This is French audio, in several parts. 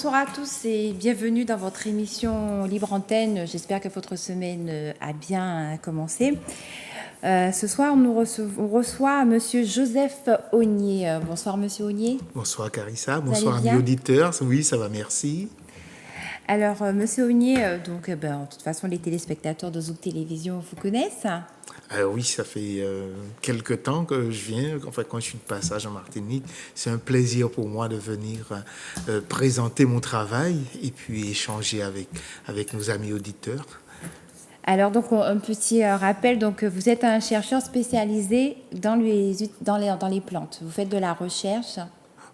Bonsoir à tous et bienvenue dans votre émission Libre Antenne. J'espère que votre semaine a bien commencé. Ce soir, on reçoit Monsieur Joseph Augnier. Bonsoir Monsieur Augnier. Bonsoir Carissa, bonsoir amis auditeurs. Oui, ça va, merci. Alors Monsieur Augnier, de toute façon les téléspectateurs de Zouk Télévision vous connaissent. Oui, ça fait quelque temps que je viens. En fait, quand je suis de passage en Martinique, c'est un plaisir pour moi de venir présenter mon travail et puis échanger avec nos amis auditeurs. Alors, donc, un petit rappel. Donc, vous êtes un chercheur spécialisé dans les plantes. Vous faites de la recherche.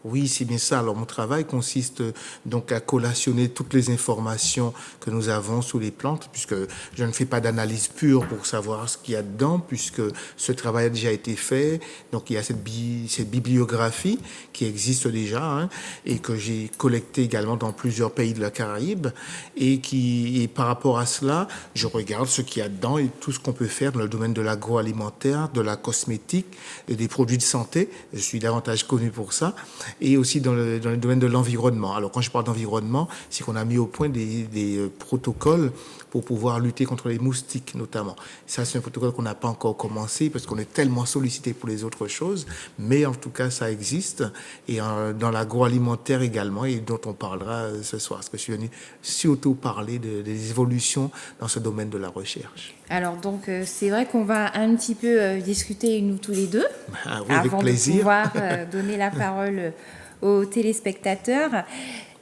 Oui, c'est bien ça. Alors, mon travail consiste donc à collationner toutes les informations que nous avons sur les plantes, puisque je ne fais pas d'analyse pure pour savoir ce qu'il y a dedans, puisque ce travail a déjà été fait. Donc, il y a cette bibliographie qui existe déjà et que j'ai collectée également dans plusieurs pays de la Caraïbe. Et par rapport à cela, je regarde ce qu'il y a dedans et tout ce qu'on peut faire dans le domaine de l'agroalimentaire, de la cosmétique et des produits de santé. Je suis davantage connu pour ça. Et aussi dans le domaine de l'environnement. Alors, quand je parle d'environnement, c'est qu'on a mis au point des protocoles pour pouvoir lutter contre les moustiques, notamment. Ça, c'est un protocole qu'on n'a pas encore commencé parce qu'on est tellement sollicité pour les autres choses, mais en tout cas, ça existe. Et dans l'agroalimentaire également, et dont on parlera ce soir, parce que je suis venu surtout parler des évolutions dans ce domaine de la recherche. Alors, donc, c'est vrai qu'on va un petit peu discuter, nous tous les deux, oui, avant avec plaisir. De pouvoir donner la parole aux téléspectateurs.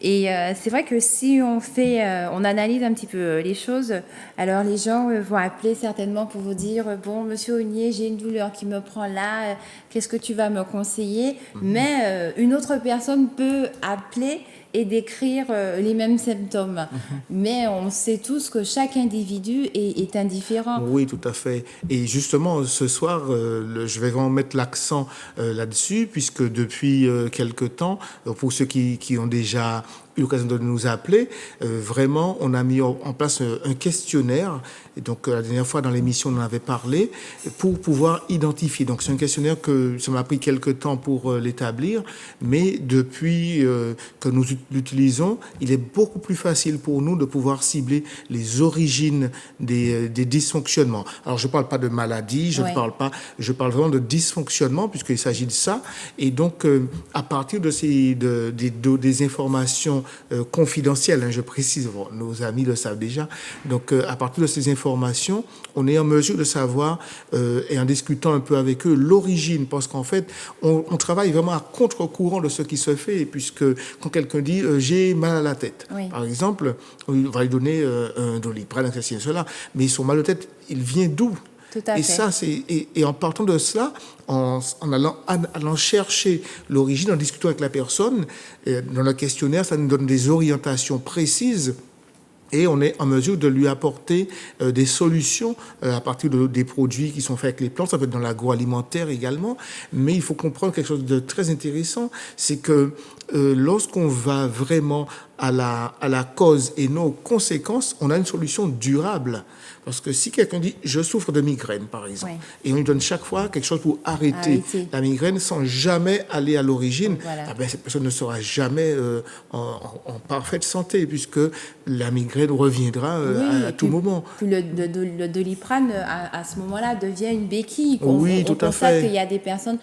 Et c'est vrai que si on analyse un petit peu les choses, alors les gens vont appeler certainement pour vous dire « Bon, Monsieur Augnier, j'ai une douleur qui me prend là, qu'est-ce que tu vas me conseiller ?» Mais une autre personne peut appeler et décrire les mêmes symptômes. Mais on sait tous que chaque individu est indifférent. Oui, tout à fait. Et justement, ce soir, je vais vraiment mettre l'accent là-dessus, puisque depuis quelque temps, pour ceux qui ont déjà eu l'occasion de nous appeler, vraiment, on a mis en place un questionnaire. Et donc, la dernière fois, dans l'émission, on en avait parlé, pour pouvoir identifier. Donc, c'est un questionnaire que ça m'a pris quelque temps pour l'établir, mais depuis que nous l'utilisons, il est beaucoup plus facile pour nous de pouvoir cibler les origines des dysfonctionnements. Alors, je ne parle pas de maladie, je parle vraiment de dysfonctionnement, puisqu'il s'agit de ça. Et donc, à partir de des informations confidentielles, je précise, nos amis le savent déjà, donc à partir de ces informations, on est en mesure de savoir, et en discutant un peu avec eux, l'origine, parce qu'en fait, on travaille vraiment à contre-courant de ce qui se fait, puisque quand quelqu'un dit j'ai mal à la tête, par exemple, on va lui donner un Doliprane, cela, mais son mal de tête, il vient d'où? Et ça, et en partant de cela, en allant chercher l'origine, en discutant avec la personne, dans le questionnaire, ça nous donne des orientations précises. Et on est en mesure de lui apporter des solutions à partir des produits qui sont faits avec les plantes. Ça peut être dans l'agroalimentaire également. Mais il faut comprendre quelque chose de très intéressant, c'est que lorsqu'on va vraiment à la cause et non aux conséquences, on a une solution durable. Parce que si quelqu'un dit « je souffre de migraine », par exemple, et on lui donne chaque fois quelque chose pour arrêter la migraine sans jamais aller à l'origine, cette personne ne sera jamais en parfaite santé, puisque la migraine reviendra à tout moment. Puis le Doliprane, à ce moment-là, devient une béquille. Tout à fait. Qu'il y a des personnes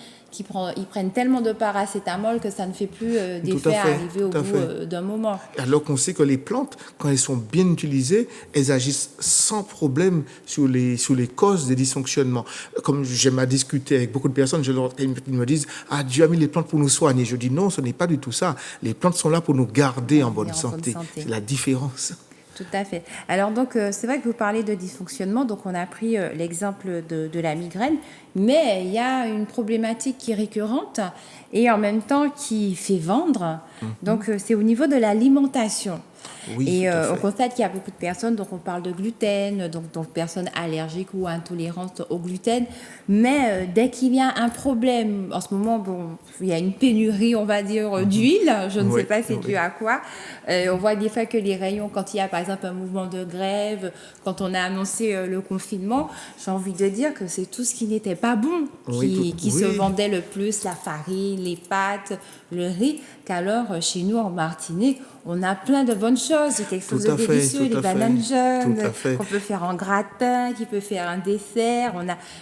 ils prennent tellement de paracétamol que ça ne fait plus d'effet à arriver au bout d'un moment. Alors qu'on sait que les plantes, quand elles sont bien utilisées, elles agissent sans problème sur les causes des dysfonctionnements. Comme j'aime à discuter avec beaucoup de personnes, ils me disent « Ah, Dieu a mis les plantes pour nous soigner ». Je dis « Non, ce n'est pas du tout ça. Les plantes sont là pour nous garder en bonne santé. » C'est la différence. Tout à fait. Alors donc, c'est vrai que vous parlez de dysfonctionnement, donc on a pris l'exemple de la migraine, mais il y a une problématique qui est récurrente et en même temps qui fait vendre, donc c'est au niveau de l'alimentation. Oui, Et tout à fait. on constate qu'il y a beaucoup de personnes, donc on parle de gluten, donc personnes allergiques ou intolérantes au gluten. Mais dès qu'il y a un problème, en ce moment, bon, il y a une pénurie, on va dire, d'huile. Je ne sais Oui, pas c'est oui. dû à quoi. On voit des fois que les rayons, quand il y a par exemple un mouvement de grève, quand on a annoncé le confinement, j'ai envie de dire que c'est tout ce qui n'était pas bon qui se Oui, vendait le plus, la farine, les pâtes, le riz, qu'alors chez nous en Martinique, on a plein de bonnes choses, c'est quelque chose tout de à fait, délicieux, tout les à fait, bananes tout jaunes à fait. qu'on peut faire en gratin, qui peut faire un dessert,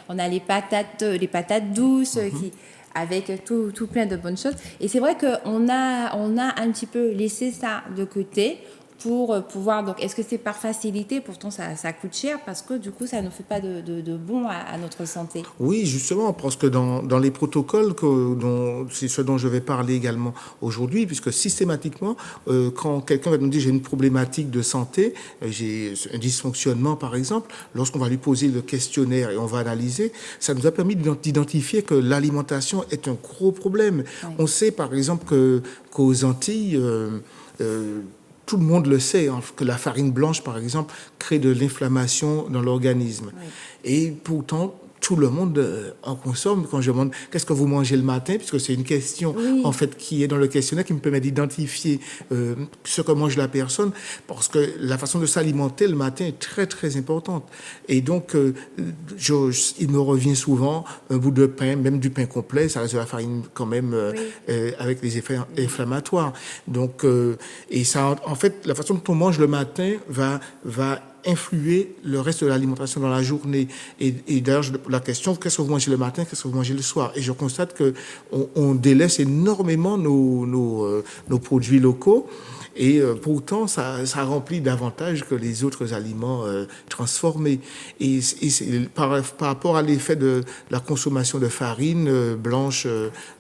on a les patates douces qui avec tout plein de bonnes choses. Et c'est vrai qu'on on a un petit peu laissé ça de côté pour pouvoir... Donc, est-ce que c'est par facilité? Pourtant, ça coûte cher parce que du coup, ça ne fait pas de bon à notre santé. Oui, justement, parce que dans les protocoles, c'est ce dont je vais parler également aujourd'hui, puisque systématiquement, quand quelqu'un va nous dire j'ai une problématique de santé, j'ai un dysfonctionnement par exemple, lorsqu'on va lui poser le questionnaire et on va analyser, ça nous a permis d'identifier que l'alimentation est un gros problème. Oui. On sait par exemple qu'aux Antilles, euh, tout le monde le sait, hein, que la farine blanche, par exemple, crée de l'inflammation dans l'organisme. Oui. Et pourtant, tout le monde en consomme. Quand je demande qu'est-ce que vous mangez le matin, puisque c'est une question Oui. en fait qui est dans le questionnaire qui me permet d'identifier ce que mange la personne, parce que la façon de s'alimenter le matin est très très importante. Et donc, il me revient souvent un bout de pain, même du pain complet, ça reste de la farine quand même avec les effets inflammatoires. Donc, et ça, en fait, la façon dont on mange le matin va influer le reste de l'alimentation dans la journée. Et d'ailleurs, la question, qu'est-ce que vous mangez le matin, qu'est-ce que vous mangez le soir? Et je constate qu'on délaisse énormément nos produits locaux. Et pourtant, ça remplit davantage que les autres aliments transformés. Et c'est par rapport à l'effet de la consommation de farine blanche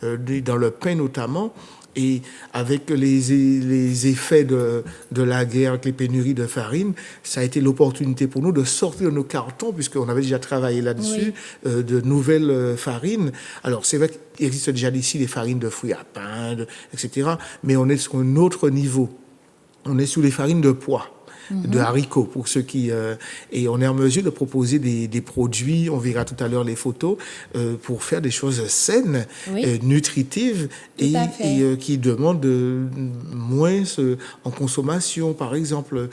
dans le pain notamment, et avec les effets de la guerre, avec les pénuries de farine, ça a été l'opportunité pour nous de sortir de nos cartons, puisqu'on avait déjà travaillé là-dessus, de nouvelles farines. Alors, c'est vrai qu'il existe déjà ici des farines de fruits à pain, etc. Mais on est sur un autre niveau. On est sur les farines de pois, de haricots, pour ceux qui... et on est en mesure de proposer des produits, on verra tout à l'heure les photos, pour faire des choses saines, nutritives, et qui demandent moins en consommation. Par exemple,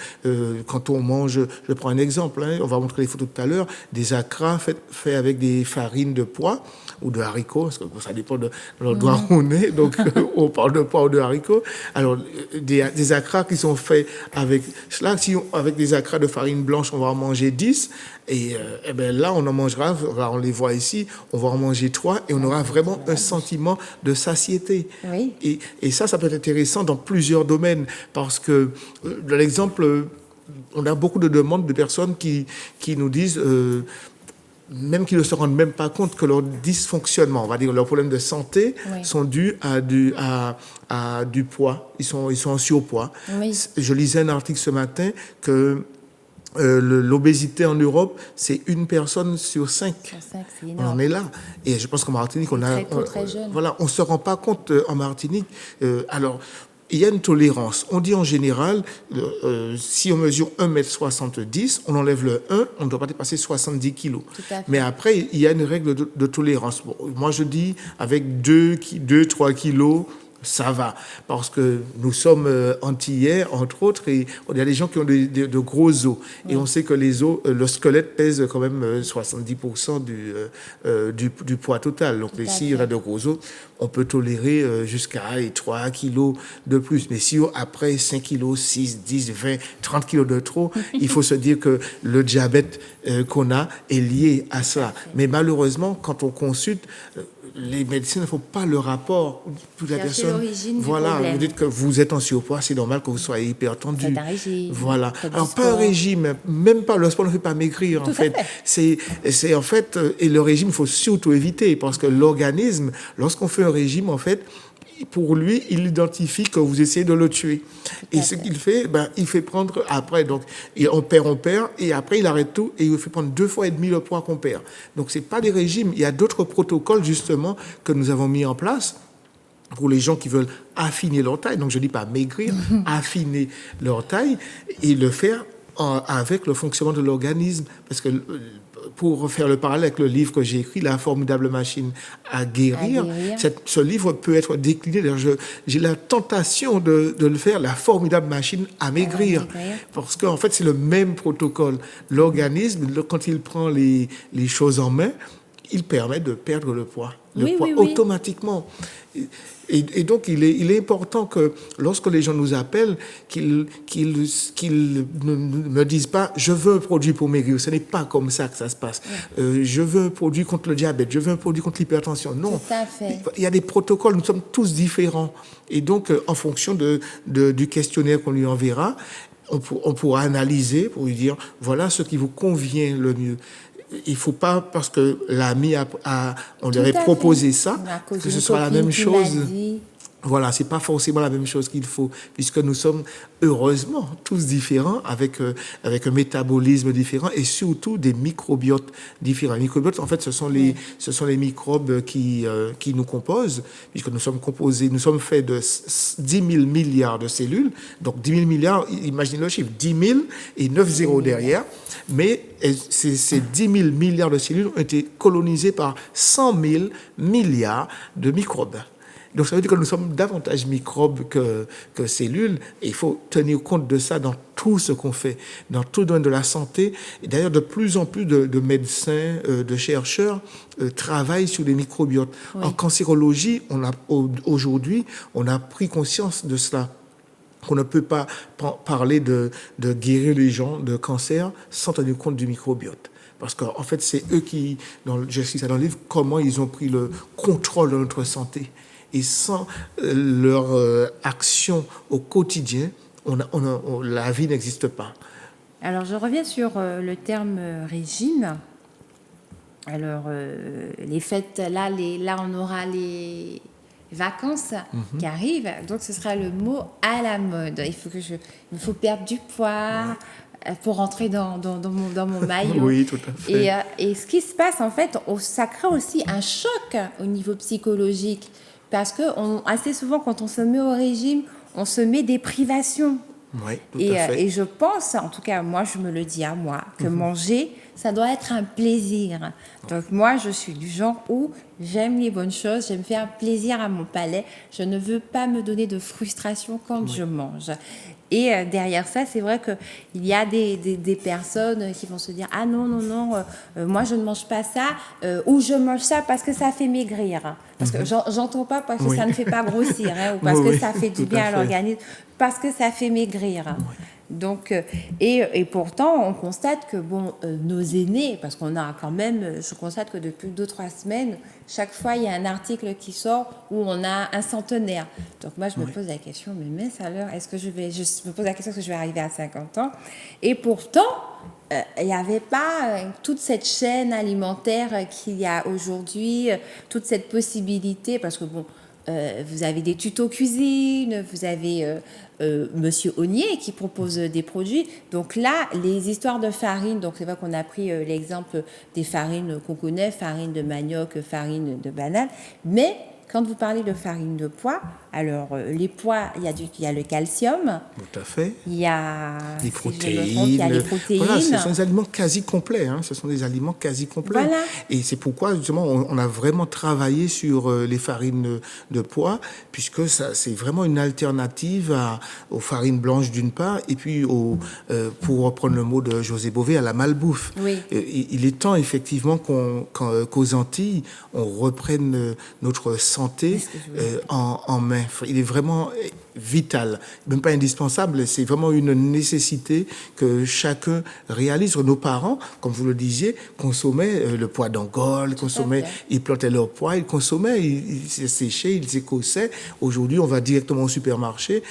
quand on mange, je prends un exemple, hein, on va montrer les photos tout à l'heure, des acras faits avec des farines de pois ou de haricots, parce que ça dépend de l'endroit où on est, donc on parle de pois ou de haricots. Alors, des acras qui sont faits avec cela, avec des acras de farine blanche, on va en manger 10, et ben là, on en mangera, on les voit ici, on va en manger 3, et on aura vraiment un sentiment de satiété. Oui. Et ça peut être intéressant dans plusieurs domaines, parce que, dans l'exemple, on a beaucoup de demandes de personnes qui nous disent... même qu'ils ne se rendent même pas compte que leur dysfonctionnement, on va dire leurs problèmes de santé, sont dus à du poids. Ils sont en surpoids. Oui. Je lisais un article ce matin que l'obésité en Europe, c'est 1 personne sur 5. On en est là. Et je pense qu'en Martinique, très jeune. Voilà, on ne se rend pas compte en Martinique. Alors, il y a une tolérance. On dit en général, si on mesure 1,70 m, on enlève le 1, on ne doit pas dépasser 70 kg. Mais après, il y a une règle de tolérance. Bon, moi, je dis, avec 2-3 kilos, ça va, parce que nous sommes antillais, entre autres, et il y a des gens qui ont de gros os. Et on sait que les os, le squelette pèse quand même 70% du poids total. Donc, s'il y en a de gros os, on peut tolérer jusqu'à 3 kilos de plus. Mais si après 5 kilos, 6, 10, 20, 30 kilos de trop, il faut se dire que le diabète qu'on a est lié à ça. Mais malheureusement, quand on consulte, les médecins ne font pas le rapport. La personne, voilà, vous dites que vous êtes en surpoids, c'est normal que vous soyez hypertendu. C'est un régime. Voilà. Alors, pas un régime, même pas le sport ne fait pas maigrir, en fait. C'est en fait, et le régime, il faut surtout éviter, parce que l'organisme, lorsqu'on fait un régime, en fait, pour lui, il identifie que vous essayez de le tuer. Et ce qu'il fait, il fait prendre après. Donc, on perd, et après, il arrête tout et il fait prendre 2,5 fois le poids qu'on perd. Donc, c'est pas des régimes. Il y a d'autres protocoles, justement, que nous avons mis en place pour les gens qui veulent affiner leur taille, donc je ne dis pas maigrir, affiner leur taille et le faire avec le fonctionnement de l'organisme. Parce que pour faire le parallèle avec le livre que j'ai écrit, La formidable machine à guérir, ce livre peut être décliné. J'ai la tentation de le faire, La formidable machine à maigrir. Parce qu'en fait, c'est le même protocole. L'organisme, quand il prend les choses en main, il permet de perdre le poids. Automatiquement. Et donc, il est important que lorsque les gens nous appellent, qu'ils ne me disent pas « je veux un produit pour maigrir ». Ce n'est pas comme ça que ça se passe. Je veux un produit contre le diabète, je veux un produit contre l'hypertension. Non, tout à fait. Il y a des protocoles, nous sommes tous différents. Et donc, en fonction du questionnaire qu'on lui enverra, on pourra analyser pour lui dire « voilà ce qui vous convient le mieux ». Il ne faut pas, parce que l'ami on lui avait proposé ça, que ce soit la même chose. Voilà, c'est pas forcément la même chose qu'il faut, puisque nous sommes heureusement tous différents, avec un métabolisme différent et surtout des microbiotes différents. Les microbiotes, en fait, ce sont les microbes qui nous composent, puisque nous sommes faits de 10 000 milliards de cellules. Donc 10 000 milliards, imaginez le chiffre, 10 000 et 9 zéros derrière. Mais ces 10 000 milliards de cellules ont été colonisées par 100 000 milliards de microbes. Donc, ça veut dire que nous sommes davantage microbes que cellules. Et il faut tenir compte de ça dans tout ce qu'on fait, dans tout le domaine de la santé. Et d'ailleurs, de plus en plus de médecins, de chercheurs travaillent sur les microbiotes. Oui. En cancérologie, aujourd'hui, on a pris conscience de cela. Qu'on ne peut pas parler de guérir les gens de cancer sans tenir compte du microbiote. Parce qu'en fait, c'est eux qui, j'explique ça dans le livre, comment ils ont pris le contrôle de notre santé. Et sans leur action au quotidien, la vie n'existe pas. Alors, je reviens sur le terme régime. Alors, les fêtes, là, on aura les vacances qui arrivent. Donc, ce sera le mot à la mode. Il faut perdre du poids pour rentrer dans mon maillot. Oui, tout à fait. Et ce qui se passe, en fait, ça crée aussi un choc au niveau psychologique. Parce que assez souvent, quand on se met au régime, on se met des privations. Oui, tout à fait. Et je pense, en tout cas, moi, je me le dis à moi, que manger, ça doit être un plaisir. Donc, moi, je suis du genre où j'aime les bonnes choses, j'aime faire plaisir à mon palais. Je ne veux pas me donner de frustration quand je mange. Et derrière ça, c'est vrai qu'il y a des personnes qui vont se dire « Ah non, moi je ne mange pas ça ou je mange ça parce que ça fait maigrir. » Parce que j'entends pas parce que ça ne fait pas grossir ou parce que ça fait du bien à l'organisme, parce que ça fait maigrir. Donc, et pourtant, on constate que nos aînés, parce qu'on a quand même, je constate que depuis 2-3 semaines, chaque fois, il y a un article qui sort où on a un centenaire. Donc moi, je me pose la question, mais mince alors, je me pose la question, est-ce que je vais arriver à 50 ans? Et pourtant, il n'y avait pas toute cette chaîne alimentaire qu'il y a aujourd'hui, toute cette possibilité, parce que vous avez des tutos cuisine, vous avez Monsieur Ognier qui propose des produits. Donc là, les histoires de farine, donc c'est vrai qu'on a pris l'exemple des farines qu'on connaît, farine de manioc, farine de banane, mais quand vous parlez de farine de pois, alors les pois, il y a le calcium. Tout à fait. Il y a les protéines. Voilà, ce sont des aliments quasi complets. Ce sont des aliments quasi complets. Voilà. Et c'est pourquoi, justement, on a vraiment travaillé sur les farines de pois, puisque c'est vraiment une alternative aux farines blanches d'une part, et puis pour reprendre le mot de José Bové, à la malbouffe. Oui. Il est temps, effectivement, qu'aux Antilles, on reprenne notre santé en main. Il est vraiment vital, même pas indispensable, c'est vraiment une nécessité que chacun réalise. Nos parents, comme vous le disiez, consommaient le pois d'Angole, ils plantaient leur pois, ils consommaient, ils séchaient, ils écossaient. Aujourd'hui, on va directement au supermarché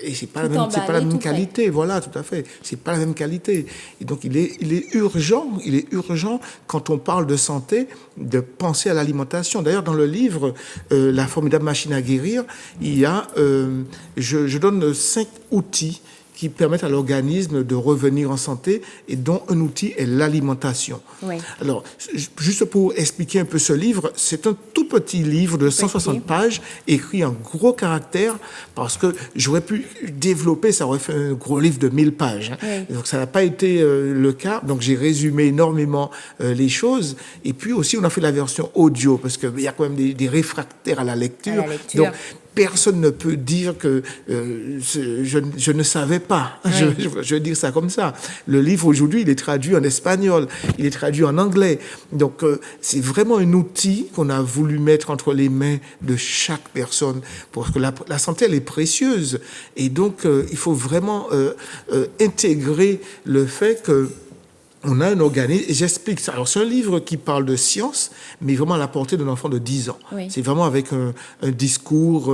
et c'est pas la même qualité. Voilà, tout à fait. C'est pas la même qualité. Et donc, il est urgent quand on parle de santé, de penser à l'alimentation. D'ailleurs, dans le livre La formidable machine à guérir, il y a je donne 5 outils qui permettent à l'organisme de revenir en santé et dont un outil est l'alimentation. Oui. Alors, juste pour expliquer un peu ce livre, c'est un tout petit livre de 160 pages écrit en gros caractères parce que j'aurais pu développer, ça aurait fait un gros livre de 1000 pages. Hein. Oui. Donc, ça n'a pas été le cas. Donc, j'ai résumé énormément les choses. Et puis aussi, on a fait la version audio parce qu'il y a quand même des réfractaires à la lecture. Donc, personne ne peut dire que je ne savais pas. Oui. Je veux dire ça comme ça. Le livre, aujourd'hui, il est traduit en espagnol, il est traduit en anglais. Donc, c'est vraiment un outil qu'on a voulu mettre entre les mains de chaque personne parce que la santé, elle est précieuse. Et donc, il faut vraiment intégrer le fait que on a un organisme, et j'explique ça. Alors, c'est un livre qui parle de science, mais vraiment à la portée d'un enfant de 10 ans. Oui. C'est vraiment avec un discours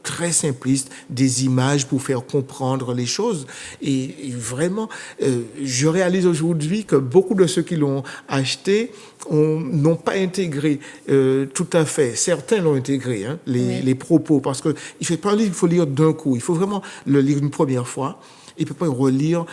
très simpliste, des images pour faire comprendre les choses. Et vraiment, je réalise aujourd'hui que beaucoup de ceux qui l'ont acheté n'ont pas intégré tout à fait. Certains l'ont intégré, hein, les propos, parce que il fait pas un livre qu'il faut lire d'un coup. Il faut vraiment le lire une première fois. Il ne peut pas relire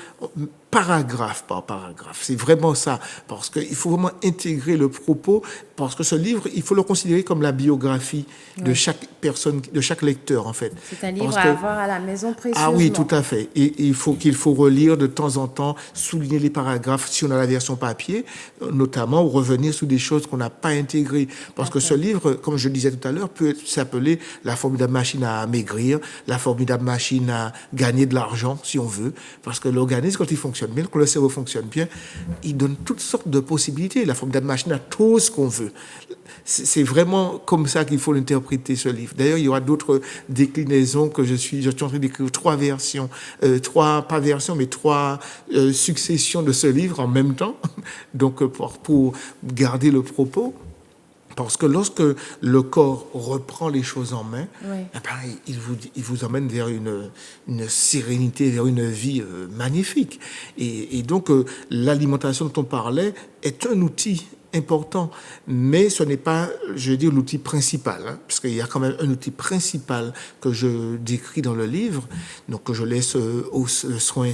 paragraphe par paragraphe. C'est vraiment ça, parce qu'il faut vraiment intégrer le propos, parce que ce livre, il faut le considérer comme la biographie de chaque personne, de chaque lecteur, en fait. C'est un livre à avoir à la maison précieusement. Ah oui, tout à fait. Et il faut relire de temps en temps, souligner les paragraphes, si on a la version papier, notamment, ou revenir sur des choses qu'on n'a pas intégrées. Parce que ce livre, comme je le disais tout à l'heure, peut s'appeler La formidable machine à maigrir, La formidable machine à gagner de l'argent, si on veut. Parce que l'organisme, quand il fonctionne bien, quand le cerveau fonctionne bien, il donne toutes sortes de possibilités. La formidable machine a tout ce qu'on veut. C'est vraiment comme ça qu'il faut l'interpréter, ce livre. D'ailleurs, il y aura d'autres déclinaisons que je suis en train d'écrire 3 versions, trois successions de ce livre en même temps, donc pour garder le propos. Parce que lorsque le corps reprend les choses en main, eh ben, il vous emmène vers une sérénité, vers une vie magnifique. Et donc, l'alimentation dont on parlait est un outil important, mais ce n'est pas, je veux dire, l'outil principal, hein, parce qu'il y a quand même un outil principal que je décris dans le livre, donc que je laisse au soin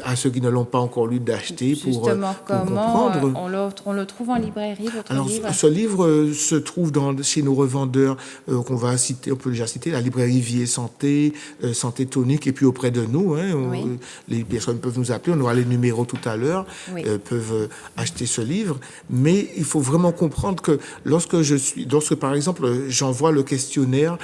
à ceux qui ne l'ont pas encore lu d'acheter pour comprendre. On le trouve en librairie, votre Alors, livre? Ce livre se trouve chez nos revendeurs qu'on va citer, on peut déjà citer, la librairie Vie et Santé, Santé Tonique, et puis auprès de nous, hein, les personnes peuvent nous appeler, on aura les numéros tout à l'heure, peuvent acheter ce livre. Mais il faut vraiment comprendre que lorsque par exemple, j'envoie le questionnaire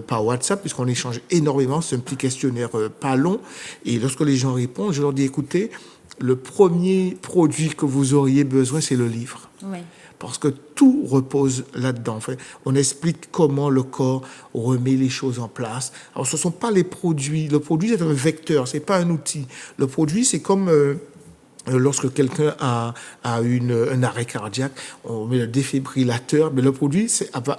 par WhatsApp, puisqu'on échange énormément, c'est un petit questionnaire pas long, et lorsque les gens répondent, je leur dis, écoutez, le premier produit que vous auriez besoin, c'est le livre. Oui. Parce que tout repose là-dedans. Enfin, on explique comment le corps remet les choses en place. Alors, ce ne sont pas les produits. Le produit, c'est un vecteur, ce n'est pas un outil. Le produit, c'est comme... lorsque quelqu'un a un arrêt cardiaque, on met le défibrillateur, mais le produit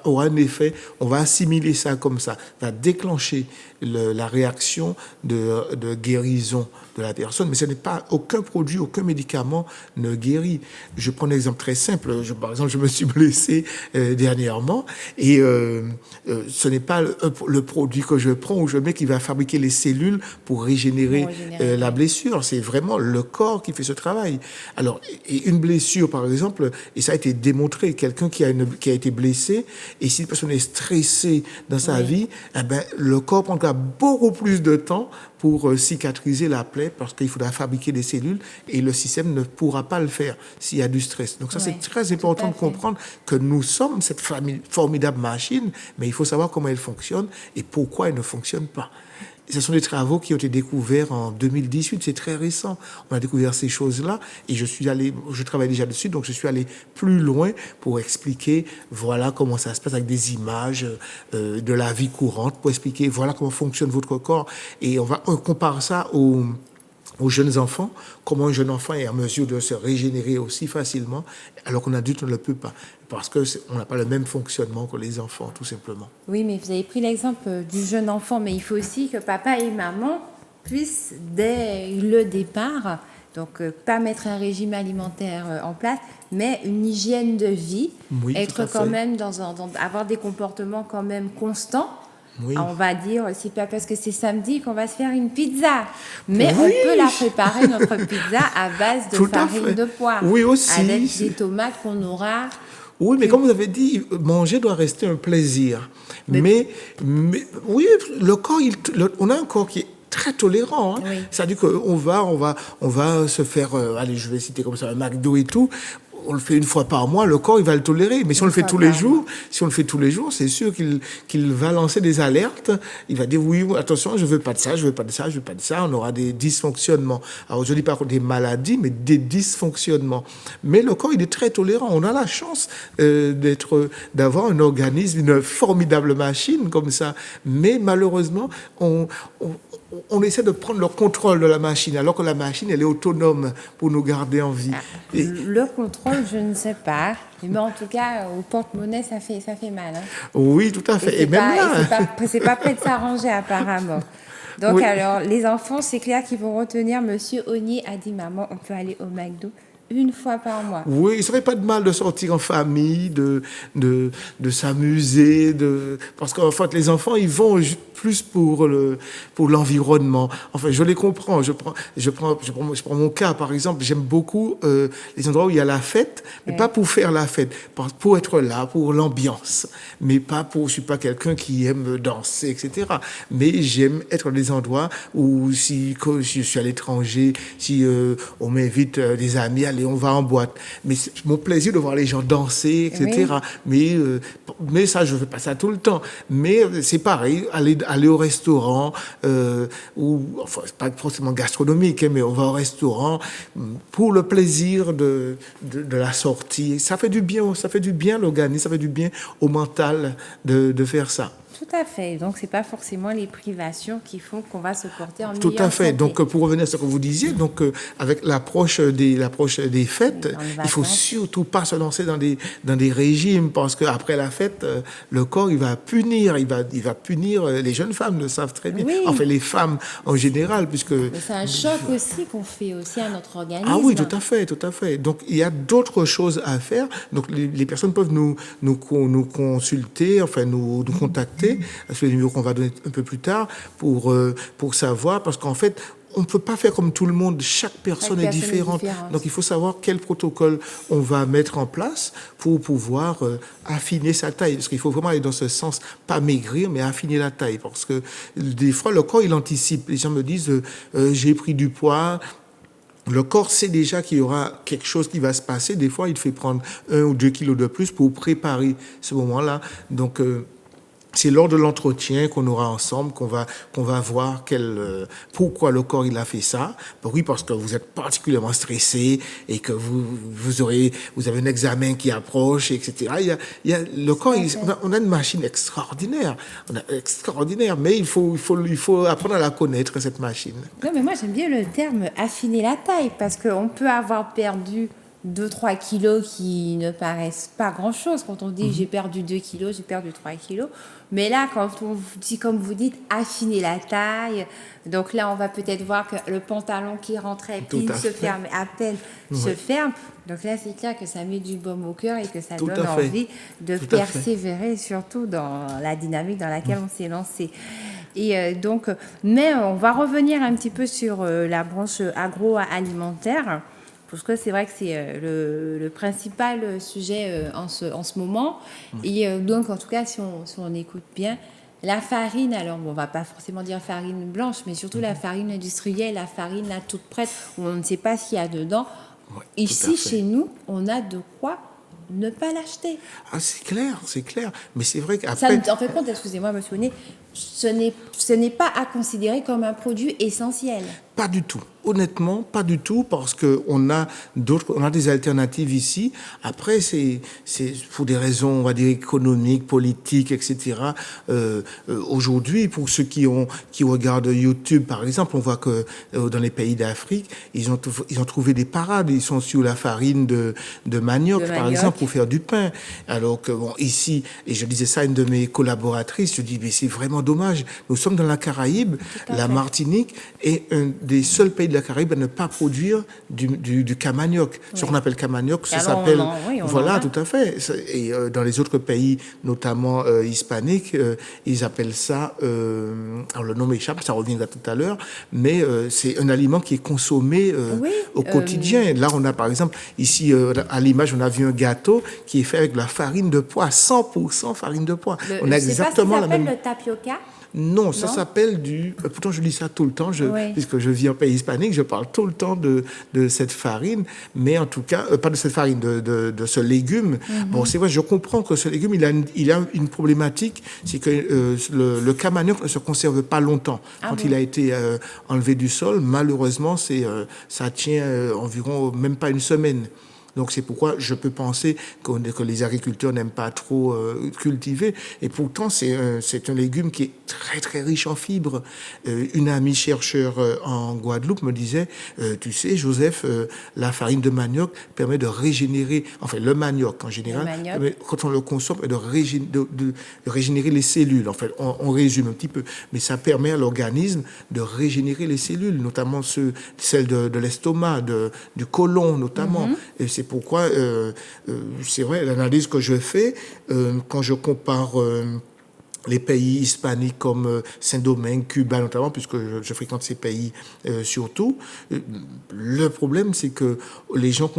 aura un effet, on va assimiler ça comme ça, va déclencher la réaction de guérison de la personne. Mais ce n'est pas aucun produit, aucun médicament ne guérit. Je prends un exemple très simple. Par exemple, je me suis blessé dernièrement et ce n'est pas le produit que je prends ou je mets qui va fabriquer les cellules pour régénérer la blessure. C'est vraiment le corps qui fait ce travail. Alors, et une blessure, par exemple, et ça a été démontré, quelqu'un qui a été blessé, et si une personne est stressée dans sa vie, eh ben, le corps prendra beaucoup plus de temps pour cicatriser la plaie parce qu'il faudra fabriquer des cellules et le système ne pourra pas le faire s'il y a du stress. Donc ça, c'est très important de comprendre que nous sommes cette formidable machine, mais il faut savoir comment elle fonctionne et pourquoi elle ne fonctionne pas. Ce sont des travaux qui ont été découverts en 2018, c'est très récent. On a découvert ces choses-là et je travaille déjà dessus, donc je suis allé plus loin pour expliquer, voilà comment ça se passe avec des images de la vie courante, pour expliquer, voilà comment fonctionne votre corps. Et on compare ça aux jeunes enfants, comment un jeune enfant est en mesure de se régénérer aussi facilement, alors qu'un adulte ne le peut pas, parce qu'on n'a pas le même fonctionnement que les enfants, tout simplement. Oui, mais vous avez pris l'exemple du jeune enfant, mais il faut aussi que papa et maman puissent, dès le départ, donc pas mettre un régime alimentaire en place, mais une hygiène de vie, être quand même avoir des comportements quand même constants, Oui. On va dire, c'est pas parce que c'est samedi qu'on va se faire une pizza. Mais Oui. on peut la préparer, notre pizza, à base de Tout à farine fait. de pois. Oui, aussi. Avec des tomates qu'on aura. Oui, mais comme vous avez dit, manger doit rester un plaisir. Mais oui, le corps, on a un corps qui est très tolérant. Hein. Oui. C'est-à-dire qu'on va se faire, allez, je vais citer comme ça, un McDo et tout. On le fait une fois par mois, le corps, il va le tolérer. Mais si on le fait tous les jours, c'est sûr qu'il va lancer des alertes. Il va dire, oui, attention, je veux pas de ça, je veux pas de ça, je veux pas de ça. On aura des dysfonctionnements. Alors, je dis pas des maladies, mais des dysfonctionnements. Mais le corps, il est très tolérant. On a la chance d'avoir un organisme, une formidable machine comme ça. Mais malheureusement, on essaie de prendre le contrôle de la machine, alors que la machine, elle est autonome pour nous garder en vie. Le contrôle, je ne sais pas. Mais en tout cas, au porte-monnaie, ça fait mal. Hein. Oui, tout à fait. Et même là... c'est pas prêt de s'arranger, apparemment. Donc, Oui. alors, les enfants, c'est clair qu'ils vont retenir. Monsieur Ognier a dit, maman, on peut aller au McDo une fois par mois. Oui, ça fait pas de mal de sortir en famille, de s'amuser, parce qu'en fait, les enfants, ils vont plus pour l'environnement. Enfin, je les comprends. Je prends mon cas, par exemple. J'aime beaucoup les endroits où il y a la fête, mais pas pour faire la fête, pour être là, pour l'ambiance, mais pas je suis pas quelqu'un qui aime danser, etc. Mais j'aime être dans des endroits où quand je suis à l'étranger, si on m'invite des amis, allez, on va en boîte. Mais c'est mon plaisir de voir les gens danser, etc. Oui. Mais ça, je fais pas ça tout le temps. Mais c'est pareil, aller au restaurant, enfin, c'est pas forcément gastronomique, hein, mais on va au restaurant pour le plaisir de la sortie. Ça fait du bien à l'organisme, ça fait du bien au mental de faire ça. Tout à fait. Donc, c'est pas forcément les privations qui font qu'on va se porter en Tout meilleure à fait. santé. Donc, pour revenir à ce que vous disiez, donc avec l'approche des fêtes, il faut surtout pas se lancer dans des régimes parce que après la fête, le corps il va punir, il va punir. Les jeunes femmes le savent très bien. Oui. Enfin, les femmes en général, puisque Mais c'est un choc aussi qu'on fait aussi à notre organisme. ah oui, tout à fait, tout à fait. Donc, il y a d'autres choses à faire. Donc, les personnes peuvent nous consulter, enfin, nous contacter sur les numéros qu'on va donner un peu plus tard pour savoir, parce qu'en fait, on ne peut pas faire comme tout le monde. Chaque personne est différente. Donc, il faut savoir quel protocole on va mettre en place pour pouvoir affiner sa taille. Parce qu'il faut vraiment aller dans ce sens, pas maigrir, mais affiner la taille. Parce que des fois, le corps, il anticipe. Les gens me disent, j'ai pris du poids. Le corps sait déjà qu'il y aura quelque chose qui va se passer. Des fois, il fait prendre 1 ou 2 kilos de plus pour préparer ce moment-là. Donc, c'est lors de l'entretien qu'on aura ensemble qu'on va voir pourquoi le corps il a fait ça. Ben oui, parce que vous êtes particulièrement stressé et que vous avez un examen qui approche, etc. Il y a le corps, on a une machine extraordinaire, mais il faut apprendre à la connaître, cette machine. Non, mais moi j'aime bien le terme affiner la taille parce qu'on peut avoir perdu 2-3 kilos qui ne paraissent pas grand-chose. Quand on dit j'ai perdu 2 kilos, j'ai perdu 3 kilos. Mais là, quand on dit, comme vous dites, affiner la taille, donc là, on va peut-être voir que le pantalon qui rentrait pile se ferme, à peine se ferme. Donc là, c'est clair que ça met du baume au cœur et que ça donne envie de persévérer, surtout dans la dynamique dans laquelle on s'est lancé. Et donc, mais on va revenir un petit peu sur la branche agroalimentaire. Parce que c'est vrai que c'est le principal sujet en ce moment. Et donc, en tout cas, si on écoute bien, la farine, alors on ne va pas forcément dire farine blanche, mais surtout la farine industrielle, la farine là toute prête, où on ne sait pas ce qu'il y a dedans. Ouais, ici, chez nous, on a de quoi ne pas l'acheter. Ah, c'est clair. Mais c'est vrai qu'après... En fait, compte, excusez-moi, monsieur Honnet, ce n'est pas à considérer comme un produit essentiel. Pas du tout. Honnêtement, pas du tout, parce qu'on a des alternatives ici. Après, c'est pour des raisons, on va dire, économiques, politiques, etc. Aujourd'hui, pour ceux qui regardent YouTube, par exemple, on voit que dans les pays d'Afrique, ils ont trouvé des parades. Ils sont sur la farine de manioc, par exemple, pour faire du pain. Alors que, bon, ici, et je disais ça à une de mes collaboratrices, je dis, mais c'est vraiment dommage. Nous sommes dans la Caraïbe, la Martinique, et un des seuls pays de la Caraïbe à ne pas produire du camanioc. Ce qu'on appelle camanioc, ça s'appelle... Voilà, tout à fait. Et dans les autres pays, notamment hispaniques, ils appellent ça, alors le nom m'échappe, ça reviendra tout à l'heure, mais c'est un aliment qui est consommé au quotidien. Là, on a par exemple, ici, à l'image, on a vu un gâteau qui est fait avec de la farine de pois, 100% farine de pois. On a exactement la même... le tapioca. Non, ça s'appelle du... Pourtant, je lis ça tout le temps, puisque je vis en pays hispanique, je parle tout le temps de cette farine, mais en tout cas, pas de cette farine, de ce légume. Bon, c'est vrai, je comprends que ce légume, il a une problématique, c'est que le camanioc ne se conserve pas longtemps. Quand il a été enlevé du sol, malheureusement, ça tient environ même pas une semaine. Donc c'est pourquoi je peux penser que les agriculteurs n'aiment pas trop cultiver. Et pourtant, c'est un légume qui est très très riche en fibres. Une amie chercheur en Guadeloupe me disait, tu sais, Joseph, la farine de manioc permet de régénérer, enfin le manioc en général, quand on le consomme, de régénérer les cellules. En fait, on résume un petit peu, mais ça permet à l'organisme de régénérer les cellules, notamment celles de l'estomac, du côlon notamment. Et c'est pourquoi, c'est vrai, l'analyse que je fais, quand je compare les pays hispaniques comme Saint-Domingue, Cuba notamment, puisque je fréquente ces pays surtout, le problème, c'est que les gens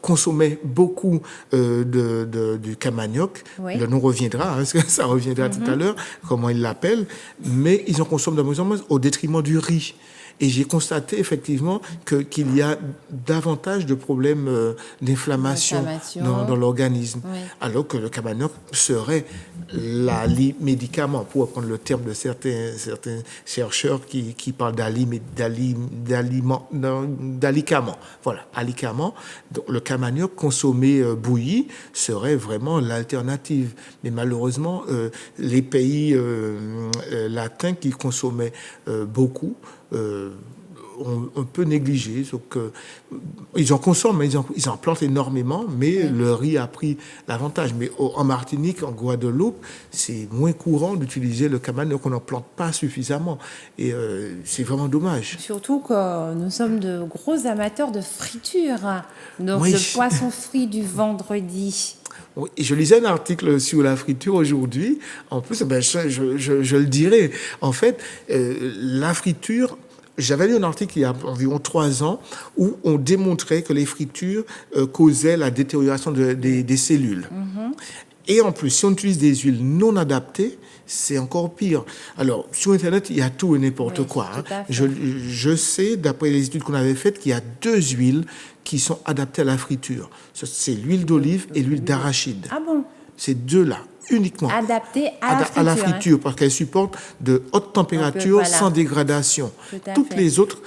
consommaient beaucoup du camanioc. Le nom reviendra, parce que ça reviendra tout à l'heure, comment ils l'appellent, mais ils en consomment de moins en moins au détriment du riz. Et j'ai constaté effectivement qu'il y a davantage de problèmes d'inflammation dans l'organisme. Alors que le camanioc serait médicament, pour reprendre le terme de certains chercheurs qui parlent d'alicament. Voilà, alicament. Donc le camanioc consommé bouilli serait vraiment l'alternative. Mais malheureusement, les pays latins qui consommaient beaucoup, on peut négliger. Donc, ils en consomment, ils en plantent énormément, mais le riz a pris l'avantage. Mais en Martinique, en Guadeloupe, c'est moins courant d'utiliser le camanioc, on n'en plante pas suffisamment. Et c'est vraiment dommage. Surtout que nous sommes de gros amateurs de friture. Donc, le poisson frit du vendredi. Oui, je lisais un article sur la friture aujourd'hui. En plus, je le dirais. En fait, la friture, j'avais lu un article il y a environ 3 ans où on démontrait que les fritures causaient la détérioration des cellules. Et en plus, si on utilise des huiles non adaptées, c'est encore pire. Alors, sur Internet, il y a tout et n'importe quoi. Je sais, d'après les études qu'on avait faites, qu'il y a 2 huiles qui sont adaptées à la friture. C'est l'huile d'olive et l'huile d'arachide. Ah bon? Ces 2-là, uniquement. Adaptées à la friture, parce qu'elles supportent de hautes températures sans dégradation. Toutes les autres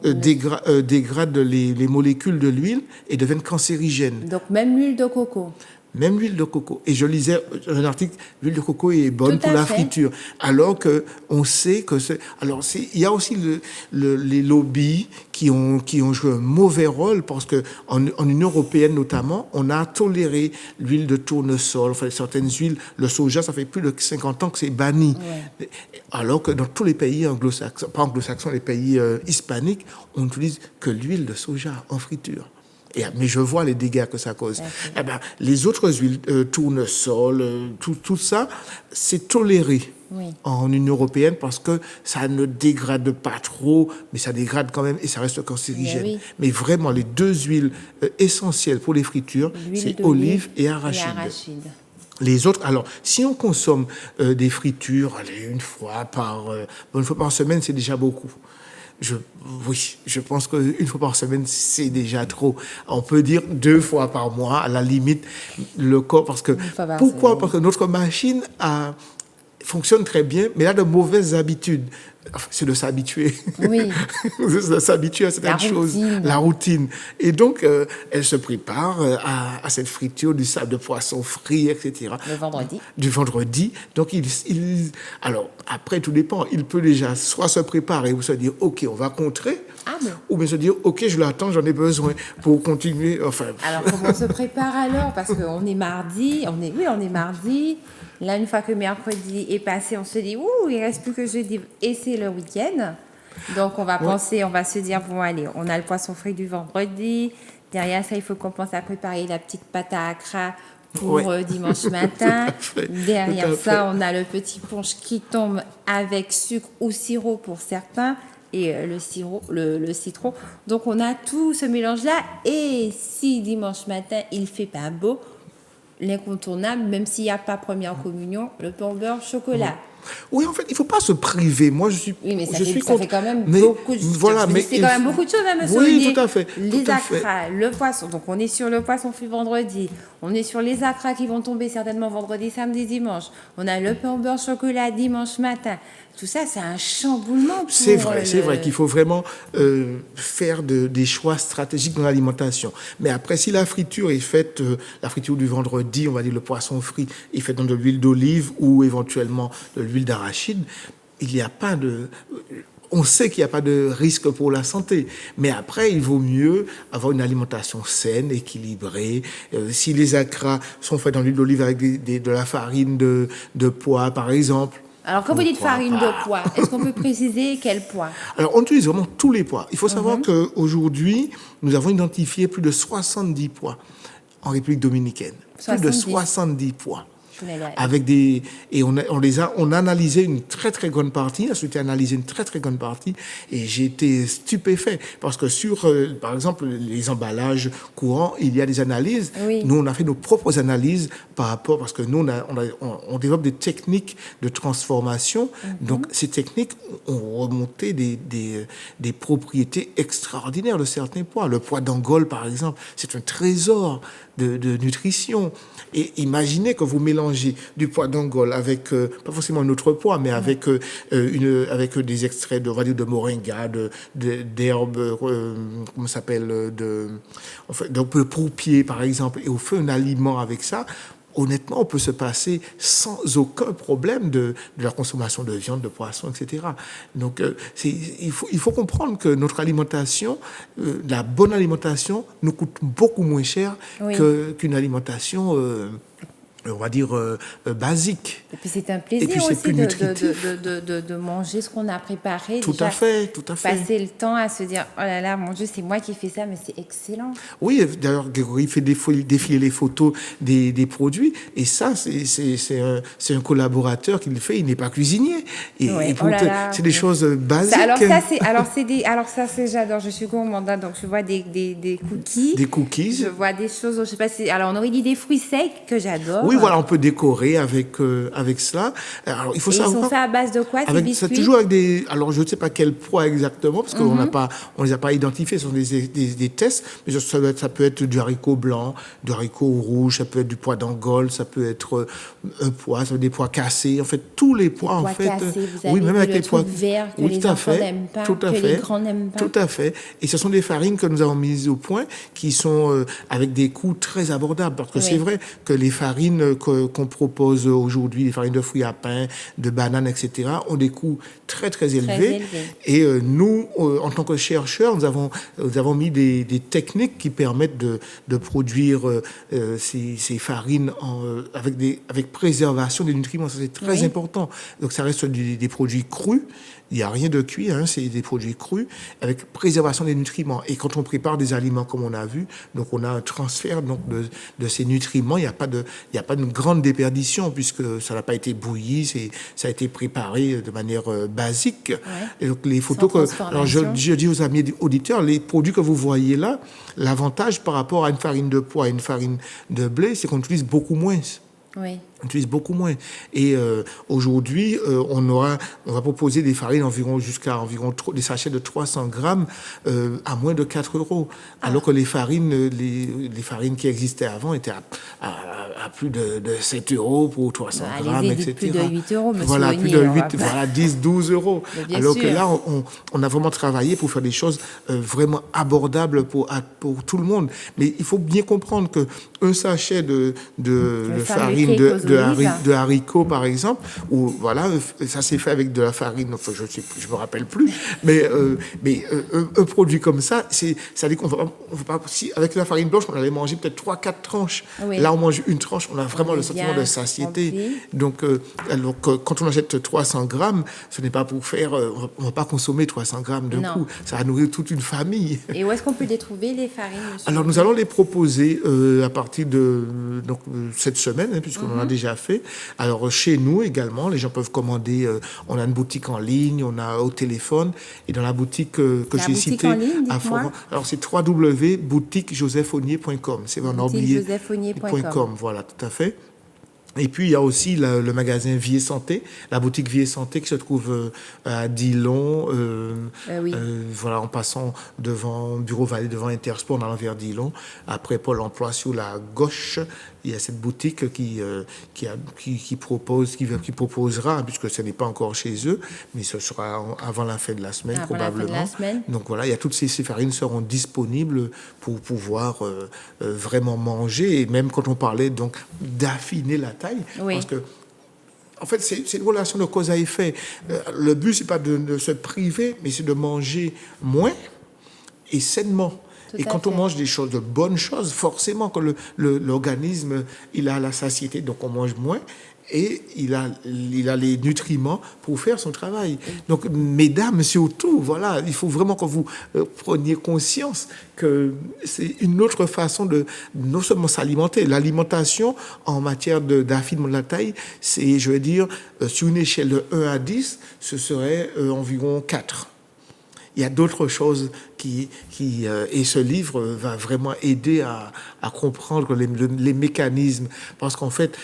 dégradent les molécules de l'huile et deviennent cancérigènes. Donc, même l'huile de coco. Même l'huile de coco. Et je lisais un article, l'huile de coco est bonne pour la friture. Alors que on sait que il y a aussi les lobbies qui ont joué un mauvais rôle parce que en Union européenne notamment, on a toléré l'huile de tournesol, enfin certaines huiles, le soja, ça fait plus de 50 ans que c'est banni. Alors que dans tous les pays anglo-saxons, pas anglo-saxons, les pays hispaniques, on n'utilise que l'huile de soja en friture. Mais je vois les dégâts que ça cause. Les autres huiles, tournesol, tout ça, c'est toléré en Union européenne parce que ça ne dégrade pas trop, mais ça dégrade quand même et ça reste cancérigène. Mais vraiment, les 2 huiles essentielles pour les fritures, c'est olive et arachide. Les autres, alors, si on consomme des fritures, une fois par semaine, c'est déjà beaucoup. Je pense qu'une fois par semaine, c'est déjà trop. On peut dire 2 fois par mois, à la limite, le corps, parce que... Pourquoi? Parce que notre machine fonctionne très bien, mais elle a de mauvaises habitudes. C'est de s'habituer. Oui. C'est de s'habituer à certaines choses. La routine. Et donc, elle se prépare à cette friture du sable de poisson frit, etc. Le vendredi. Du vendredi. Donc, alors, après, tout dépend. Il peut déjà soit se préparer ou se dire, OK, on va contrer. Ou bien se dire, OK, je l'attends, j'en ai besoin pour continuer. Enfin... Alors, comment on se prépare alors? Parce qu'on est mardi. On est mardi. Là, une fois que mercredi est passé, on se dit, il ne reste plus que jeudi et c'est le week-end. Donc, on va se dire, bon, allez, on a le poisson frit du vendredi, Derrière ça, il faut qu'on pense à préparer la petite pâte à accra pour Ouais. dimanche matin. Tout à fait. Derrière Tout à ça, on a le petit punch qui tombe avec sucre ou sirop pour certains et le citron. Donc on a tout ce mélange-là. Et si dimanche matin, il fait pas beau, l'incontournable, même s'il n'y a pas première communion, le pain au beurre chocolat. Oui, en fait, il ne faut pas se priver. Moi, je suis, Oui, mais ça, je fait, suis ça contre. fait quand même Mais beaucoup de choses. voilà, mais C'est quand même beaucoup de choses, hein, monsieur Oui, Olivier. tout à fait. Les tout à fait. acras, le poisson. Donc, on est sur le poisson frit vendredi. On est sur les acras qui vont tomber certainement vendredi, samedi, dimanche. On a le pain au beurre chocolat dimanche matin. Tout ça, c'est un chamboulement. Pour C'est vrai qu'il faut vraiment faire des choix stratégiques dans l'alimentation. Mais après, si la friture est faite, la friture du vendredi, on va dire le poisson frit, est fait dans de l'huile d'olive ou éventuellement de l'huile d'arachide, il n'y a pas de... On sait qu'il n'y a pas de risque pour la santé, mais après, il vaut mieux avoir une alimentation saine, équilibrée. Si les acras sont faits dans l'huile d'olive avec de la farine de pois, par exemple. Alors, quand vous dites Pourquoi farine pas? de pois, est-ce qu'on peut préciser quel pois? Alors, on utilise vraiment tous les pois. Il faut savoir qu'aujourd'hui, nous avons identifié plus de 70 pois en République dominicaine. Plus de 70 pois. Avec des, et on a analysé une très très grande partie, a souhaité analyser une très très grande partie, et j'ai été stupéfait parce que sur, par exemple, les emballages courants, il y a des analyses. Oui. Nous, on a fait nos propres analyses par rapport, parce que nous, on développe des techniques de transformation. Donc, ces techniques ont remonté des propriétés extraordinaires de certains pois. Le pois d'Angole, par exemple, c'est un trésor de nutrition. Et imaginez que vous mélangez du pois d'Angole avec, pas forcément un autre pois, mais avec, avec des extraits on va dire, de moringa, d'herbes, comment ça s'appelle, donc le pourpier, par exemple, et on fait un aliment avec ça. Honnêtement, on peut se passer sans aucun problème de la consommation de viande, de poisson, etc. Donc, il faut comprendre que notre alimentation, la bonne alimentation, nous coûte beaucoup moins cher qu'une alimentation, on va dire, basique. Et puis c'est un plaisir puis, c'est aussi plus nutritif. de manger ce qu'on a préparé. Tout Déjà, à fait, tout à fait. Passer le temps à se dire, oh là là, mon Dieu, c'est moi qui fais ça, mais c'est excellent. Oui, d'ailleurs, Grégory fait défiler les photos des produits. Et ça, c'est un collaborateur qui le fait. Il n'est pas cuisinier. Et Oh là là. c'est des choses basiques. Alors ça, j'adore. Je suis gourmande. Donc, je vois des cookies. Des cookies. Je vois des choses, je sais pas si... Alors, on aurait dit des fruits secs que j'adore. Oui, voilà, on peut décorer avec cela. Alors, il faut savoir. Ils sont faits à base de quoi, ces biscuits? C'est toujours avec des... Alors, je ne sais pas quel poids exactement, parce qu'on on les a pas identifiés. Ce sont des tests. Mais ça peut être du haricot blanc, du haricot rouge, ça peut être du pois d'Angole, ça peut être un pois, ça peut être des pois cassés. En fait, tous les pois, en fait. Cassés, oui, même avec les pois verts que oui, les tout à enfants fait, n'aiment pas, tout à que fait, les grands n'aiment pas. tout à fait. Et ce sont des farines que nous avons mises au point, qui sont avec des coûts très abordables. Parce que c'est vrai que les farines qu'on propose aujourd'hui, les farines de fruits à pain, de bananes, etc., ont des coûts très, très élevés. Et nous, en tant que chercheurs, nous avons mis des techniques qui permettent de produire ces farines avec préservation des nutriments. Ça, c'est très important. Donc, ça reste des produits crus. Il n'y a rien de cuit, hein, c'est des produits crus avec préservation des nutriments. Et quand on prépare des aliments comme on a vu, donc on a un transfert donc de ces nutriments. Il n'y a pas de grande déperdition puisque ça n'a pas été bouilli, ça a été préparé de manière basique. Et donc les photos alors je dis aux amis auditeurs, les produits que vous voyez là, l'avantage par rapport à une farine de pois et une farine de blé, c'est qu'on utilise beaucoup moins. Oui. On utilise beaucoup moins. Et aujourd'hui, on va proposer des farines jusqu'à environ des sachets de 300 grammes à moins de 4 €. Alors que les farines qui existaient avant étaient à plus de 7 € pour 300 grammes, etc. Plus de 8 €, monsieur Voilà, plus de 10, 12 €. Alors que là, on a vraiment travaillé pour faire des choses vraiment abordables pour tout le monde. Mais il faut bien comprendre qu'un sachet de farine de de haricots, par exemple, ou voilà, ça s'est fait avec de la farine, enfin, je me rappelle plus, mais un produit comme ça, ça dit qu'on va pas, si avec la farine blanche, on allait manger peut-être 3-4 tranches. Oui. Là, on mange une tranche, on a vraiment le sentiment de satiété. Rempli. Donc, alors que quand on achète 300 grammes, ce n'est pas pour faire, on va pas consommer 300 grammes d'un coup. Ça va nourrir toute une famille. Et où est-ce qu'on peut les trouver, les farines, monsieur? Alors, nous allons les proposer à partir de cette semaine, hein, puisqu'on en a déjà fait. Alors, chez nous également, les gens peuvent commander. On a une boutique en ligne, on a au téléphone. Et dans la boutique que j'ai citée à Forum, alors c'est www.boutiquejosephonier.com. C'est un orblier. Josephonier.com. Voilà, tout à fait. Et puis, il y a aussi le magasin Vie et Santé, la boutique Vie et Santé qui se trouve à Dillon, Oui. voilà, en passant devant Bureau Vallée, devant Intersport, en allant vers Dillon. Après Pôle emploi, sur la gauche, il y a cette boutique qui proposera, puisque ce n'est pas encore chez eux, mais ce sera avant la fin de la semaine, probablement. La fin de la semaine. Donc voilà, il y a toutes ces farines seront disponibles pour pouvoir vraiment manger. Et même quand on parlait donc d'affiner la taille, Oui. parce que en fait, c'est une relation de cause à effet. Le but, c'est pas de se priver, mais c'est de manger moins et sainement. Et quand on mange des choses, de bonnes choses, forcément que l'organisme, il a la satiété, donc on mange moins et il a les nutriments pour faire son travail. Donc, mesdames, surtout, voilà, il faut vraiment que vous preniez conscience que c'est une autre façon de non seulement s'alimenter. L'alimentation en matière d'affinement de la taille, c'est, je veux dire, sur une échelle de 1 à 10, ce serait environ 4. Il y a d'autres choses et ce livre va vraiment aider à comprendre les mécanismes, parce qu'en fait,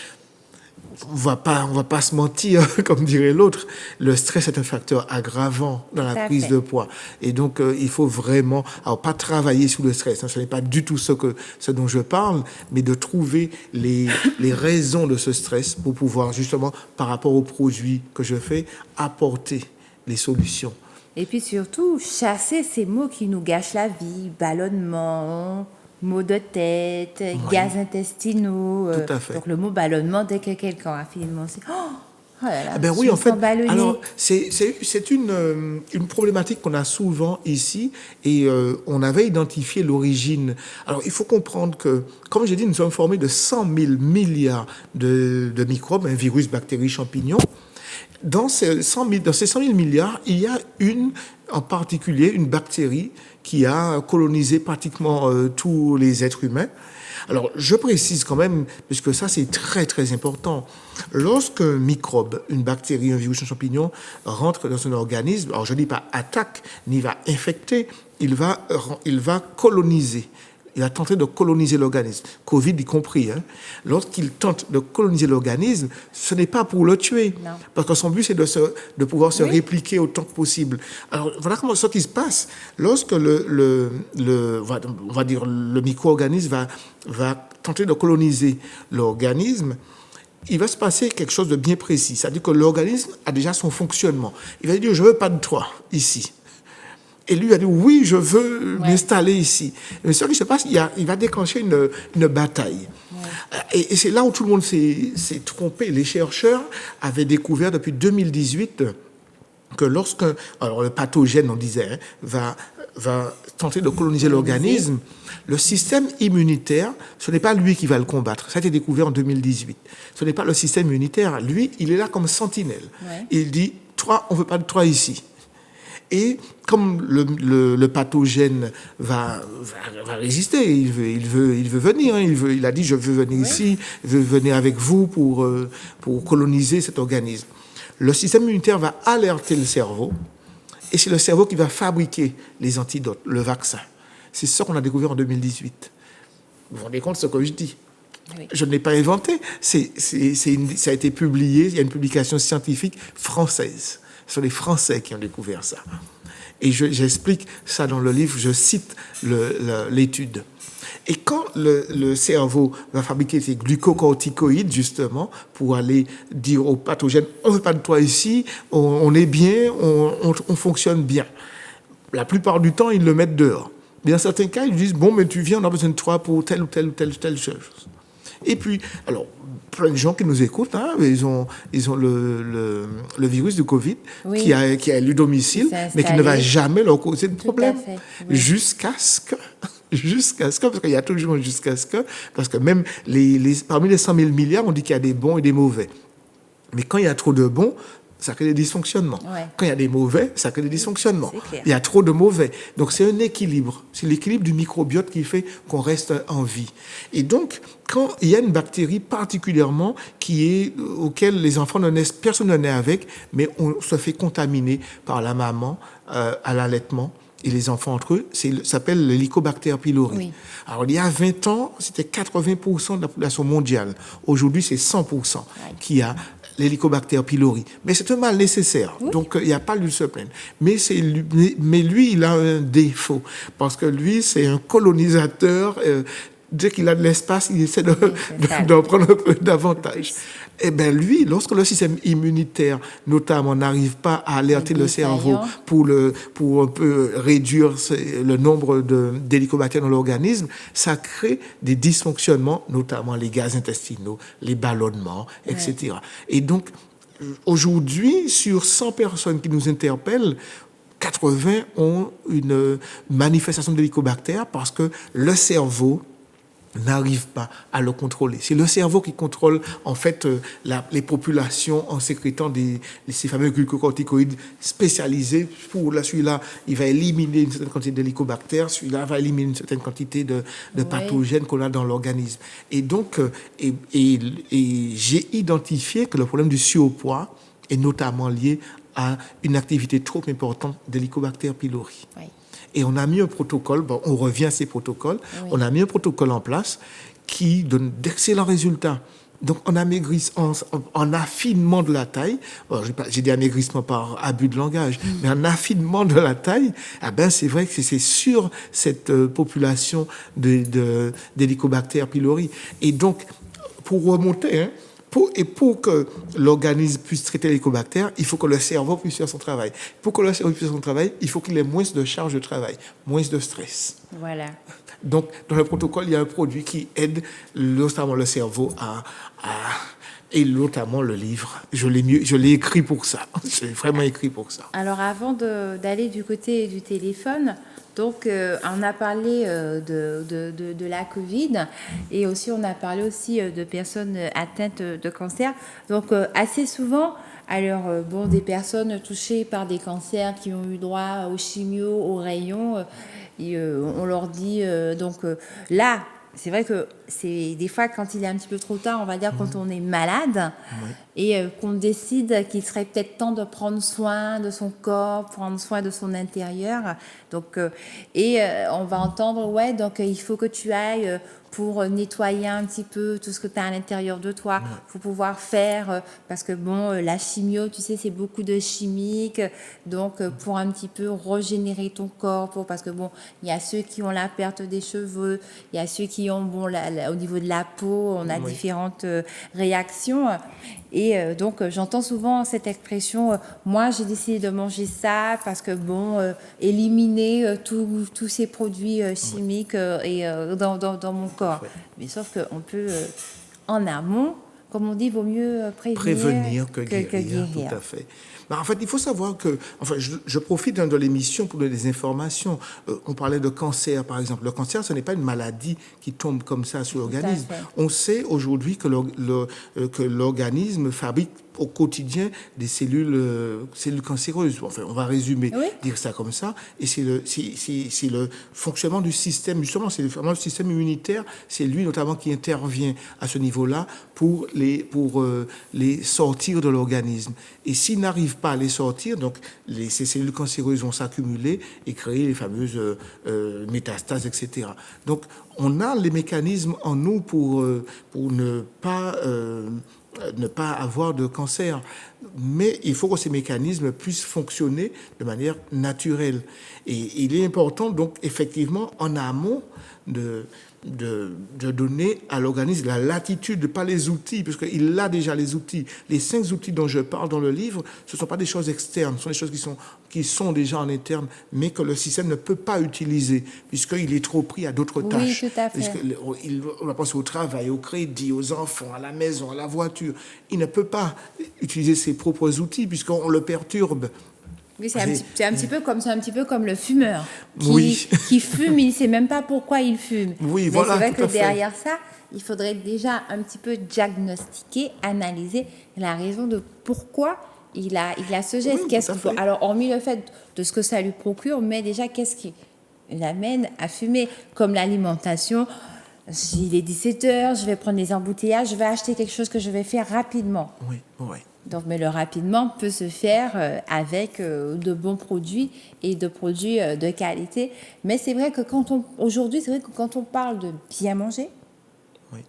on va pas se mentir, comme dirait l'autre, le stress est un facteur aggravant dans la prise de poids. Et donc, il faut vraiment, alors pas travailler sous le stress, hein, ce n'est pas du tout ce dont je parle, mais de trouver les raisons de ce stress pour pouvoir justement, par rapport aux produits que je fais, apporter les solutions. Et puis surtout, chasser ces mots qui nous gâchent la vie, ballonnement, maux de tête, gaz intestinaux. Tout à fait. Donc le mot ballonnement, dès que quelqu'un a finalement, c'est oh là là, ben oui, en fait, ballonné. alors c'est une problématique qu'on a souvent ici et on avait identifié l'origine. Alors il faut comprendre que, comme j'ai dit, nous sommes formés de 100 000 milliards de microbes, un virus, bactéries, champignons. Dans ces 100 000 milliards, il y a en particulier une bactérie qui a colonisé pratiquement tous les êtres humains. Alors, je précise quand même, puisque ça, c'est très, très important. Lorsqu'un microbe, une bactérie, un virus, un champignon rentre dans un organisme, alors je ne dis pas attaque, ni va infecter, il va coloniser. Il a tenté de coloniser l'organisme, Covid y compris. Hein. Lorsqu'il tente de coloniser l'organisme, ce n'est pas pour le tuer, non. Parce que son but, c'est de pouvoir se répliquer autant que possible. Alors, voilà comment ce qui se passe. Lorsque on va dire, le micro-organisme va tenter de coloniser l'organisme, il va se passer quelque chose de bien précis. C'est-à-dire que l'organisme a déjà son fonctionnement. Il va dire, je ne veux pas de toi ici. Et lui a dit, oui, je veux m'installer ici. Mais ce qui se passe, il va déclencher une bataille. Ouais. Et c'est là où tout le monde s'est trompé. Les chercheurs avaient découvert depuis 2018 que alors le pathogène, on disait, va tenter de coloniser l'organisme, le système immunitaire, ce n'est pas lui qui va le combattre. Ça a été découvert en 2018. Ce n'est pas le système immunitaire. Lui, il est là comme sentinelle. Ouais. Il dit, toi, on ne veut pas de toi ici. Et comme le pathogène va résister, il veut venir. Hein, il a dit, je veux venir ici, je veux venir avec vous pour coloniser cet organisme. Le système immunitaire va alerter le cerveau, et c'est le cerveau qui va fabriquer les antidotes, le vaccin. C'est ça qu'on a découvert en 2018. Vous vous rendez compte de ce que je dis? Oui. Je ne l'ai pas inventé. Ça a été publié, il y a une publication scientifique française. Ce sont les Français qui ont découvert ça. Et j'explique ça dans le livre, je cite l'étude. Et quand le cerveau va fabriquer ces glucocorticoïdes, justement, pour aller dire aux pathogènes, on ne veut pas de toi ici, on est bien, on fonctionne bien. La plupart du temps, ils le mettent dehors. Mais dans certains cas, ils disent, bon, mais tu viens, on a besoin de toi pour telle ou telle chose. Et puis, alors, plein de gens qui nous écoutent, hein, ils ont le virus du Covid Oui. qui a le domicile, Qui s'est mais qui ne va installé. jamais leur causer de problème. fait, oui. Jusqu'à ce que, parce qu'il y a toujours un jusqu'à ce que, parce que même parmi les 100 000 milliards, on dit qu'il y a des bons et des mauvais. Mais quand il y a trop de bons, ça crée des dysfonctionnements. Ouais. Quand il y a des mauvais, ça crée des dysfonctionnements. C'est clair. Il y a trop de mauvais. Donc, c'est un équilibre. C'est l'équilibre du microbiote qui fait qu'on reste en vie. Et donc, quand il y a une bactérie particulièrement auquel les enfants ne naissent, personne ne naît avec, mais on se fait contaminer par la maman à l'allaitement. Et les enfants entre eux, ça s'appelle l'Helicobacter pylori. Oui. Alors, il y a 20 ans, c'était 80% de la population mondiale. Aujourd'hui, c'est 100% qui a l'Helicobacter pylori. Mais c'est un mal nécessaire. Oui. Donc, il n'y a pas lieu de se plaindre. Mais lui, il a un défaut. Parce que lui, c'est un colonisateur. Dès qu'il a de l'espace, il essaie d'en prendre un peu davantage. Eh bien, lui, lorsque le système immunitaire, notamment, n'arrive pas à alerter le cerveau pour un peu réduire le nombre d'hélicobactères dans l'organisme, ça crée des dysfonctionnements, notamment les gaz intestinaux, les ballonnements, etc. Ouais. Et donc, aujourd'hui, sur 100 personnes qui nous interpellent, 80 ont une manifestation d'hélicobactère parce que le cerveau n'arrive pas à le contrôler. C'est le cerveau qui contrôle en fait les populations en sécrétant ces fameux glucocorticoïdes spécialisés. Pour celui-là, il va éliminer une certaine quantité d'hélicobactères, celui-là va éliminer une certaine quantité de pathogènes qu'on a dans l'organisme. Et donc, j'ai identifié que le problème du surpoids est notamment lié à une activité trop importante d'Helicobacter pylori. Oui. Et on a mis un protocole, on revient à ces protocoles, on a mis un protocole en place qui donne d'excellents résultats. Donc, en amaigrissement, en affinement de la taille, j'ai dit amaigrissement par abus de langage, mais en affinement de la taille, c'est vrai que c'est sur cette population d'Helicobacter pylori. Et donc, pour remonter, pour que l'organisme puisse traiter l'hélicobacter, il faut que le cerveau puisse faire son travail. Pour que le cerveau puisse faire son travail, il faut qu'il ait moins de charge de travail, moins de stress. Voilà. Donc, dans le protocole, il y a un produit qui aide notamment le cerveau et notamment le livre. Je l'ai écrit pour ça. J'ai vraiment écrit pour ça. Alors, avant d'aller du côté du téléphone, donc, on a parlé de la Covid et aussi on a parlé aussi de personnes atteintes de cancer. Donc, assez souvent, alors, des personnes touchées par des cancers qui ont eu droit aux chimios, aux rayons, on leur dit, là, c'est vrai que c'est des fois quand il est un petit peu trop tard, on va dire quand on est malade et qu'on décide qu'il serait peut-être temps de prendre soin de son corps, prendre soin de son intérieur. Donc, on va entendre, donc il faut que tu ailles pour nettoyer un petit peu tout ce que tu as à l'intérieur de toi, pour pouvoir faire, parce que la chimio, tu sais, c'est beaucoup de chimiques, donc pour un petit peu régénérer ton corps, parce que il y a ceux qui ont la perte des cheveux, il y a ceux qui ont, au niveau de la peau, on a différentes réactions. Et donc, j'entends souvent cette expression, moi, j'ai décidé de manger ça parce que, éliminer tous ces produits chimiques dans mon corps. Mais sauf qu'on peut, en amont, comme on dit, vaut mieux prévenir que guérir. Tout à fait. En fait, il faut savoir que, je profite de l'émission pour donner des informations. On parlait de cancer, par exemple. Le cancer, ce n'est pas une maladie qui tombe comme ça sur l'organisme. On sait aujourd'hui que l'organisme fabrique au quotidien des cellules cancéreuses. Enfin, on va résumer, dire ça comme ça. Et c'est le fonctionnement du système, justement, c'est vraiment le système immunitaire. C'est lui, notamment, qui intervient à ce niveau-là pour les sortir de l'organisme. Et s'il n'arrive pas à les sortir, donc ces cellules cancéreuses vont s'accumuler et créer les fameuses métastases, etc. Donc, on a les mécanismes en nous pour ne pas avoir de cancer. Mais il faut que ces mécanismes puissent fonctionner de manière naturelle. Et il est important, donc, effectivement, en amont, de donner à l'organisme la latitude, pas les outils, puisqu'il a déjà les outils. Les 5 outils dont je parle dans le livre, ce ne sont pas des choses externes, ce sont des choses qui sont déjà en interne, mais que le système ne peut pas utiliser, puisqu'il est trop pris à d'autres tâches. Oui, tout à fait. On va penser au travail, au crédit, aux enfants, à la maison, à la voiture. Il ne peut pas utiliser ses propres outils, puisqu'on le perturbe. Oui, c'est un petit peu comme le fumeur Oui. qui fume, il ne sait même pas pourquoi il fume. Oui, mais voilà, c'est vrai tout que à fait. derrière ça, il faudrait déjà un petit peu diagnostiquer, analyser la raison de pourquoi il a ce geste. Oui, Qu'est-ce tout à qu'il faut. fait. Alors, hormis le fait de ce que ça lui procure, mais déjà, qu'est-ce qui l'amène à fumer? Comme l'alimentation. Il est 17h, je vais prendre les embouteillages, je vais acheter quelque chose que je vais faire rapidement. Oui, oui. Donc, mais le rapidement peut se faire avec de bons produits et de produits de qualité. Mais c'est vrai que aujourd'hui, c'est vrai que quand on parle de bien manger, Oui.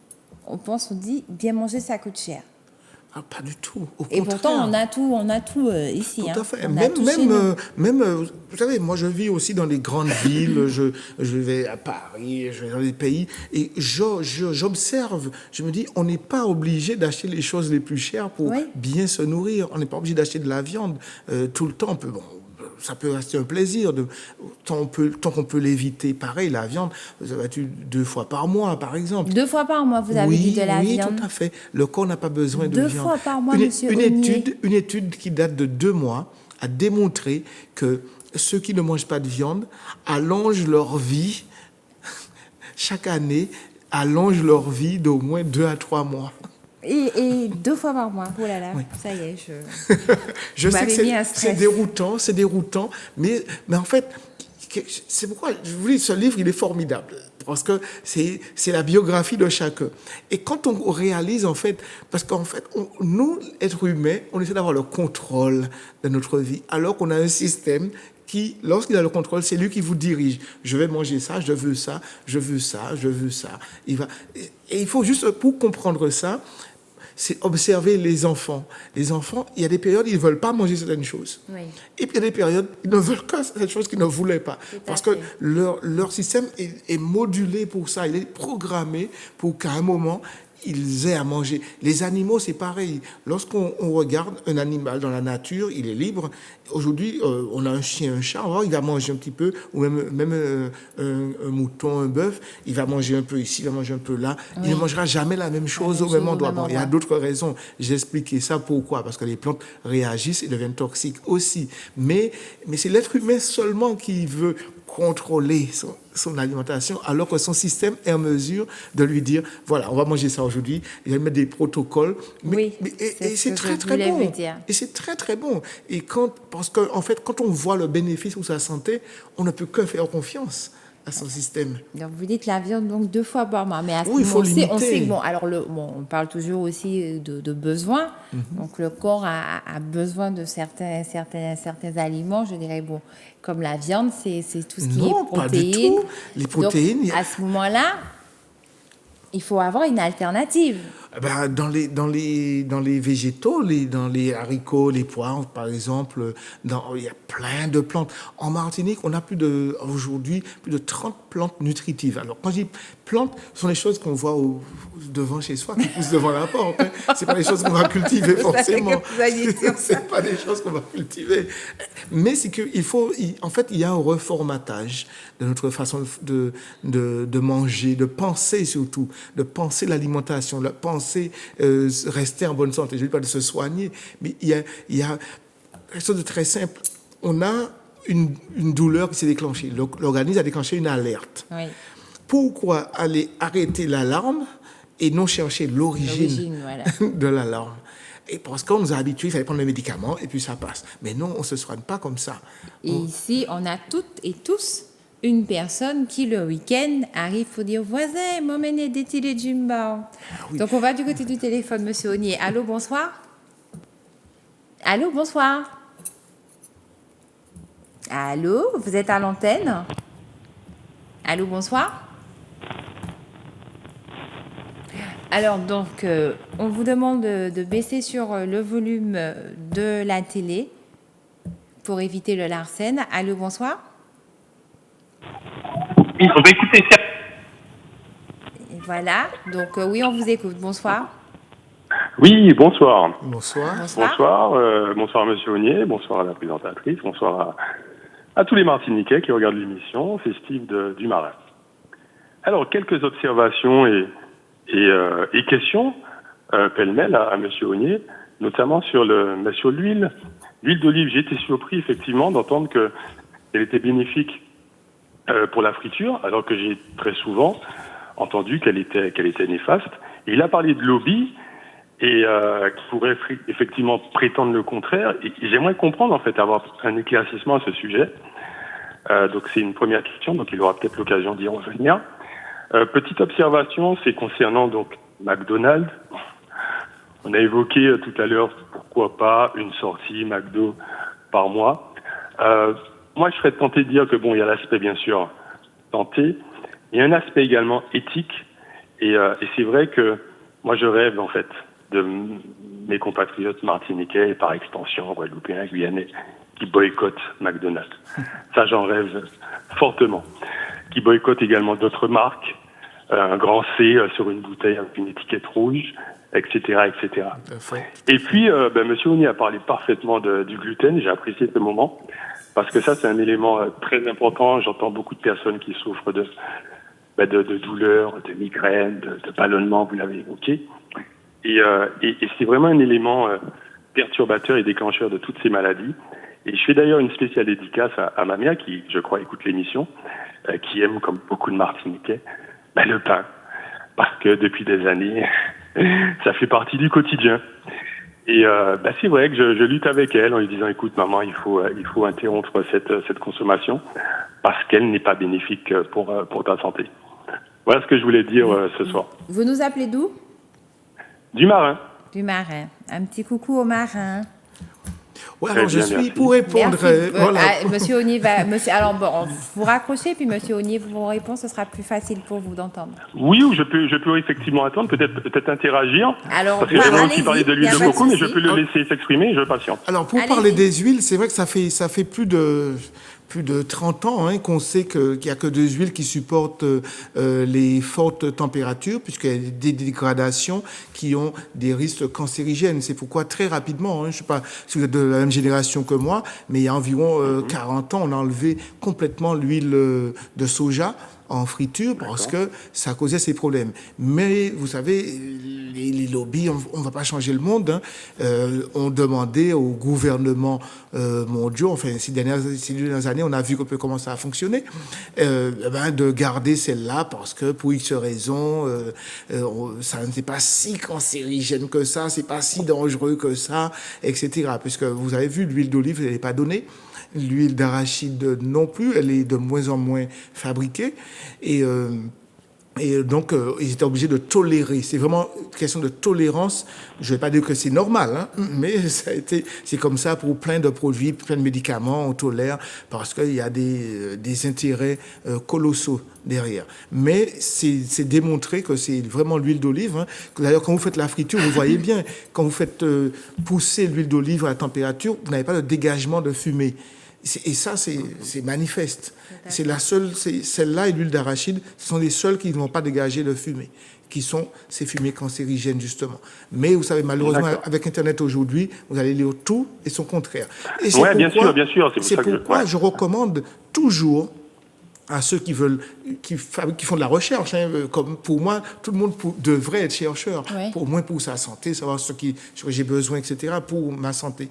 on dit bien manger, ça coûte cher. Ah, pas du tout. Au Et contraire. pourtant, on a tout ici. Tout hein. à fait. On a tout chez nous. Vous savez, moi je vis aussi dans les grandes villes, je vais à Paris, je vais dans les pays, et j'observe, je me dis, on n'est pas obligé d'acheter les choses les plus chères pour Oui. bien se nourrir. On n'est pas obligé d'acheter de la viande tout le temps. Ça peut rester un plaisir, tant qu'on peut l'éviter. Pareil, la viande, vous avez 2 fois par mois, par exemple. 2 fois par mois, vous avez dit de la viande. Oui, tout à fait. Le corps n'a pas besoin de 2 viande. fois par mois, monsieur Ognier. Une étude qui date de 2 mois a démontré que ceux qui ne mangent pas de viande allongent leur vie, chaque année, allongent leur vie d'au moins 2 à 3 mois. Et 2 fois par mois. Oh là là, Oui. ça y est, Je Vous sais que m'avez mis un stress. c'est déroutant, mais en fait, c'est pourquoi je vous dis, ce livre, il est formidable, parce que c'est la biographie de chacun. Et quand on réalise, en fait, parce qu'en fait, nous, êtres humains, on essaie d'avoir le contrôle de notre vie, alors qu'on a un système qui, lorsqu'il a le contrôle, c'est lui qui vous dirige. Je vais manger ça, je veux ça, je veux ça, je veux ça. Et il faut juste, pour comprendre ça, c'est observer les enfants. Les enfants, il y a des périodes, ils ne veulent pas manger certaines choses. Oui. Et puis il y a des périodes, ils ne veulent que certaines choses qu'ils ne voulaient pas. Tout à Parce que fait. leur système est modulé pour ça. Il est programmé pour qu'à un moment, ils aient à manger. Les animaux, c'est pareil. Lorsqu'on regarde un animal dans la nature, il est libre. Aujourd'hui, on a un chien, un chat, il va manger un petit peu, ou même un mouton, un bœuf, il va manger un peu ici, il va manger un peu là. Oui. Il ne mangera jamais la même chose au même endroit. Bon, il y a d'autres raisons. J'ai expliqué ça pourquoi. Parce que les plantes réagissent et deviennent toxiques aussi. Mais c'est l'être humain seulement qui veut contrôler son alimentation, alors que son système est en mesure de lui dire, voilà, on va manger ça aujourd'hui, il va mettre des protocoles. Oui, Et c'est ce que très, je très voulais bon. vous dire. Et c'est très, très bon. Et parce que, en fait, quand on voit le bénéfice pour sa santé, on ne peut que faire confiance à son système. Donc vous dites la viande donc 2 fois par mois, mais à ce Oui, il faut moment on sait limiter. que bon, alors on parle toujours aussi de besoins. Donc le corps a besoin de certains aliments, je dirais bon, comme la viande, c'est tout ce qui Non, est pas du protéines. tout. Les protéines, Donc, à ce moment-là, il faut avoir une alternative. Dans les végétaux, dans les haricots, les poires, par exemple, il y a plein de plantes. En Martinique, on a aujourd'hui plus de 30 plantes nutritives. Alors, quand je dis plantes, ce sont les choses qu'on voit devant chez soi, qui poussent devant la porte. Hein. C'est pas des choses qu'on va cultiver forcément. C'est pas des choses qu'on va cultiver. Mais c'est en fait, il y a un reformatage de notre façon de manger, de penser surtout, de penser l'alimentation, de penser rester en bonne santé. Je ne dis pas de se soigner, mais il y a quelque chose de très simple. On a une douleur qui s'est déclenchée. L'organisme a déclenché une alerte. Oui. Pourquoi aller arrêter l'alarme et non chercher l'origine Voilà. de l'alarme? Et parce qu'on nous a habitués, il fallait prendre le médicament et puis ça passe. Mais non, on ne se soigne pas comme ça. Et ici, on a toutes et tous une personne qui, le week-end, arrive pour dire « Voisin, m'emmènez des télé Jumba. » oui. Donc, on va du côté du téléphone, monsieur Ognier. Allô, bonsoir. Allô, bonsoir. Allô, vous êtes à l'antenne. Allô, bonsoir. Alors, donc, on vous demande de baisser sur le volume de la télé pour éviter le larcène. Allô, bonsoir. Oui, on va écouter ça. Et voilà. Donc, oui, on vous écoute. Bonsoir. Oui, bonsoir. Bonsoir. Bonsoir. Bonsoir Monsieur Aunier, bonsoir à la présentatrice, bonsoir à tous les Martiniquais qui regardent l'émission, c'est Steve du Marin. Alors, quelques observations et questions pêle-mêle à Monsieur Aunier, notamment sur l'huile. L'huile d'olive, j'ai été surpris effectivement d'entendre qu'elle était bénéfique pour la friture, alors que j'ai très souvent entendu qu'elle était néfaste. Et il a parlé de lobby et qui pourrait effectivement prétendre le contraire. Et j'aimerais comprendre, en fait, avoir un éclaircissement à ce sujet. Donc c'est une première question, donc il aura peut-être l'occasion d'y revenir. Petite observation, c'est concernant donc McDonald's. On a évoqué tout à l'heure, pourquoi pas une sortie McDo par mois. Moi, je serais tenté de dire que bon, il y a l'aspect bien sûr santé, il y a un aspect également éthique, et c'est vrai que moi je rêve en fait de mes compatriotes martiniquais et par extension guadeloupéens, guyanais, qui boycottent McDonald's. Ça, j'en rêve fortement. Qui boycottent également d'autres marques, un grand C sur une bouteille avec une étiquette rouge, etc., etc. Et puis, Monsieur Aunier a parlé parfaitement du gluten. J'ai apprécié ce moment parce que ça, c'est un élément très important. J'entends beaucoup de personnes qui souffrent de douleurs, de migraines, de ballonnements. Vous l'avez évoqué. Et c'est vraiment un élément perturbateur et déclencheur de toutes ces maladies. Et je fais d'ailleurs une spéciale dédicace à ma mère qui, je crois, écoute l'émission, qui aime, comme beaucoup de Martiniquais, le pain. Parce que depuis des années, ça fait partie du quotidien. Et c'est vrai que je lutte avec elle en lui disant, écoute maman, il faut interrompre cette consommation parce qu'elle n'est pas bénéfique pour ta santé. Voilà ce que je voulais dire ce soir. Vous nous appelez d'où? Du Marin. Du Marin. Un petit coucou au Marin. Ouais, alors je suis merci. pour répondre. Voilà. Monsieur Aunier alors bon, vous raccrochez, puis Monsieur Aunier vous répond, ce sera plus facile pour vous d'entendre. Oui, ou je peux effectivement attendre, peut-être interagir. Alors, parce que j'avais aussi parlé de l'huile de coco, mais je peux le laisser s'exprimer, je patiente. Alors, pour parler des huiles, c'est vrai que ça fait plus de 30 ans qu'on sait qu'il n'y a que deux huiles qui supportent les fortes températures, puisqu'il y a des dégradations qui ont des risques cancérigènes. C'est pourquoi très rapidement, je ne sais pas si vous êtes de la même génération que moi, mais il y a environ 40 ans, on a enlevé complètement l'huile de soja en friture parce que ça causait ces problèmes. Mais vous savez, les lobbies, on ne va pas changer le monde. On demandait aux gouvernements mondiaux, enfin ces dernières années, on a vu comment ça a fonctionné, de garder celle-là parce que pour X raisons, ça n'est pas si cancérigène que ça, c'est pas si dangereux que ça, etc. Puisque vous avez vu, l'huile d'olive, elle n'est pas donnée. L'huile d'arachide non plus, elle est de moins en moins fabriquée. Et donc, ils étaient obligés de tolérer. C'est vraiment une question de tolérance. Je ne vais pas dire que c'est normal, mais c'est comme ça pour plein de produits, plein de médicaments, on tolère parce qu'il y a des intérêts colossaux derrière. Mais c'est démontré que c'est vraiment l'huile d'olive. D'ailleurs, quand vous faites la friture, vous voyez bien, quand vous faites pousser l'huile d'olive à la température, vous n'avez pas de dégagement de fumée. Et ça, c'est manifeste. C'est la seule, celle-là et l'huile d'arachide, ce sont les seules qui ne vont pas dégager de fumée, qui sont ces fumées cancérigènes, justement. Mais vous savez, malheureusement, avec Internet aujourd'hui, vous allez lire tout et son contraire. Oui, bien sûr. C'est pourquoi je recommande toujours à ceux qui font de la recherche, comme pour moi, tout le monde devrait être chercheur, au moins pour sa santé, savoir ce que j'ai besoin, etc., pour ma santé.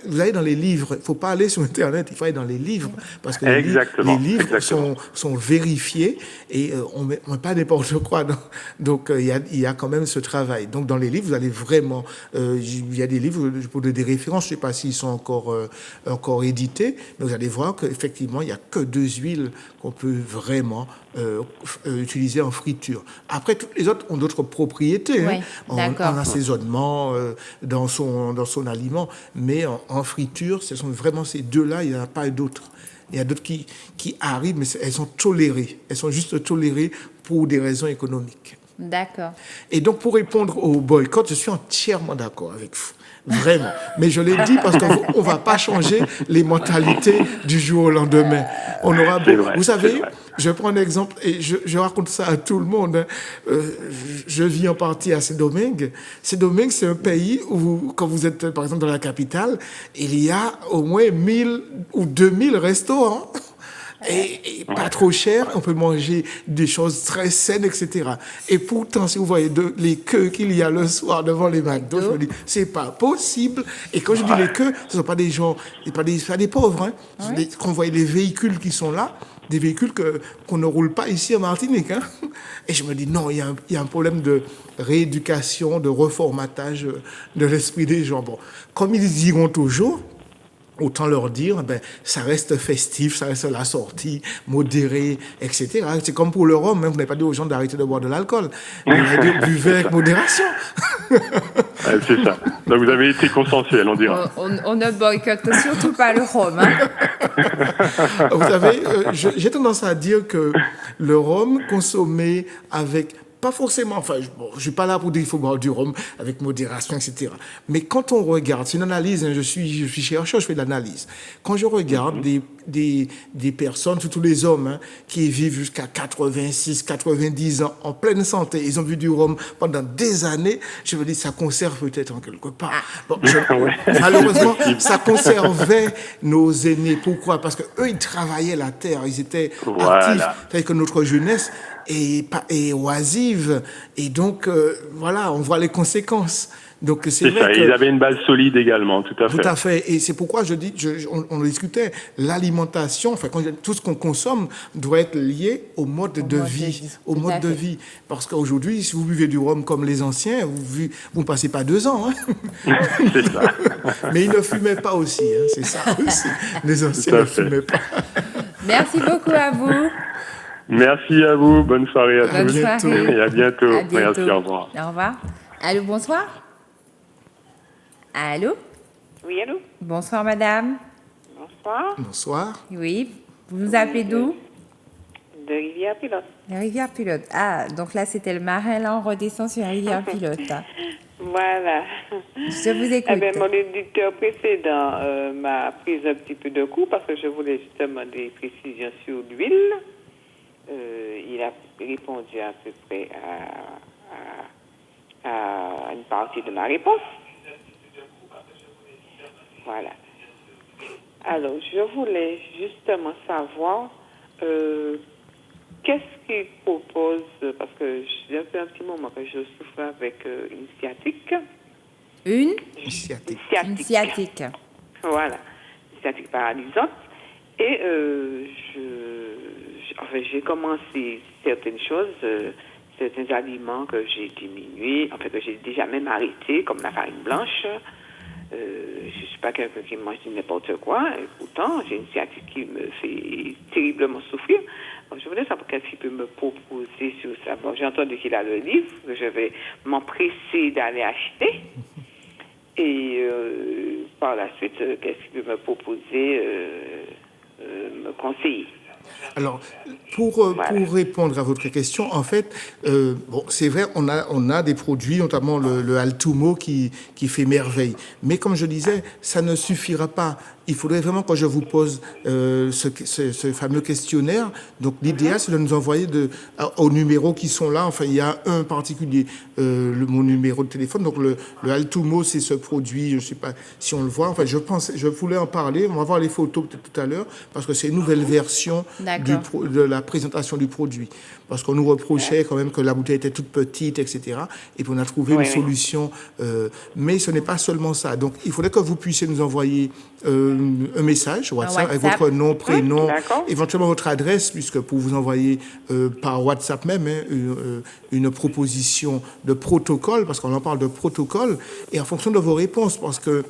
Vous allez dans les livres, il ne faut pas aller sur Internet, il faut aller dans les livres, parce que les livres sont vérifiés et on ne met pas n'importe quoi. Donc, il y a quand même ce travail. Donc, dans les livres, vous allez vraiment... il y a des livres, pour des références, je ne sais pas s'ils sont encore édités, mais vous allez voir qu'effectivement, il n'y a que deux huiles qu'on peut vraiment utiliser en friture. Après, toutes les autres ont d'autres propriétés, en assaisonnement, dans son aliment, mais en friture, ce sont vraiment ces deux-là, il n'y en a pas d'autres. Il y a d'autres qui arrivent, mais elles sont tolérées. Elles sont juste tolérées pour des raisons économiques. D'accord. Et donc, pour répondre au boycott, je suis entièrement d'accord avec vous. Vraiment. Mais je l'ai dit parce qu'on ne va pas changer les mentalités du jour au lendemain. On aura beau... vrai, Vous savez, c'est vrai. je prends un exemple et je raconte ça à tout le monde. Hein. Je vis en partie à Saint-Domingue. Saint-Domingue, c'est un pays où, quand vous êtes, par exemple, dans la capitale, il y a au moins 1000 ou 2000 restaurants. Et pas trop cher, on peut manger des choses très saines, etc. Et pourtant, si vous voyez les queues qu'il y a le soir devant les McDo, je me dis, c'est pas possible. Et quand je dis les queues, ce ne sont pas des gens, pas des pauvres, hein. Quand vous voyez les véhicules qui sont là, des véhicules qu'on ne roule pas ici en Martinique, hein. Et je me dis, non, il y a un problème de rééducation, de reformatage de l'esprit des gens. Bon, comme ils diront toujours, autant leur dire, ça reste festif, ça reste la sortie modérée, etc. C'est comme pour le rhum, hein, vous n'avez pas dit aux gens d'arrêter de boire de l'alcool. Vous avez dit, buvez avec modération. C'est ça. Donc vous avez été consensuel, on dira. On ne boycotte surtout pas le rhum. Hein. Vous savez, j'ai tendance à dire que le rhum consommé avec... Pas forcément, enfin, je suis pas là pour dire qu'il faut boire du rhum avec modération, etc. Mais quand on regarde, c'est une analyse, hein, je suis chercheur, je fais de l'analyse. Quand je regarde des personnes, surtout les hommes, hein, qui vivent jusqu'à 86, 90 ans en pleine santé, ils ont bu du rhum pendant des années, je me dis, ça conserve peut-être en quelque part. Bon, malheureusement, ça conservait nos aînés. Pourquoi? Parce que eux, ils travaillaient la terre, ils étaient actifs. C'est-à-dire que notre jeunesse et oisive. Et donc, voilà, on voit les conséquences. Donc, c'est vrai ça, ils avaient une base solide également, tout à fait. Tout à fait. Et c'est pourquoi je dis, on discutait, l'alimentation, enfin, tout ce qu'on consomme doit être lié au mode de vie. Au mode de vie. Parce qu'aujourd'hui, si vous buvez du rhum comme les anciens, vous ne passez pas 2 ans. Hein. C'est ça. Mais ils ne fumaient pas aussi. Hein. C'est ça aussi. Les anciens ne fumaient pas. Merci beaucoup à vous. Merci à vous. Bonne soirée à tous. Bonne soirée. Et à bientôt. À bientôt. Merci, au revoir. Au revoir. Allô, bonsoir. Allô? Oui, allô? Bonsoir, madame. Bonsoir. Bonsoir. Oui. Vous nous appelez d'où? De Rivière-Pilote. La Rivière-Pilote. Ah, donc là, c'était le marin, là, on redescend sur la Rivière-Pilote. Voilà. Je vous écoute. Eh bien, mon éditeur précédent m'a pris un petit peu de coup parce que je voulais justement des précisions sur l'huile. Il a répondu à peu près à une partie de ma réponse. Voilà. Alors, je voulais justement savoir qu'est-ce qu'il propose, parce que j'ai fait un petit moment que je souffre avec une sciatique. Une Sciatique. Voilà. Une sciatique paralysante. Et j'ai commencé certaines choses, certains aliments que j'ai diminués, en fait, que j'ai déjà même arrêté, comme la farine blanche. Je ne suis pas quelqu'un qui mange n'importe quoi, et pourtant, j'ai une sciatique qui me fait terriblement souffrir. Alors, je voulais savoir qu'est-ce qu'il peut me proposer sur ça. Bon, j'ai entendu qu'il a le livre, que je vais m'empresser d'aller acheter. Et par la suite, qu'est-ce qu'il peut me proposer, me conseiller. Alors, pour répondre à votre question, en fait, bon, c'est vrai, on a des produits, notamment le Altumo qui fait merveille. Mais comme je disais, ça ne suffira pas. Il faudrait vraiment que je vous pose ce fameux questionnaire. Donc, l'idéal, c'est de nous envoyer aux numéros qui sont là. Enfin, il y a un particulier, mon numéro de téléphone. Donc, le Altumo, c'est ce produit, je ne sais pas si on le voit. Enfin, je voulais en parler. On va voir les photos peut-être tout à l'heure, parce que c'est une nouvelle version de la présentation du produit. Parce qu'on nous reprochait quand même que la bouteille était toute petite, etc. Et puis, on a trouvé une solution. Mais ce n'est pas seulement ça. Donc, il faudrait que vous puissiez nous envoyer un message WhatsApp avec votre nom, prénom, éventuellement votre adresse, puisque pour vous envoyer par WhatsApp même une proposition de protocole, parce qu'on en parle de protocole, et en fonction de vos réponses, parce que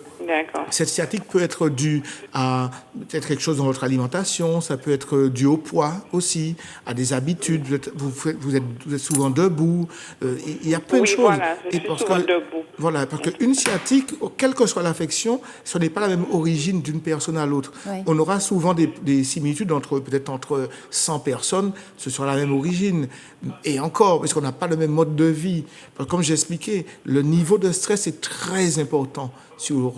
cette sciatique peut être due à peut-être quelque chose dans votre alimentation, ça peut être dû au poids aussi, à des habitudes. Vous êtes souvent debout. Il y a plein de choses. Voilà, je suis souvent debout. Voilà, parce qu'une sciatique, quelle que soit l'affection, ce n'est pas la même origine d'une personne à l'autre. Ouais. On aura souvent des similitudes peut-être entre 100 personnes, ce sera la même origine. Et encore, parce qu'on n'a pas le même mode de vie. Comme j'ai expliqué, le niveau de stress est très important sur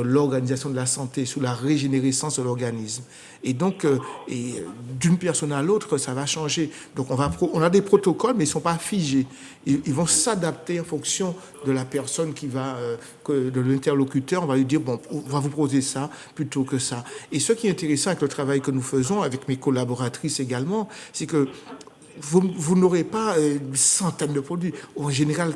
l'organisation de la santé, sur la régénérescence de l'organisme. Et donc, d'une personne à l'autre, ça va changer. Donc, on a des protocoles, mais ils ne sont pas figés. Ils vont s'adapter en fonction de la personne de l'interlocuteur. On va lui dire, bon, on va vous proposer ça plutôt que ça. Et ce qui est intéressant avec le travail que nous faisons, avec mes collaboratrices également, c'est que vous n'aurez pas une centaine de produits. En général,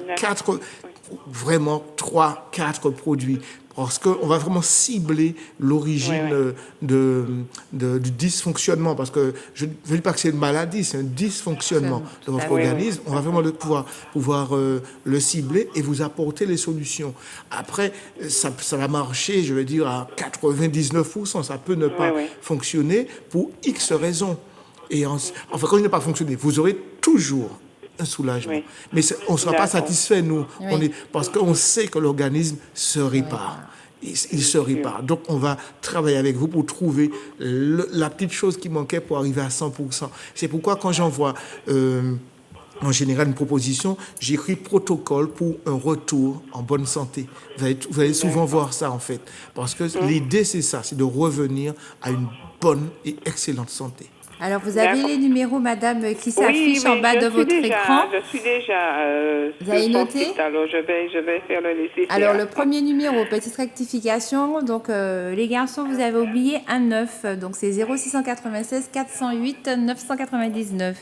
3, 4 produits. Parce qu'on va vraiment cibler l'origine du dysfonctionnement. Parce que je ne dis pas que c'est une maladie, c'est un dysfonctionnement de votre organisme. On va vraiment pouvoir le cibler et vous apporter les solutions. Après, ça va marcher, je veux dire, à 99%. Ça peut ne pas fonctionner pour X raisons. Et enfin, quand il n'a pas fonctionné, vous aurez toujours un soulagement. Oui. Mais on ne sera pas satisfait, nous, parce qu'on sait que l'organisme se répare. Il se répare. Donc, on va travailler avec vous pour trouver la petite chose qui manquait pour arriver à 100%. C'est pourquoi, quand j'envoie en général une proposition, j'écris protocole pour un retour en bonne santé. Vous allez souvent voir ça, en fait. Parce que l'idée, c'est ça, c'est de revenir à une bonne et excellente santé. Alors, vous avez les numéros, madame, qui s'affichent en bas de votre écran. Je suis déjà vous avez noté? Alors, je vais faire le nécessaire. Alors, le premier numéro, petite rectification. Donc, les garçons, vous avez oublié un 9. Donc, c'est 0696 408 999.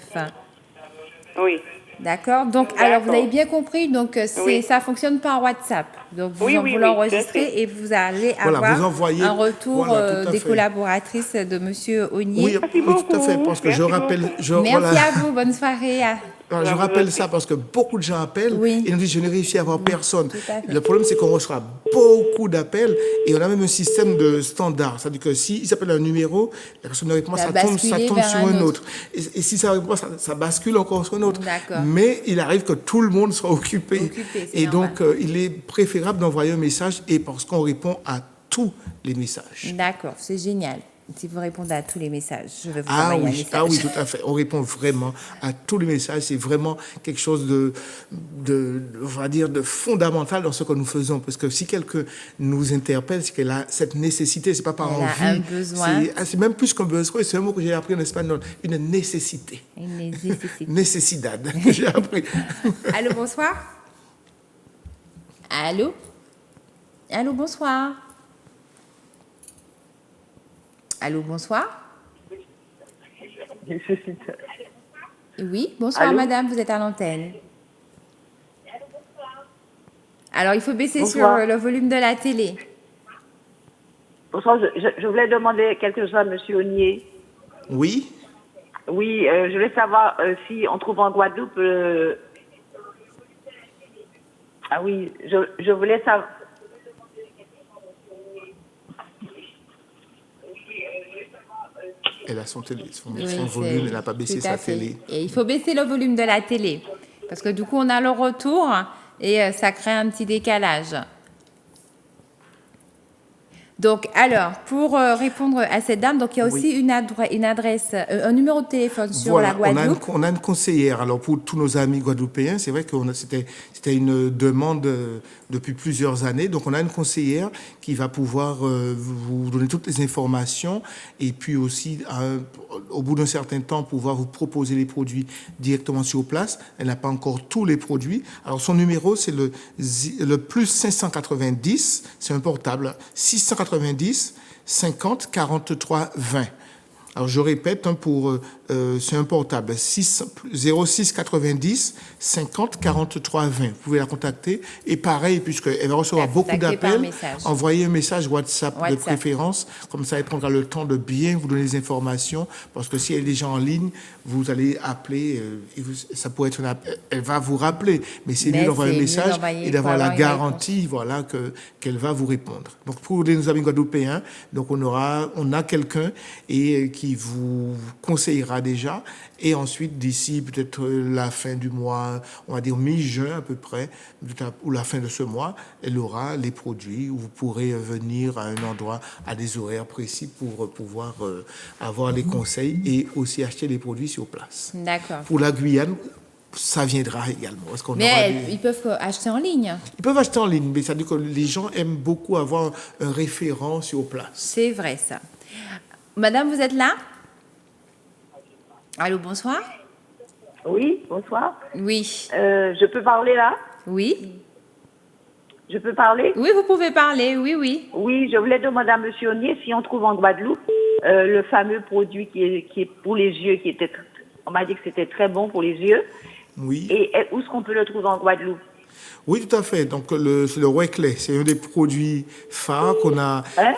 Oui. D'accord. Donc, alors, vous avez bien compris. Donc, ça fonctionne par WhatsApp. Donc, vous l'enregistrez et vous allez avoir un retour des collaboratrices de Monsieur Ognier. Oui, tout à fait. Parce que je rappelle. Merci à vous. Bonne soirée. Alors, je rappelle ça parce que beaucoup de gens appellent et nous disent je n'ai réussi à avoir personne. Le problème, c'est qu'on reçoit beaucoup d'appels et on a même un système de standard. C'est-à-dire que s'ils appellent un numéro, la personne ne répond pas, ça tombe sur un autre. Et si ça ne répond pas, ça bascule encore sur un autre. Mais il arrive que tout le monde soit occupé. Et donc, il est préférable d'envoyer un message et parce qu'on répond à tous les messages. D'accord, c'est génial. Si vous répondez à tous les messages, je vais vous envoyer un message. Ah oui, tout à fait. On répond vraiment à tous les messages. C'est vraiment quelque chose on va dire, de fondamental dans ce que nous faisons. Parce que si quelqu'un nous interpelle, c'est qu'elle a cette nécessité. C'est pas par envie. Elle a un besoin. C'est même plus qu'un besoin. C'est un mot que j'ai appris en espagnol. Une nécessité. Une nécessité. Necesidad, que j'ai appris. Allô, bonsoir. Allô, bonsoir. Allô, bonsoir. Oui, bonsoir. Allô? Madame, vous êtes à l'antenne. Alors, il faut baisser sur le volume de la télé. Bonsoir, je voulais demander quelque chose à M. Ognier. Oui. Oui, je voulais savoir si on trouve en Guadeloupe... Ah oui, je voulais savoir... Elle a son volume, elle n'a pas baissé sa télé. Et il faut baisser le volume de la télé, parce que du coup, on a le retour et ça crée un petit décalage. Donc, alors, pour répondre à cette dame, donc il y a aussi une adresse, un numéro de téléphone sur la Guadeloupe. On a une conseillère. Alors, pour tous nos amis guadeloupéens, c'est vrai que c'était une demande depuis plusieurs années. Donc, on a une conseillère qui va pouvoir vous donner toutes les informations et puis aussi, au bout d'un certain temps, pouvoir vous proposer les produits directement sur place. Elle n'a pas encore tous les produits. Alors, son numéro, c'est le plus 590, c'est un portable, 690 50 43 20. Alors, je répète, c'est un portable, 06 90 50 43 20. Vous pouvez la contacter. Et pareil, puisqu'elle va recevoir beaucoup d'appels, envoyez un message WhatsApp de préférence. Comme ça, elle prendra le temps de bien vous donner les informations. Parce que si elle est déjà en ligne, vous allez appeler, ça pourrait être elle va vous rappeler. Mais c'est mieux d'envoyer un message et d'avoir la garantie, qu'elle va vous répondre. Donc, pour nos amis guadeloupéens, donc on a quelqu'un qui vous conseillera déjà. Et ensuite, d'ici peut-être la fin du mois, on va dire mi-juin à peu près, ou la fin de ce mois, elle aura les produits où vous pourrez venir à un endroit à des horaires précis pour pouvoir avoir les conseils et aussi acheter les produits sur place. D'accord. Pour la Guyane, ça viendra également. Ils peuvent acheter en ligne. Ils peuvent acheter en ligne, mais ça veut dire que les gens aiment beaucoup avoir un référent sur place. C'est vrai, ça. Madame, vous êtes là? Allô, bonsoir. Oui, bonsoir. Oui. Je peux parler là? Oui. Je peux parler? Oui, vous pouvez parler, oui. Oui, je voulais demander à M. Onnier si on trouve en Guadeloupe le fameux produit qui est pour les yeux, on m'a dit que c'était très bon pour les yeux. Oui. Et où est-ce qu'on peut le trouver en Guadeloupe? Oui, tout à fait. Donc, c'est le Wecklet. C'est un des produits phares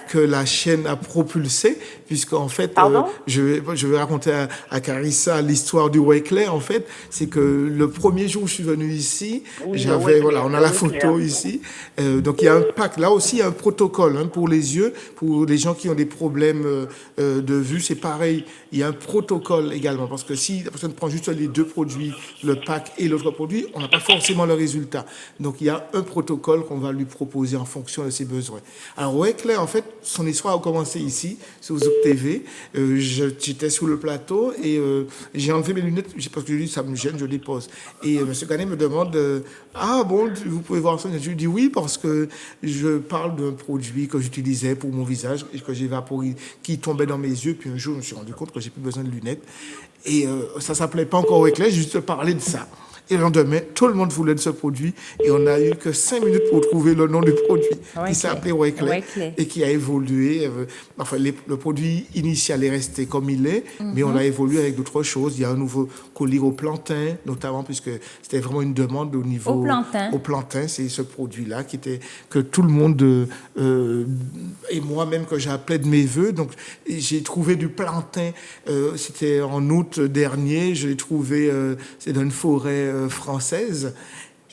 que la chaîne a propulsé, puisqu'en fait, je vais raconter à Carissa l'histoire du Wecklet. En fait, c'est que le premier jour où je suis venu ici, on a la photo ici. Donc, il y a un pack. Là aussi, il y a un protocole pour les yeux, pour les gens qui ont des problèmes de vue. C'est pareil. Il y a un protocole également, parce que si la personne prend juste les deux produits, le pack et l'autre produit, on n'a pas forcément le résultat. Donc, il y a un protocole qu'on va lui proposer en fonction de ses besoins. Alors, Wecklet, en fait, son histoire a commencé ici, sur Zouk TV. J'étais sur le plateau et j'ai enlevé mes lunettes parce que je lui dis, ça me gêne, je les pose. Et M. Gagné me demande, vous pouvez voir ça? Je lui dis oui, parce que je parle d'un produit que j'utilisais pour mon visage et que j'évaporais, qui tombait dans mes yeux. Puis un jour, je me suis rendu compte que j'ai plus besoin de lunettes. Et ça s'appelait pas encore Wecklet, j'ai juste parlé de ça. Et le lendemain, tout le monde voulait de ce produit et on n'a eu que 5 minutes pour trouver le nom du produit qui s'appelait Wecklet et qui a évolué. Le produit initial est resté comme il est, mais on a évolué avec d'autres choses. Il y a un nouveau collier au plantain, notamment puisque c'était vraiment une demande au niveau... Au plantain, c'est ce produit-là que tout le monde et moi-même que j'appelais de mes voeux. Donc, j'ai trouvé du plantain, c'était en août dernier, je l'ai trouvé, c'est dans une forêt française.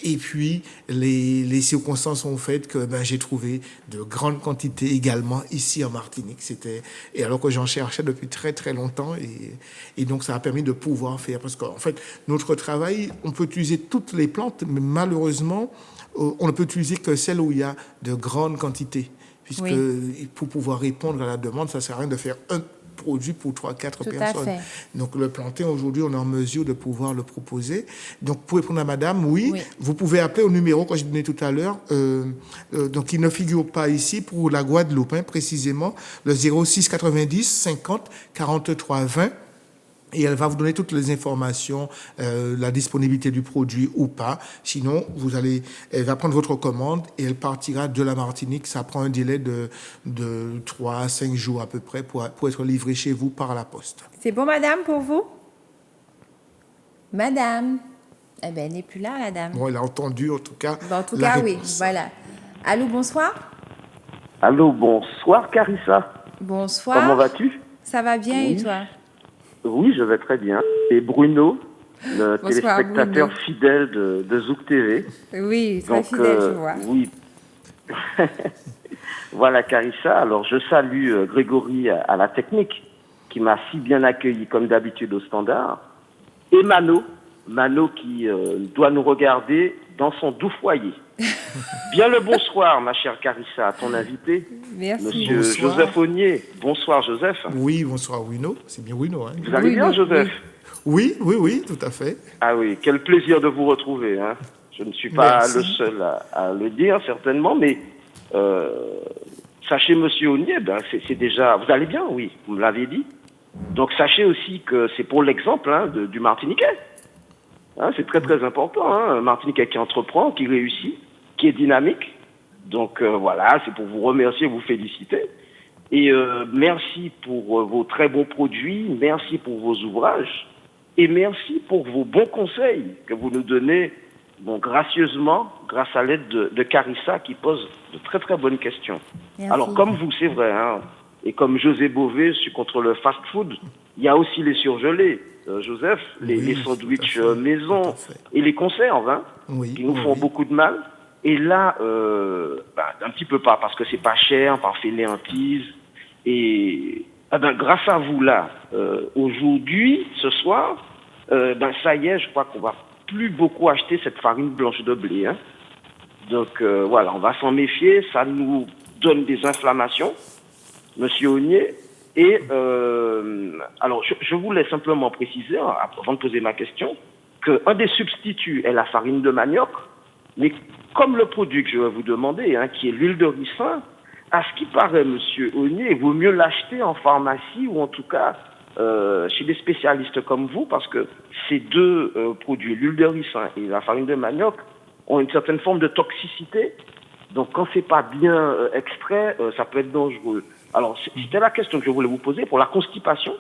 Et puis, les circonstances ont fait que j'ai trouvé de grandes quantités également ici en Martinique. Et alors que j'en cherchais depuis très, très longtemps. Et donc, ça a permis de pouvoir faire. Parce qu'en fait, notre travail, on peut utiliser toutes les plantes, mais malheureusement, on ne peut utiliser que celles où il y a de grandes quantités. Puisque pour pouvoir répondre à la demande, ça ne sert à rien de faire un produit pour 3-4 personnes. Donc, le plantain, aujourd'hui, on est en mesure de pouvoir le proposer. Donc, pour répondre à madame, oui, vous pouvez appeler au numéro que j'ai donné tout à l'heure, donc il ne figure pas ici, pour la Guadeloupe, précisément, le 06 90 50 43 20. Et elle va vous donner toutes les informations, la disponibilité du produit ou pas. Sinon, elle va prendre votre commande et elle partira de la Martinique. Ça prend un délai de 3 à 5 jours à peu près pour être livré chez vous par la poste. C'est bon, madame, pour vous? Madame? Eh bien, elle n'est plus là, la dame. Bon, elle a entendu, en tout cas. En tout cas, oui, voilà. Allô, bonsoir? Allô, bonsoir, Carissa. Bonsoir. Comment vas-tu? Ça va bien, et toi? Oui, je vais très bien. C'est Bruno, le téléspectateur Bruno. fidèle de Zouk TV. Oui, très fidèle, je vois. Oui. Voilà, Carissa. Alors, je salue Grégory à la technique, qui m'a si bien accueilli, comme d'habitude, au standard. Et Mano qui doit nous regarder dans son doux foyer. Bien le bonsoir, ma chère Carissa, à ton invité. Merci. Monsieur Joseph Onnier. Bonsoir, Joseph. Oui, bonsoir, Wino. C'est bien Wino. Vous allez bien, Joseph? Oui, tout à fait. Ah oui, quel plaisir de vous retrouver. Je ne suis pas le seul à le dire, certainement, mais sachez, monsieur Onnier, c'est déjà... Vous allez bien, oui, vous me l'avez dit. Donc, sachez aussi que c'est pour l'exemple du Martiniquais. C'est très, très important. Un Martiniquais qui entreprend, qui réussit, qui est dynamique. Donc, voilà, c'est pour vous remercier, vous féliciter. Et merci pour vos très bons produits, merci pour vos ouvrages et merci pour vos bons conseils que vous nous donnez gracieusement grâce à l'aide de Carissa qui pose de très très bonnes questions. Merci. Alors comme vous, c'est vrai, hein, et comme José Bové, je suis contre le fast-food, il y a aussi les surgelés, Joseph, les sandwichs tout à fait, maison tout à fait. et les conserves, hein, Oui, qui nous font oui. beaucoup de mal. Et là, un petit peu pas, parce que c'est pas cher, par fainéantise. Et grâce à vous là, aujourd'hui, ce soir, ça y est, je crois qu'on va plus beaucoup acheter cette farine blanche de blé. Hein. Donc voilà, on va s'en méfier, ça nous donne des inflammations, Monsieur Ognier. Et alors, je voulais simplement préciser, avant de poser ma question, qu'un des substituts est la farine de manioc, mais comme le produit que je vais vous demander, hein, qui est l'huile de ricin, à ce qui paraît, Monsieur Ognier, il vaut mieux l'acheter en pharmacie ou en tout cas chez des spécialistes comme vous, parce que ces deux produits, l'huile de ricin et la farine de manioc, ont une certaine forme de toxicité. Donc, quand c'est pas bien extrait, ça peut être dangereux. Alors, c'était la question que je voulais vous poser pour la constipation.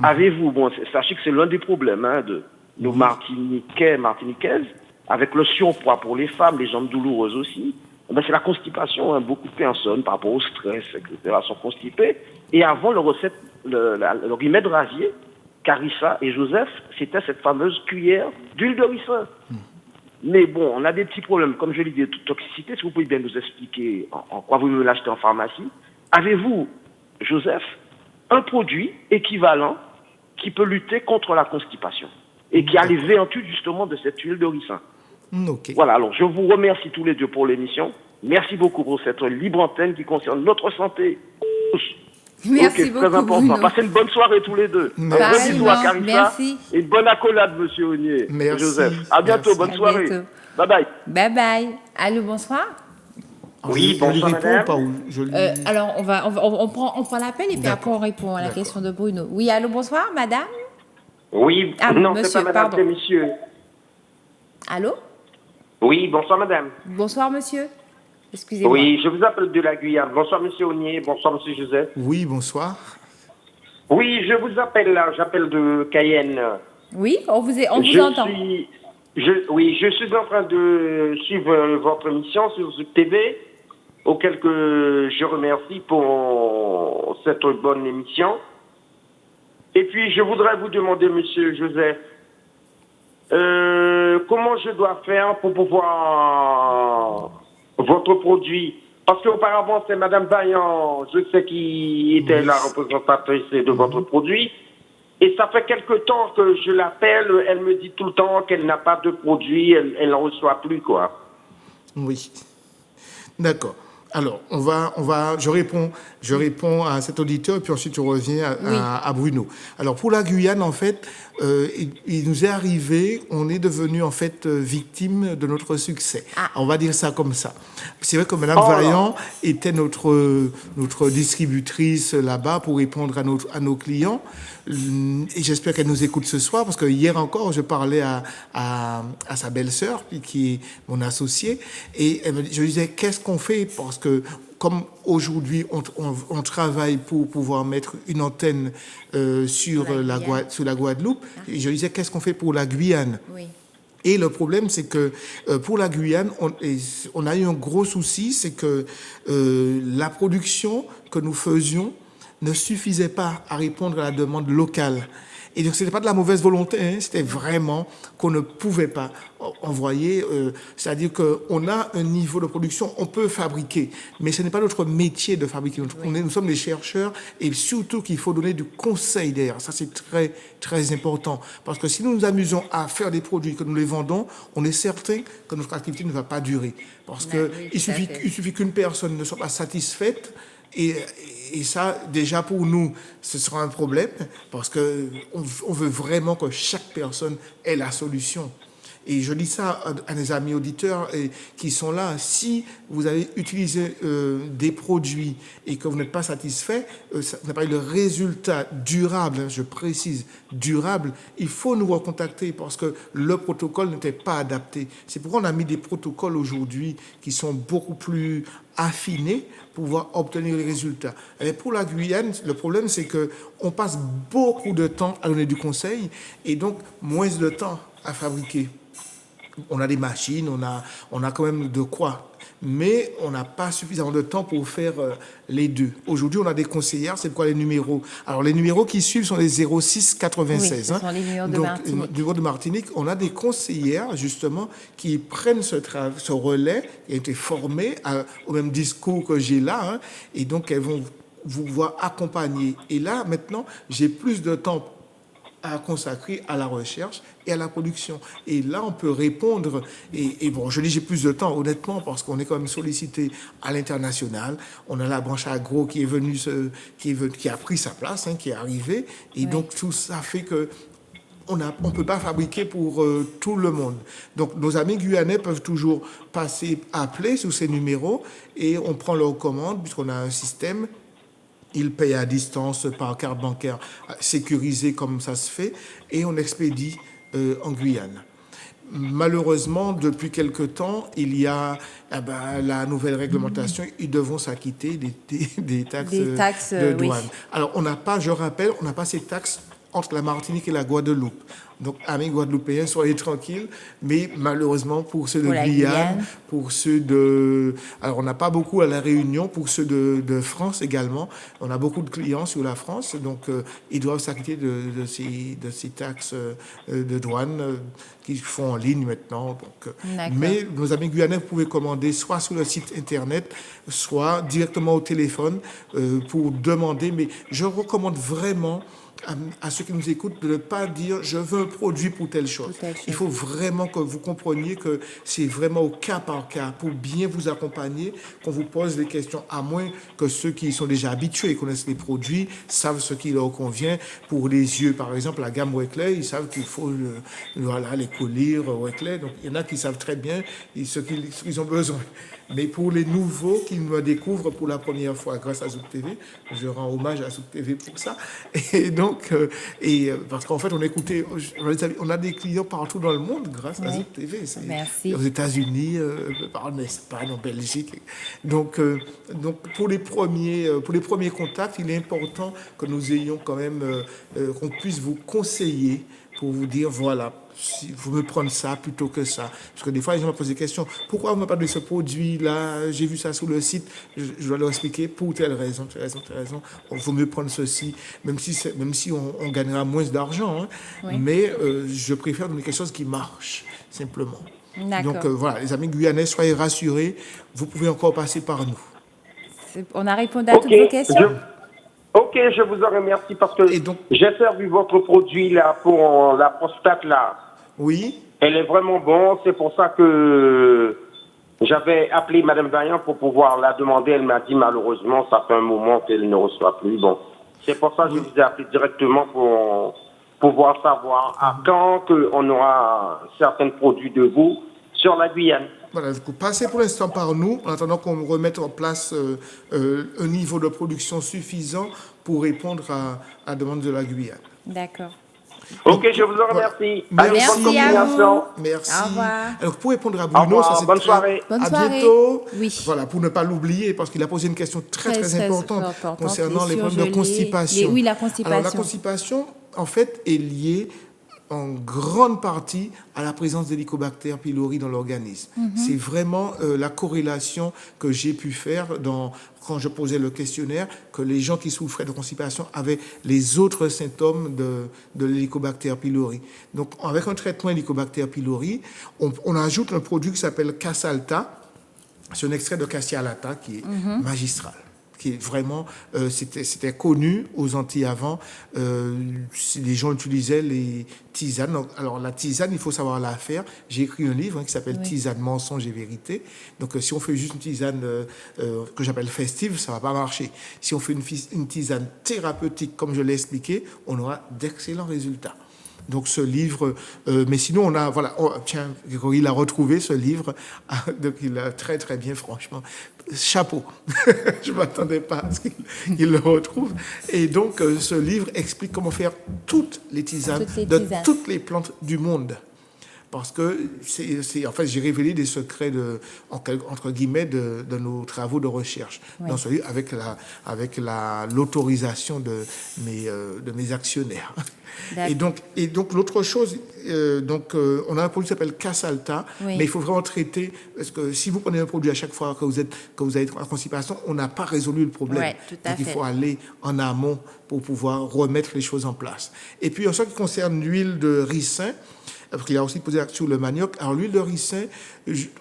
Avez-vous, sachez que c'est l'un des problèmes de nos Martiniquaises, avec le surpoids pour les femmes, les jambes douloureuses aussi. C'est la constipation. Hein. Beaucoup de personnes, par rapport au stress, etc., sont constipées. Et avant, le remède rasier, Carissa et Joseph, c'était cette fameuse cuillère d'huile de ricin. Mais bon, on a des petits problèmes, comme je l'ai dit, de toxicité. Si vous pouvez bien nous expliquer en quoi vous me l'achetez en pharmacie. Avez-vous, Joseph, un produit équivalent qui peut lutter contre la constipation et qui a les vertus justement de cette huile de ricin? Ok. Voilà, alors je vous remercie tous les deux pour l'émission. Merci beaucoup pour cette libre antenne qui concerne notre santé. Merci Ok, beaucoup, très important. Bruno. Passez une bonne soirée tous les deux. Merci. Un gros bisou à Pareillement, Carissa. merci. Et une bonne accolade, Monsieur Ognier. Merci. Et Joseph. À bientôt, Merci. bonne À soirée. bientôt. Bye bye. Bye bye. Allô, bonsoir. Oui, je lui bonsoir, réponds madame. pas ou je lui... Alors, on prend l'appel et puis D'accord. après on répond à la D'accord. question de Bruno. Oui, allô, bonsoir, madame. Oui, Ah, non, monsieur, c'est pas madame, pardon. c'est monsieur. Allô. Oui, bonsoir madame. Bonsoir, monsieur. Excusez-moi. Oui, je vous appelle de la Guyane. Bonsoir monsieur Ognier, bonsoir monsieur Joseph. Oui, bonsoir. Oui, je vous appelle là, j'appelle de Cayenne. Oui, on vous je entend. je suis en train de suivre votre émission sur Zouk TV, auquel que je remercie pour cette bonne émission. Et puis, je voudrais vous demander, monsieur Joseph, comment je dois faire pour pouvoir votre produit? Parce qu'auparavant, c'est madame Vaillant, je sais, qui était la représentatrice de votre produit. Et ça fait quelque temps que je l'appelle, elle me dit tout le temps qu'elle n'a pas de produit, elle n'en reçoit plus, quoi. Oui. D'accord. Alors, je réponds à cet auditeur, et puis ensuite je reviens à Bruno. Alors, pour la Guyane, en fait, il nous est arrivé, on est devenu, en fait, victime de notre succès. On va dire ça comme ça. C'est vrai que Mme Vaillant était notre distributrice là-bas pour répondre à nos clients. Et j'espère qu'elle nous écoute ce soir, parce que hier encore, je parlais à sa belle-sœur, qui est mon associée, et je lui disais, qu'est-ce qu'on fait? Parce que comme aujourd'hui, on travaille pour pouvoir mettre une antenne sur la Guadeloupe, et je lui disais, qu'est-ce qu'on fait pour la Guyane? Oui. Et le problème, c'est que pour la Guyane, on a eu un gros souci, c'est que la production que nous faisions ne suffisait pas à répondre à la demande locale. Et donc, ce n'était pas de la mauvaise volonté, hein, c'était vraiment qu'on ne pouvait pas envoyer. C'est-à-dire qu'on a un niveau de production, on peut fabriquer, mais ce n'est pas notre métier de fabriquer. Nous sommes des chercheurs et surtout qu'il faut donner du conseil derrière. Ça, c'est très, très important. Parce que si nous nous amusons à faire des produits, que nous les vendons, on est certain que notre activité ne va pas durer. Parce qu'il suffit qu'une personne ne soit pas satisfaite. Et ça, déjà pour nous, ce sera un problème parce qu'on veut vraiment que chaque personne ait la solution. Et je dis ça à des amis auditeurs qui sont là. Si vous avez utilisé des produits et que vous n'êtes pas satisfait, ça n'a pas eu le résultat durable, hein, je précise, durable, il faut nous recontacter parce que le protocole n'était pas adapté. C'est pourquoi on a mis des protocoles aujourd'hui qui sont beaucoup plus affinés pour pouvoir obtenir les résultats. Et pour la Guyane, le problème, c'est qu'on passe beaucoup de temps à donner du conseil et donc moins de temps à fabriquer. On a des machines, on a quand même de quoi, mais on n'a pas suffisamment de temps pour faire les deux. Aujourd'hui, on a des conseillères, c'est pourquoi les numéros. Alors, les numéros qui suivent sont les 06 96. Oui, ce sont les numéros de donc, Martinique. numéros de Martinique. On a des conseillères, justement, qui prennent ce relais, qui ont été formées au même discours que j'ai là, hein, et donc elles vont vous voir accompagner. Et là, maintenant, j'ai plus de temps à consacrer à la recherche et à la production. Et là, on peut répondre. Et bon, je dis j'ai plus de temps, honnêtement, parce qu'on est quand même sollicité à l'international. On a la branche agro qui est venue, qui a pris sa place, hein, qui est arrivée. Et donc, tout ça fait que on ne peut pas fabriquer pour tout le monde. Donc, nos amis guyanais peuvent toujours appeler sur ces numéros et on prend leur commande puisqu'on a un système. Ils payent à distance par carte bancaire sécurisée comme ça se fait et on expédie en Guyane. Malheureusement, depuis quelque temps, il y a la nouvelle réglementation. Ils devront s'acquitter des taxes de douane. Oui. Alors, je rappelle, on n'a pas ces taxes entre la Martinique et la Guadeloupe. Donc, amis guadeloupéens, soyez tranquilles. Mais malheureusement, pour ceux de Guyane, pour ceux de... Alors, on n'a pas beaucoup à La Réunion, pour ceux de France également. On a beaucoup de clients sur la France. Donc, ils doivent s'acquitter de ces taxes de douane qu'ils font en ligne maintenant. Donc, mais nos amis guyanais, vous pouvez commander soit sur le site Internet, soit directement au téléphone pour demander. Mais je recommande vraiment à ceux qui nous écoutent de ne pas dire je veux un produit pour telle chose. Il faut vraiment que vous compreniez que c'est vraiment au cas par cas pour bien vous accompagner qu'on vous pose des questions, à moins que ceux qui sont déjà habitués et connaissent les produits savent ce qui leur convient. Pour les yeux, par exemple, la gamme Oakley, ils savent qu'il faut les collyres Oakley. Donc il y en a qui savent très bien ce qu'ils ont besoin. Mais pour les nouveaux qui me découvrent pour la première fois grâce à Zouk TV, je rends hommage à Zouk TV pour ça. Et donc, parce qu'en fait, on a des clients partout dans le monde grâce à Zouk TV. Merci. Aux États-Unis, en Espagne, en Belgique. Donc pour les premiers contacts, il est important que nous ayons quand même, qu'on puisse vous conseiller pour vous dire, voilà, si vous me prenez ça plutôt que ça. Parce que des fois, les gens me posent des questions. Pourquoi vous me parlez de ce produit-là? J'ai vu ça sur le site. Je dois leur expliquer pour telle raison. Il faut mieux prendre ceci, même si on gagnera moins d'argent. Hein. Oui. Mais je préfère donner quelque chose qui marche, simplement. D'accord. Donc voilà, les amis guyanais, soyez rassurés. Vous pouvez encore passer par nous. On a répondu à toutes vos questions. Ok, je vous en remercie parce que j'ai servi votre produit là pour la prostate là. Oui. Elle est vraiment bonne, c'est pour ça que j'avais appelé Madame Vaillant pour pouvoir la demander. Elle m'a dit malheureusement, ça fait un moment qu'elle ne reçoit plus. Bon, c'est pour ça que je vous ai appelé directement pour pouvoir savoir à quand on aura certains produits de vous sur la Guyane. Voilà, vous passez pour l'instant par nous, en attendant qu'on remette en place un niveau de production suffisant pour répondre à la demande de la Guyane. D'accord. Ok, je vous en remercie. Merci. Merci bonne continuation. Merci. Au revoir. Alors, pour répondre à Bruno, ça c'est bonne soirée. Bonne soirée. Bientôt. Oui. Voilà, pour ne pas l'oublier, parce qu'il a posé une question très importante concernant les problèmes de constipation. Oui, la constipation. Alors, la constipation, en fait, est liée en grande partie à la présence d'Helicobacter pylori dans l'organisme. C'est vraiment la corrélation que j'ai pu faire quand je posais le questionnaire, que les gens qui souffraient de constipation avaient les autres symptômes de l'Helicobacter pylori. Donc, avec un traitement Helicobacter pylori, on ajoute un produit qui s'appelle Casalta. C'est un extrait de Cassia alata qui est magistral. Qui est vraiment, c'était connu aux Antilles avant. Les gens utilisaient les tisanes. Alors la tisane, il faut savoir la faire. J'ai écrit un livre qui s'appelle Tisane, mensonge et vérité. Donc si on fait juste une tisane que j'appelle festive, ça va pas marcher. Si on fait une tisane thérapeutique, comme je l'ai expliqué, on aura d'excellents résultats. Donc ce livre, mais sinon on a, voilà, tiens, Grégory, il a retrouvé ce livre, donc il a très très bien, franchement, chapeau. Je ne m'attendais pas à ce qu'il le retrouve. Et donc ce livre explique comment faire toutes les tisanes de toutes les plantes du monde. Parce que en fait, j'ai révélé des secrets entre guillemets de nos travaux de recherche dans ce livre avec l'autorisation de mes actionnaires. Et donc l'autre chose, on a un produit qui s'appelle Casalta, mais il faut vraiment traiter, parce que si vous prenez un produit à chaque fois que vous avez en constipation, on n'a pas résolu le problème. Ouais, tout à donc il fait. faut aller en amont pour pouvoir remettre les choses en place. Et puis en ce qui concerne l'huile de ricin, parce qu'il a aussi posé sur le manioc. Alors, l'huile de ricin,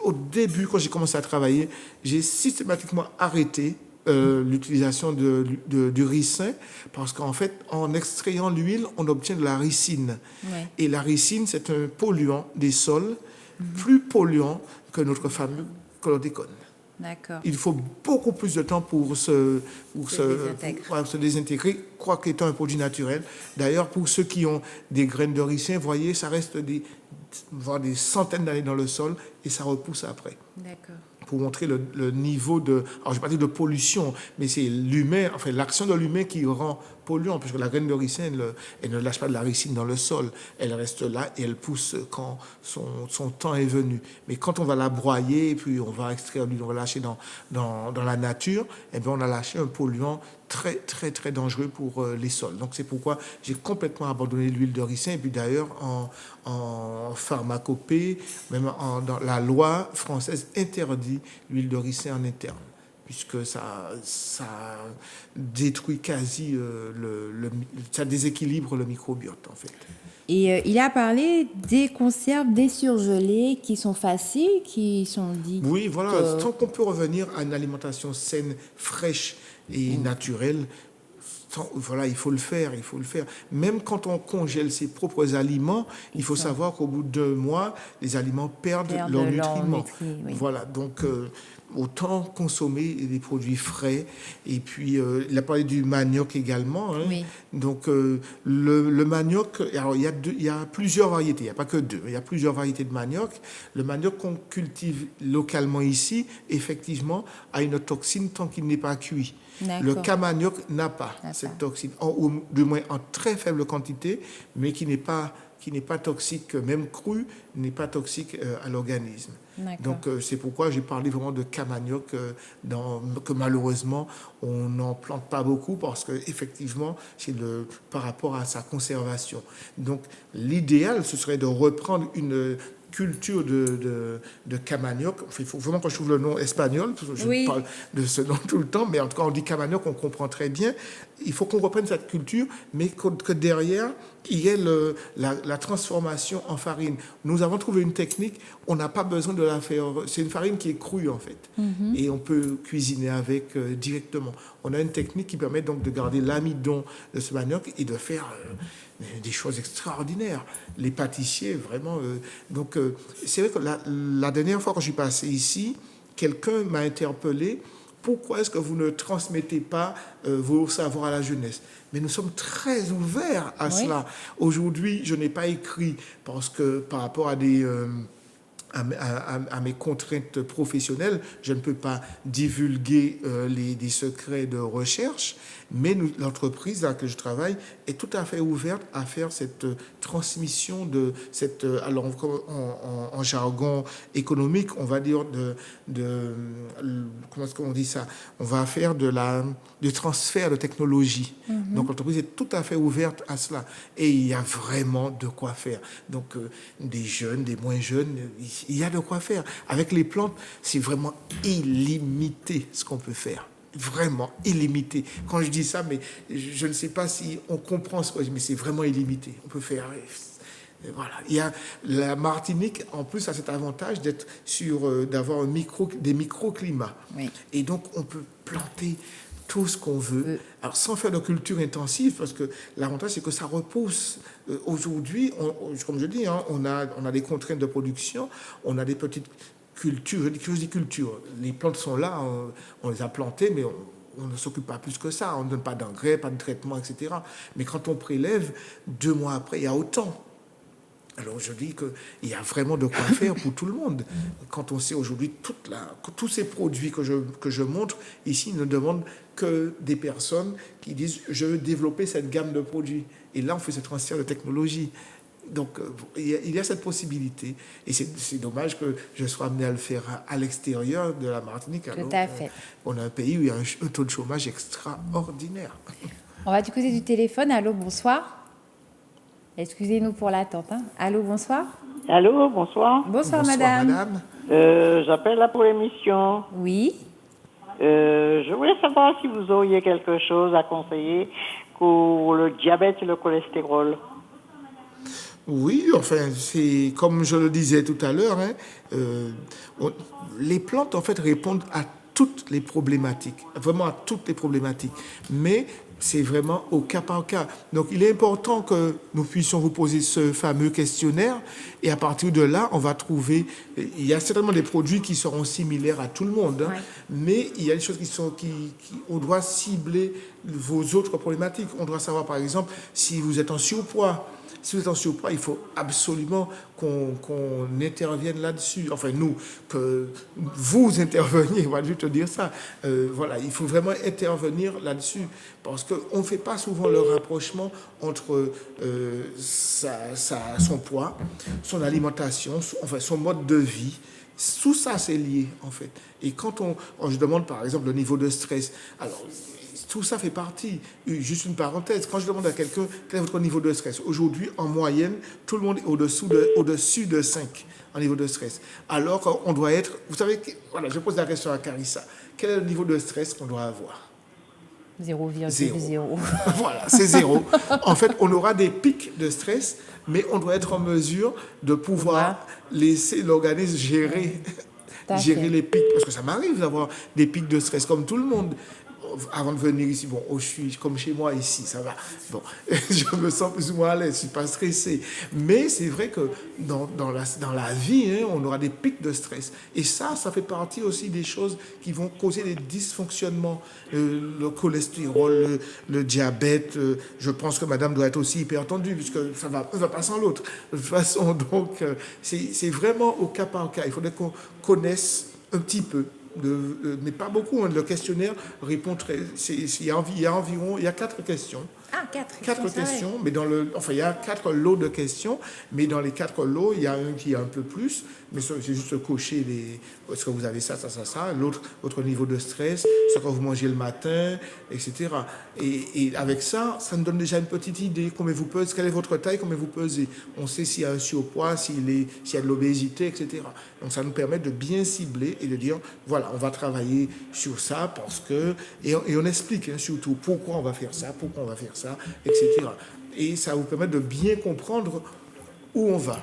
au début, quand j'ai commencé à travailler, j'ai systématiquement arrêté l'utilisation du ricin, parce qu'en fait, en extrayant l'huile, on obtient de la ricine. Ouais. Et la ricine, c'est un polluant des sols, plus polluant que notre fameux chlordécone. D'accord. Il faut beaucoup plus de temps pour se désintégrer, quoique étant un produit naturel. D'ailleurs, pour ceux qui ont des graines de ricin, voyez, ça reste voire des centaines d'années dans le sol et ça repousse après. D'accord. Pour montrer le niveau alors je ne vais pas dire de pollution, mais c'est l'humain, enfin l'action de l'humain qui rend polluant, puisque la graine de ricin, elle ne lâche pas de la ricine dans le sol, elle reste là et elle pousse quand son temps est venu. Mais quand on va la broyer, puis on va extraire l'huile, on va lâcher dans la nature, eh bien on a lâché un polluant très, très, très dangereux pour les sols. Donc c'est pourquoi j'ai complètement abandonné l'huile de ricin. Et puis d'ailleurs, en pharmacopée, même dans la loi française interdit l'huile de ricin en interne, puisque ça détruit quasi, ça déséquilibre le microbiote en fait. Et il a parlé des conserves désurgelées qui sont faciles, qui sont dites... Oui, voilà, tant qu'on peut revenir à une alimentation saine, fraîche et naturelle, voilà, il faut le faire. Même quand on congèle ses propres aliments, il faut savoir qu'au bout de 2 mois, les aliments perdent leurs nutriments. Oui. Voilà, donc autant consommer des produits frais. Et puis, il a parlé du manioc également. Hein. Oui. Donc, le manioc, alors il y a plusieurs variétés, il n'y a pas que 2, il y a plusieurs variétés de manioc. Le manioc qu'on cultive localement ici, effectivement, a une toxine tant qu'il n'est pas cuit. Le camanioc n'a pas cette toxine, ou du moins en très faible quantité, mais qui n'est pas toxique, même cru, n'est pas toxique à l'organisme. Donc c'est pourquoi j'ai parlé vraiment de camanioc, que malheureusement on n'en plante pas beaucoup, parce qu'effectivement c'est par rapport à sa conservation. Donc l'idéal, ce serait de reprendre une culture de camanioc. Il faut vraiment que je trouve le nom espagnol, parce que je parle de ce nom tout le temps, mais en tout cas on dit camanioc, on comprend très bien. Il faut qu'on reprenne cette culture, mais que derrière il y ait la transformation en farine. Nous avons trouvé une technique, on n'a pas besoin de la faire, c'est une farine qui est crue en fait, et on peut cuisiner avec directement. On a une technique qui permet donc de garder l'amidon de ce manioc et de faire des choses extraordinaires. Les pâtissiers, vraiment... donc, c'est vrai que la dernière fois que je suis passé ici, quelqu'un m'a interpellé. Pourquoi est-ce que vous ne transmettez pas vos savoirs à la jeunesse? Mais nous sommes très ouverts à cela. Aujourd'hui, je n'ai pas écrit parce que par rapport à à mes contraintes professionnelles, je ne peux pas divulguer des secrets de recherche, mais l'entreprise dans laquelle je travaille est tout à fait ouverte à faire cette transmission de cette, alors en jargon économique, on va dire comment est-ce qu'on dit ça? On va faire du transfert de technologie. Donc l'entreprise est tout à fait ouverte à cela, et il y a vraiment de quoi faire. Donc des jeunes, des moins jeunes, il y a de quoi faire. Avec les plantes, c'est vraiment illimité ce qu'on peut faire. Vraiment illimité. Quand je dis ça, mais je ne sais pas si on comprend ce que je dis, mais c'est vraiment illimité. On peut faire... Voilà. Il y a la Martinique, en plus, a cet avantage d'avoir des microclimats. Oui. Et donc, on peut planter tout ce qu'on veut, alors sans faire de culture intensive, parce que l'avantage, c'est que ça repousse. Aujourd'hui, comme je dis, hein, on a des contraintes de production, on a des petites cultures, je dis culture, les plantes sont là, on les a plantées, mais on ne s'occupe pas plus que ça, on ne donne pas d'engrais, pas de traitement, etc. Mais quand on prélève, 2 mois après, il y a autant. Alors je dis qu'il y a vraiment de quoi faire pour tout le monde. Quand on sait aujourd'hui tous ces produits que je montre, ici, ne demandent que des personnes qui disent « je veux développer cette gamme de produits ». Et là, on fait ce transfert de technologie. Donc, il y a cette possibilité. Et c'est dommage que je sois amené à le faire à l'extérieur de la Martinique. Tout à fait. On a un pays où il y a un taux de chômage extraordinaire. On va du côté du téléphone. Allô, bonsoir. Excusez-nous pour l'attente. Hein. Allô, bonsoir. Allô, bonsoir. Bonsoir, madame. J'appelle là pour l'émission. Oui. Je voulais savoir si vous auriez quelque chose à conseiller pour le diabète et le cholestérol. Oui, enfin, c'est comme je le disais tout à l'heure, hein, les plantes, en fait, répondent à toutes les problématiques, vraiment à toutes les problématiques. Mais c'est vraiment au cas par cas. Donc, il est important que nous puissions vous poser ce fameux questionnaire et à partir de là, on va trouver... Il y a certainement des produits qui seront similaires à tout le monde, hein, mais il y a des choses on doit cibler vos autres problématiques. On doit savoir, par exemple, si vous êtes en surpoids. Si vous êtes en surpoids, il faut absolument qu'on intervienne là-dessus. Enfin, nous, que vous interveniez, on va juste te dire ça. Voilà, il faut vraiment intervenir là-dessus parce qu'on ne fait pas souvent le rapprochement entre son poids, son alimentation, son mode de vie. Tout ça, c'est lié, en fait. Et quand je demande, par exemple, le niveau de stress, alors... Tout ça fait partie. Juste une parenthèse. Quand je demande à quelqu'un quel est votre niveau de stress, aujourd'hui, en moyenne, tout le monde est au-dessus de 5 en niveau de stress. Alors qu'on doit être... Vous savez, voilà, je pose la question à Carissa. Quel est le niveau de stress qu'on doit avoir ? 0,0. Voilà, c'est 0. En fait, on aura des pics de stress, mais on doit être en mesure de pouvoir laisser l'organisme gérer les pics. Parce que ça m'arrive d'avoir des pics de stress comme tout le monde. Avant de venir ici, bon, je suis comme chez moi ici, ça va. Bon, je me sens plus ou moins à l'aise, je ne suis pas stressé. Mais c'est vrai que dans la vie, hein, on aura des pics de stress. Et ça fait partie aussi des choses qui vont causer des dysfonctionnements. Le cholestérol, le diabète. Je pense que madame doit être aussi hypertendue, puisque ça ne va pas sans l'autre. De toute façon, donc, c'est vraiment au cas par cas. Il faudrait qu'on connaisse un petit peu. Mais pas beaucoup. Hein. Le questionnaire répond il y a 4 questions. Ah, 4 questions, mais il y a 4 lots de questions, mais dans les 4 lots, il y a un qui est un peu plus, mais c'est juste cocher est-ce que vous avez ça, l'autre, votre niveau de stress, ce que vous mangez le matin, etc. Et avec ça nous donne déjà une petite idée, combien vous pesez, quelle est votre taille, combien vous pesez. On sait s'il y a un surpoids, s'il y a de l'obésité, etc. Donc ça nous permet de bien cibler et de dire, voilà, on va travailler sur ça parce que, et on explique hein, surtout pourquoi on va faire ça, etc. Et ça vous permet de bien comprendre où on va.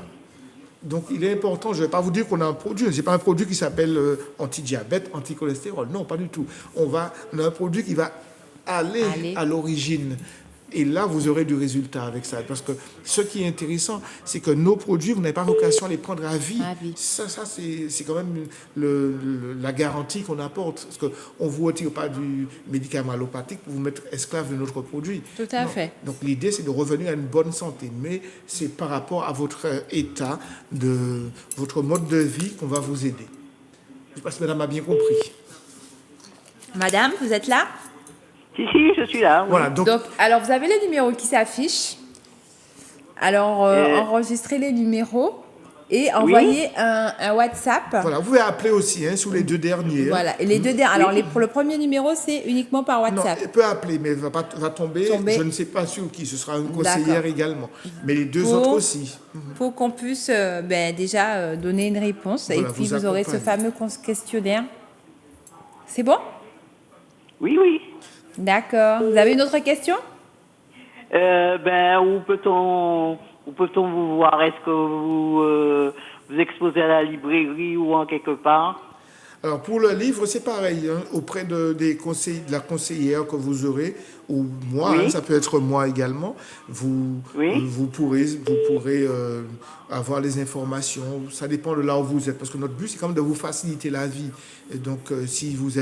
Donc, il est important, je ne vais pas vous dire qu'on a un produit, ce n'est pas un produit qui s'appelle anti-diabète, anti-cholestérol, non, pas du tout. On a un produit qui va aller à l'origine. Et là, vous aurez du résultat avec ça. Parce que ce qui est intéressant, c'est que nos produits, vous n'avez pas vocation à les prendre à vie. Ça c'est quand même la garantie qu'on apporte. Parce qu'on ne vous retire pas du médicament allopathique pour vous mettre esclave de notre produit. Tout à fait. Donc l'idée, c'est de revenir à une bonne santé. Mais c'est par rapport à votre état, de votre mode de vie qu'on va vous aider. Je ne sais pas si madame a bien compris. Madame, vous êtes là ? Si, je suis là. Oui. Voilà, donc, alors, vous avez les numéros qui s'affichent. Alors, enregistrez les numéros et envoyez un WhatsApp. Voilà, vous pouvez appeler aussi hein, sur les 2 derniers. Voilà, et les 2 derniers. Alors, pour le premier numéro, c'est uniquement par WhatsApp. Non, il peut appeler, mais il va tomber. Je ne sais pas sur qui. Ce sera une conseillère également. Mais les 2 autres aussi. Pour qu'on puisse déjà donner une réponse. Voilà, et puis, vous aurez ce fameux questionnaire. C'est bon ? Oui. D'accord. Vous avez une autre question ? Où peut-on vous voir ? Est-ce que vous exposez à la librairie ou en quelque part ? Alors pour le livre, c'est pareil. Hein, auprès de la conseillère que vous aurez, ou moi, Oui. ça peut être moi également, vous pourrez avoir les informations. Ça dépend de là où vous êtes, parce que notre but, c'est quand même de vous faciliter la vie. Et donc, si vous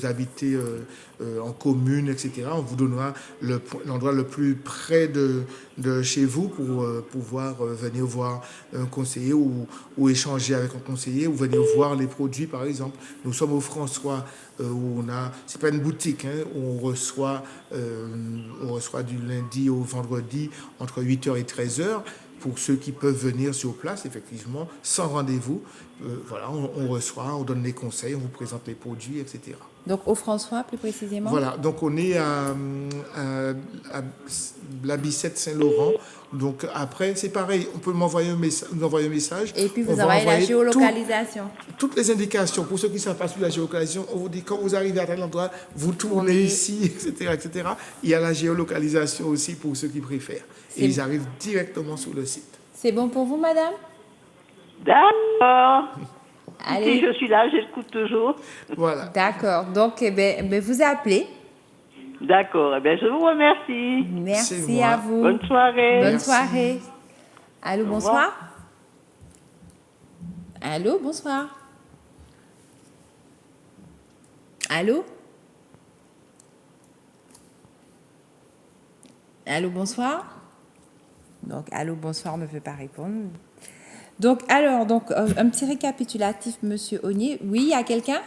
habitez en commune, etc., on vous donnera l'endroit le plus près de chez vous pour pouvoir venir voir un conseiller ou échanger avec un conseiller ou venir voir les produits, par exemple. Nous sommes au François, où c'est pas une boutique, où on reçoit du lundi au vendredi entre 8h et 13h. Pour ceux qui peuvent venir sur place, effectivement, sans rendez-vous, voilà, on reçoit, on donne les conseils, on vous présente les produits, etc. Donc au François, plus précisément. Voilà, donc on est à la Bicêtre Saint-Laurent. Donc après, c'est pareil, on peut nous envoyer un message. Et puis On vous va envoyez la envoyer géolocalisation. toutes les indications. Pour ceux qui ne savent pas sur la géolocalisation, on vous dit quand vous arrivez à tel endroit, vous tournez ici, etc., etc. Il y a la géolocalisation aussi pour ceux qui préfèrent. Et ils arrivent directement sur le site. C'est bon pour vous, madame? D'accord. Allez. Si je suis là, j'écoute toujours. Voilà. D'accord. Donc, vous appelez. D'accord. Je vous remercie. Merci à vous. Bonne soirée. Bonne soirée. Allô, bonsoir. Allô, bonsoir. Allô? Allô, bonsoir. Donc, allô, bonsoir ne veut pas répondre. Donc, alors, un petit récapitulatif, Monsieur Ognier. Oui, il y a quelqu'un?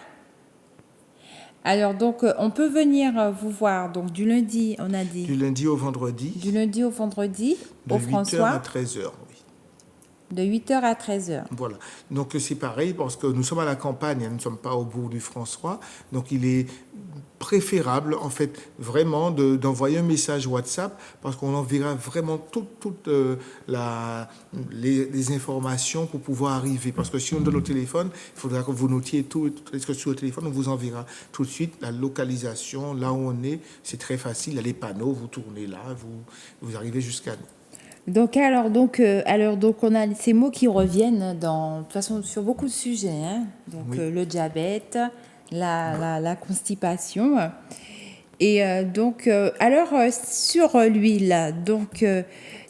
Alors, donc, on peut venir vous voir, donc, du lundi, on a dit. Du lundi au vendredi. Du lundi au vendredi, au François. De 8h à 13h, oui. De 8h à 13h. Voilà. Donc, c'est pareil, parce que nous sommes à la campagne, nous ne sommes pas au bourg du François. Donc, il est préférable, en fait, vraiment d'envoyer un message WhatsApp, parce qu'on enverra vraiment toutes les informations pour pouvoir arriver. Parce que si on donne au téléphone, il faudra que vous notiez tout sur le téléphone, on vous enverra tout de suite la localisation, là où on est. C'est très facile, il y a les panneaux, vous tournez là, vous arrivez jusqu'à nous. Donc, on a ces mots qui reviennent de toute façon, sur beaucoup de sujets. Hein. Donc, Oui. Le diabète, la constipation. Et sur l'huile, donc,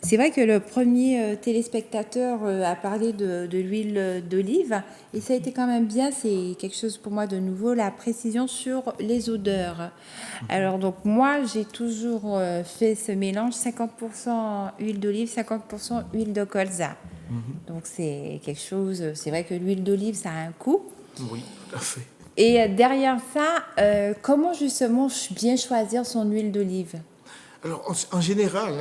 c'est vrai que le premier téléspectateur a parlé de l'huile d'olive. Et ça a été quand même bien, c'est quelque chose pour moi de nouveau, la précision sur les odeurs. Alors, donc, moi, j'ai toujours fait ce mélange 50% huile d'olive, 50% huile de colza. Donc, c'est quelque chose, c'est vrai que l'huile d'olive, ça a un coût. Oui, tout à fait. Et derrière ça, comment justement bien choisir son huile d'olive? Alors, en général,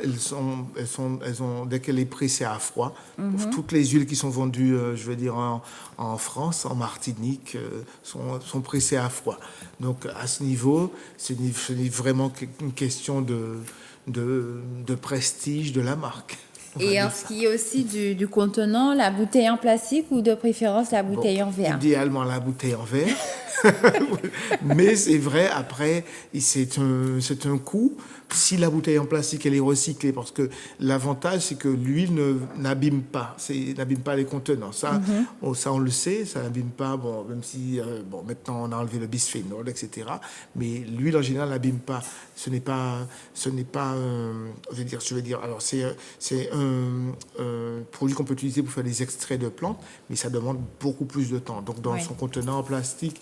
elles ont, dès qu'elle est pressée à froid, toutes les huiles qui sont vendues, je veux dire, en France, en Martinique, sont pressées à froid. Donc, à ce niveau, c'est vraiment une question de prestige de la marque. Et en ce qui est aussi du contenant, la bouteille en plastique ou de préférence la bouteille en verre? Idéalement la bouteille en verre. Mais c'est vrai, après, c'est un coût. Si la bouteille en plastique, elle est recyclée, parce que l'avantage, c'est que l'huile n'abîme pas les contenants. Ça, ça, on le sait, ça n'abîme pas, même si, maintenant, on a enlevé le bisphénol, etc. Mais l'huile, en général, n'abîme pas. Ce n'est pas je veux dire, alors, c'est un produit qu'on peut utiliser pour faire des extraits de plantes, mais ça demande beaucoup plus de temps. Donc, dans son contenant en plastique,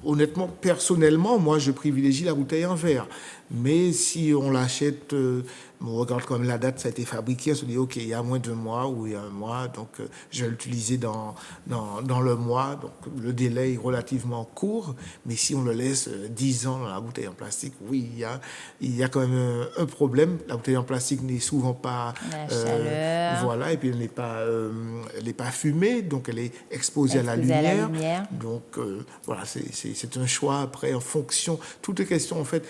honnêtement, personnellement, moi, je privilégie la bouteille en verre. Mais si on l'achète, on regarde comme la date, ça a été fabriqué, on se dit, OK, il y a moins de mois ou il y a un mois, donc je vais l'utiliser dans le mois. Donc le délai est relativement court, mais si on le laisse 10 ans dans la bouteille en plastique, oui, il y a quand même un problème. La bouteille en plastique n'est souvent pas... La chaleur. Voilà, et puis elle n'est pas fumée, donc elle est exposée à la lumière. Donc voilà, c'est un choix après en fonction... Tout est question en fait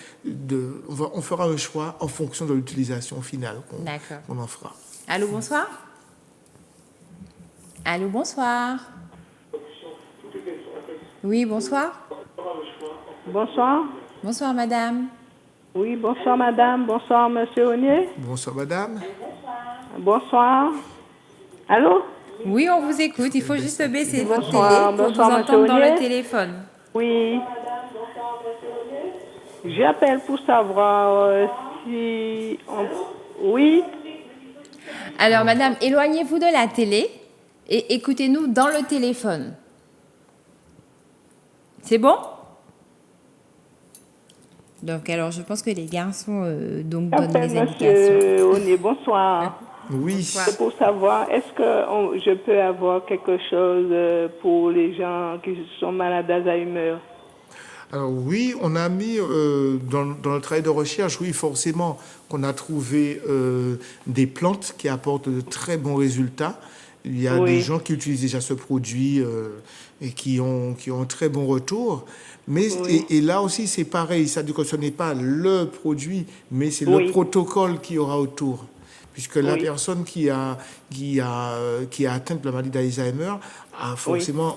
on fera un choix en fonction de l'utilisation finale qu'on en fera. Allô, bonsoir. Allô, bonsoir. Oui, bonsoir. Bonsoir. Bonsoir, madame. Oui, bonsoir, madame. Bonsoir, monsieur Ognier. Bonsoir, madame. Bonsoir. Allô? Oui, on vous écoute. Il faut juste baisser votre télé pour bonsoir, vous entendre dans Ognier. le téléphone. Oui. J'appelle pour savoir si... Oui. Alors, madame, éloignez-vous de la télé et écoutez-nous dans le téléphone. C'est bon? Donc, alors, je pense que les garçons donc donnent des indications. Monsieur Onnier, bonsoir. Oui. C'est pour savoir, est-ce que je peux avoir quelque chose pour les gens qui sont malades d'Alzheimer? Alors oui, on a mis dans le travail de recherche, oui, forcément, qu'on a trouvé des plantes qui apportent de très bons résultats. Il y a des gens qui utilisent déjà ce produit et qui ont un très bon retour. Mais et là aussi, c'est pareil, c'est-à-dire que ce n'est pas le produit, mais c'est le protocole qu'il y aura autour. Puisque la personne qui a atteint de la maladie d'Alzheimer a forcément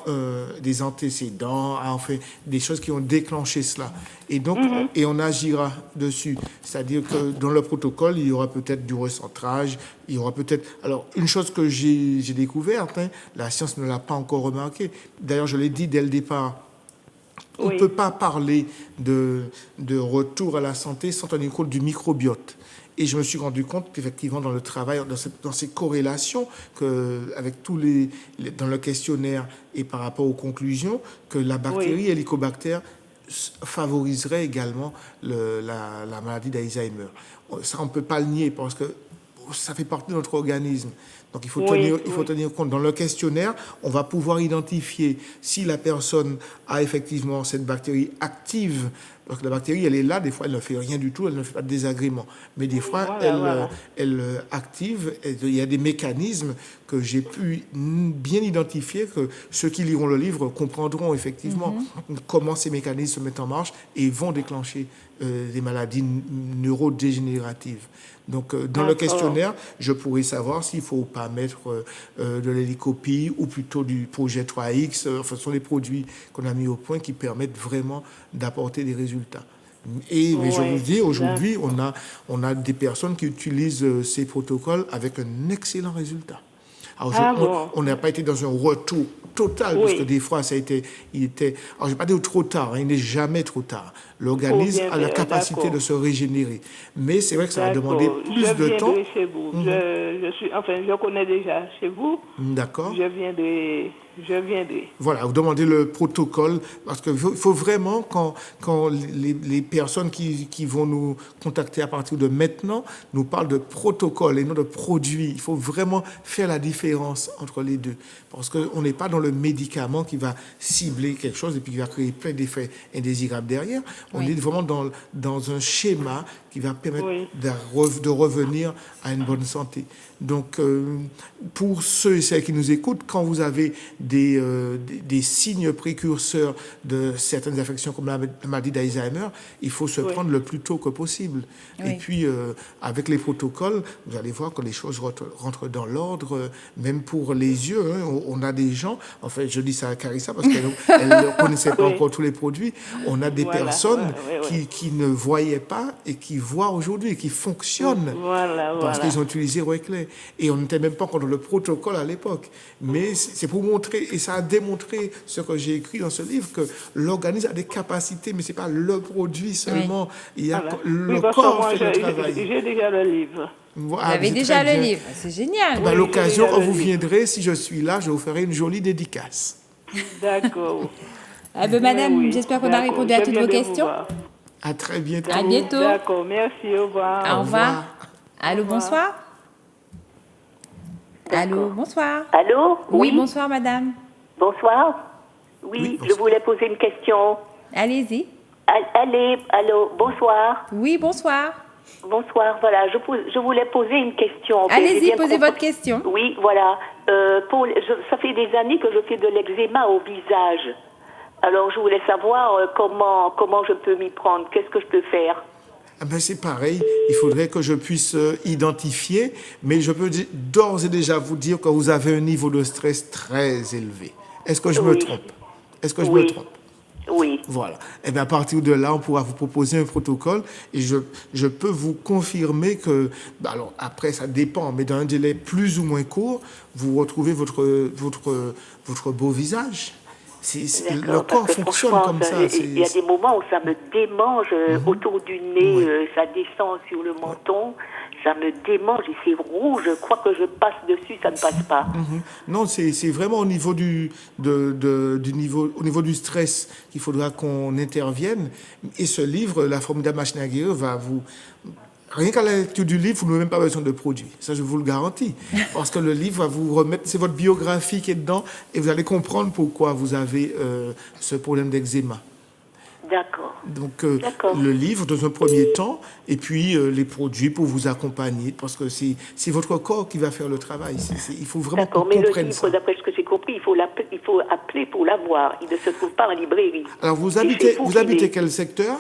des antécédents, a en fait des choses qui ont déclenché cela. Et donc, et on agira dessus. C'est-à-dire que dans le protocole, il y aura peut-être du recentrage, il y aura peut-être... Alors, une chose que j'ai découverte, la science ne l'a pas encore remarqué. D'ailleurs, je l'ai dit dès le départ. On ne peut pas parler de retour à la santé sans tenir compte du microbiote. Et je me suis rendu compte qu'effectivement, dans le travail, dans ces corrélations, avec dans le questionnaire et par rapport aux conclusions, que la bactérie Helicobacter favoriserait également la maladie d'Alzheimer. Ça, on ne peut pas le nier parce que ça fait partie de notre organisme. Donc, il faut tenir compte. Dans le questionnaire, on va pouvoir identifier si la personne a effectivement cette bactérie active. Parce que la bactérie, elle est là, des fois, elle ne fait rien du tout, elle ne fait pas de désagrément. Mais des fois, elle active, il y a des mécanismes que j'ai pu bien identifier, que ceux qui liront le livre comprendront effectivement comment ces mécanismes se mettent en marche et vont déclencher des maladies neurodégénératives. Donc, dans le questionnaire, je pourrais savoir s'il ne faut pas mettre de l'hélicopie ou plutôt du projet 3X. Enfin, ce sont les produits qu'on a mis au point qui permettent vraiment d'apporter des résultats. Mais je vous dis, aujourd'hui, on a des personnes qui utilisent ces protocoles avec un excellent résultat. Alors, on n'a pas été dans un retour total, parce que des fois, alors je ne vais pas dire trop tard, il n'est jamais trop tard. L'organisme a la capacité de se régénérer. Mais c'est vrai que ça va demander plus de temps. Chez vous. Je connais déjà chez vous. D'accord. Je viendrai. Voilà, vous demandez le protocole, parce qu'il faut vraiment, quand les personnes qui vont nous contacter à partir de maintenant, nous parlent de protocole et non de produit. Il faut vraiment faire la différence entre les deux. Parce qu'on n'est pas dans le médicament qui va cibler quelque chose et puis qui va créer plein d'effets indésirables derrière. On est vraiment dans un schéma qui va permettre de revenir à une bonne santé. Donc, pour ceux et celles qui nous écoutent, quand vous avez des signes précurseurs de certaines affections comme la maladie d'Alzheimer, il faut se prendre le plus tôt que possible. Et puis, avec les protocoles, vous allez voir que les choses rentrent dans l'ordre, même pour les yeux. On a des gens, en fait, je dis ça à Carissa parce qu'elle ne connaissait pas encore tous les produits. On a des personnes qui ne voyaient pas et qui voient aujourd'hui et qui fonctionnent parce qu'ils ont utilisé Reclé. Et on n'était même pas encore dans le protocole à l'époque. Mais c'est pour montrer, et ça a démontré ce que j'ai écrit dans ce livre, que l'organisme a des capacités, mais ce n'est pas le produit seulement. Il y a le corps fait le travail. J'ai déjà le livre. Vous avez déjà le livre, c'est génial. À l'occasion, quand vous viendrez, si je suis là, je vous ferai une jolie dédicace. D'accord. Madame, j'espère qu'on a répondu à toutes vos questions. À très bientôt. À bientôt. D'accord, merci, au revoir. Au revoir. Allô, bonsoir. Allô, bonsoir. Allô? Oui, bonsoir, madame. Bonsoir. Oui, je voulais poser une question. Allez-y. Allô, bonsoir. Oui, bonsoir. Bonsoir, voilà, je voulais poser une question. Allez-y, posez votre question. Oui, voilà. Ça fait des années que je fais de l'eczéma au visage. Alors, je voulais savoir comment je peux m'y prendre. Qu'est-ce que je peux faire? C'est pareil, il faudrait que je puisse identifier, mais je peux d'ores et déjà vous dire que vous avez un niveau de stress très élevé. Est-ce que je me trompe? Me trompe? Oui. Voilà. Et à partir de là, on pourra vous proposer un protocole et je peux vous confirmer que, alors après ça dépend, mais dans un délai plus ou moins court, vous retrouvez votre beau visage. Le corps fonctionne comme ça. Il y a des moments où ça me démange autour du nez, ça descend sur le menton, ça me démange et c'est rouge. Quoi que je passe dessus, ça ne passe pas. Non, c'est vraiment au niveau du stress qu'il faudra qu'on intervienne. Et ce livre, La formidable machine à guérir, va vous... Rien qu'à la lecture du livre, vous n'avez même pas besoin de produits. Ça, je vous le garantis. Parce que le livre va vous remettre... C'est votre biographie qui est dedans et vous allez comprendre pourquoi vous avez ce problème d'eczéma. D'accord. Donc, le livre, dans un premier temps, et puis les produits pour vous accompagner, parce que c'est votre corps qui va faire le travail. Il faut vraiment qu'on comprenne ça. Mais le livre, d'après ce que j'ai compris, il faut appeler pour l'avoir. Il ne se trouve pas en librairie. Alors, vous habitez quel secteur ?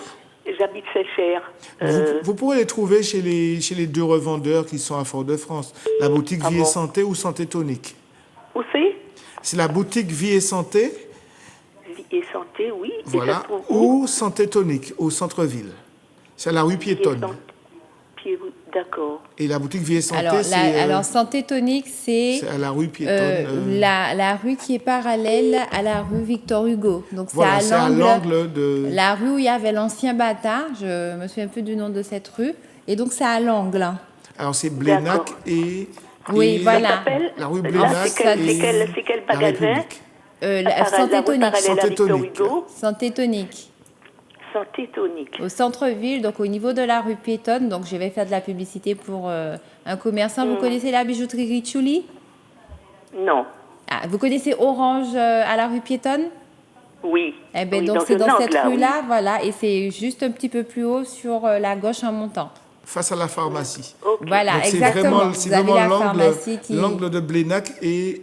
J'habite Séchère. Vous pourrez les trouver chez les 2 revendeurs qui sont à Fort-de-France. La boutique Vie et Santé ou Santé Tonique. Où c'est ? C'est la boutique Vie et Santé. Vie et Santé, oui. Voilà. Ou Santé Tonique, au centre-ville. C'est à la rue Piétonne. D'accord. Et la boutique Vie et Santé, alors, Santé Tonique, c'est à la rue Piétonne. La rue qui est parallèle à la rue Victor Hugo. Donc, voilà, c'est à l'angle de... La rue où il y avait l'ancien bâtard. Je me souviens plus du nom de cette rue. Et donc, c'est à l'angle. Alors, c'est Blénac et... Oui, voilà. La rue Blénac c'est quel magasin? Santé Tonique. Santé Tonique. Santé Tonique. Au centre-ville, donc au niveau de la rue Piétonne. Donc, je vais faire de la publicité pour un commerçant. Vous connaissez la bijouterie Riccioli? Non. Ah, vous connaissez Orange à la rue Piétonne? Oui. Eh bien, oui, donc c'est dans cette rue-là, oui. voilà. Et c'est juste un petit peu plus haut sur la gauche en montant. Face à la pharmacie. Okay. Voilà, donc, exactement. C'est vraiment l'angle de Blénac et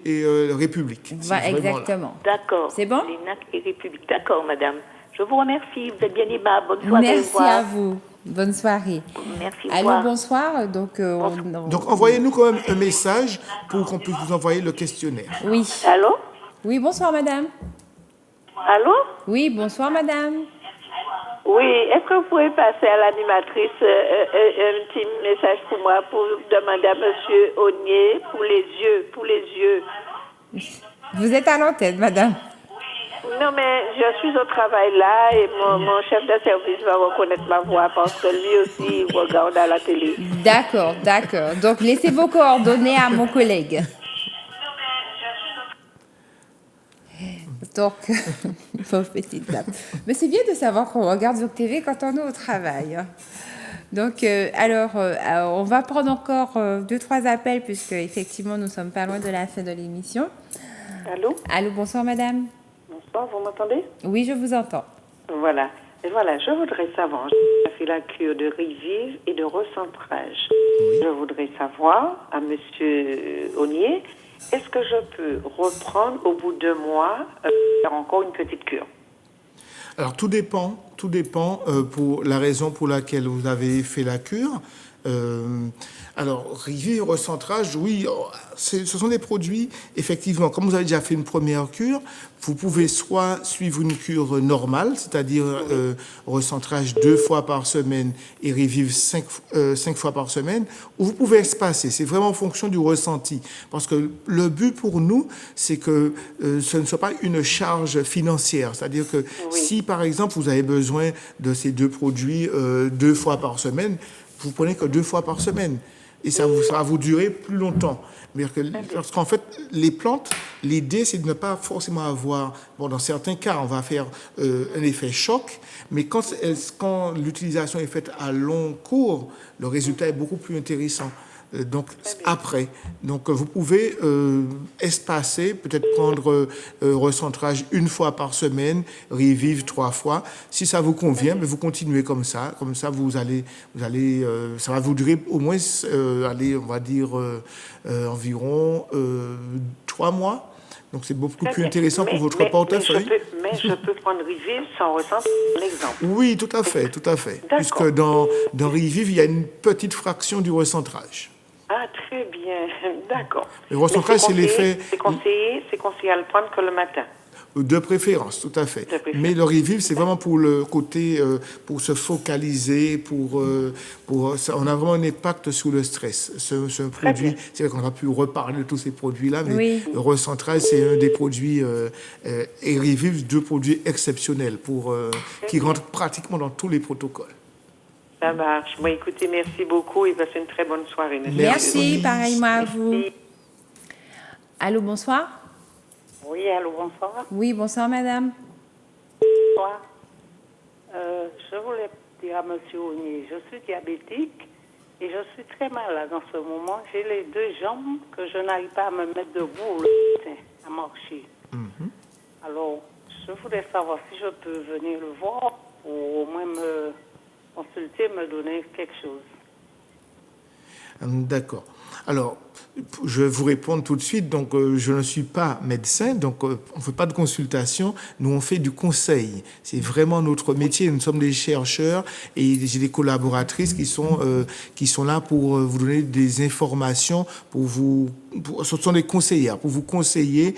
République. Voilà, exactement. D'accord. C'est bon? Blénac et République. D'accord, madame. Je vous remercie. Vous êtes bien aimable. Bonne soirée. Merci à vous. Bonne soirée. Merci. Allô, bonsoir. Donc, envoyez-nous quand même un message pour qu'on puisse vous envoyer le questionnaire. Oui. Allô? Oui, bonsoir, madame. Allô? Oui, bonsoir, madame. Oui, est-ce que vous pouvez passer à l'animatrice un petit message pour moi pour demander à monsieur Ognier pour les yeux. Vous êtes à l'antenne, madame. Non, mais je suis au travail là et mon chef de service va reconnaître ma voix parce que lui aussi il regarde à la télé. D'accord. Donc, laissez vos coordonnées à mon collègue. Donc, pauvre petite dame. Mais c'est bien de savoir qu'on regarde Zouk TV quand on est au travail. Donc, on va prendre encore 2-3 appels puisque effectivement nous sommes pas loin de la fin de l'émission. Allô, bonsoir madame. Bonsoir, vous m'entendez? Oui, je vous entends. Voilà. Et voilà, je voudrais savoir, j'ai fait la cure de Rivive et de recentrage. Oui. Je voudrais savoir, à monsieur Ognier, est-ce que je peux reprendre au bout de 2 mois, faire encore une petite cure? Alors, tout dépend pour la raison pour laquelle vous avez fait la cure. Alors, Rivive, recentrage, oui, ce sont des produits, effectivement, comme vous avez déjà fait une première cure, vous pouvez soit suivre une cure normale, c'est-à-dire recentrage 2 fois par semaine et Rivive 5 fois par semaine, ou vous pouvez espacer. C'est vraiment en fonction du ressenti. Parce que le but pour nous, c'est que ce ne soit pas une charge financière. C'est-à-dire que si, par exemple, vous avez besoin de ces 2 produits 2 fois par semaine, vous prenez que 2 fois par semaine. Et ça va vous durer plus longtemps. Parce qu'en fait, les plantes, l'idée, c'est de ne pas forcément avoir... Bon, dans certains cas, on va faire un effet choc, mais quand l'utilisation est faite à long cours, le résultat est beaucoup plus intéressant. Donc, après. Donc, vous pouvez espacer, peut-être prendre recentrage 1 fois par semaine, Rivive 3 fois. Si ça vous convient, mais vous continuez comme ça. Comme ça, vous allez ça va vous durer au moins, on va dire, environ 3 mois. Donc, c'est beaucoup plus intéressant pour votre portefeuille. Mais je peux prendre Rivive sans recentrage, par exemple. Oui, tout à fait. Puisque dans Rivive, il y a une petite fraction du recentrage. Ah, très bien. D'accord. Le recentrage, c'est l'effet... C'est conseillé à le prendre que le matin. De préférence, tout à fait. Mais le Revive, c'est vraiment pour le côté, pour se focaliser, pour ça, on a vraiment un impact sur le stress. C'est un produit, c'est vrai qu'on a pu reparler de tous ces produits-là, mais le Recentrage, c'est un des produits, et Revive, 2 produits exceptionnels qui rentrent pratiquement dans tous les protocoles. Ça marche. Bon, écoutez, merci beaucoup et passez une très bonne soirée. Merci, pareillement à vous. Allô, bonsoir. Oui, allô, bonsoir. Oui, bonsoir, madame. Bonsoir. Je voulais dire à M. Ognier, je suis diabétique et je suis très malade en ce moment. J'ai les 2 jambes que je n'arrive pas à me mettre debout le matin, à marcher. Alors, je voulais savoir si je peux venir le voir ou au moins me consulter, me donner quelque chose. D'accord. Alors, je vais vous répondre tout de suite. Donc, je ne suis pas médecin, donc on ne fait pas de consultation. Nous, on fait du conseil. C'est vraiment notre métier. Nous sommes des chercheurs et j'ai des collaboratrices qui sont là pour vous donner des informations, ce sont des conseillères, pour vous conseiller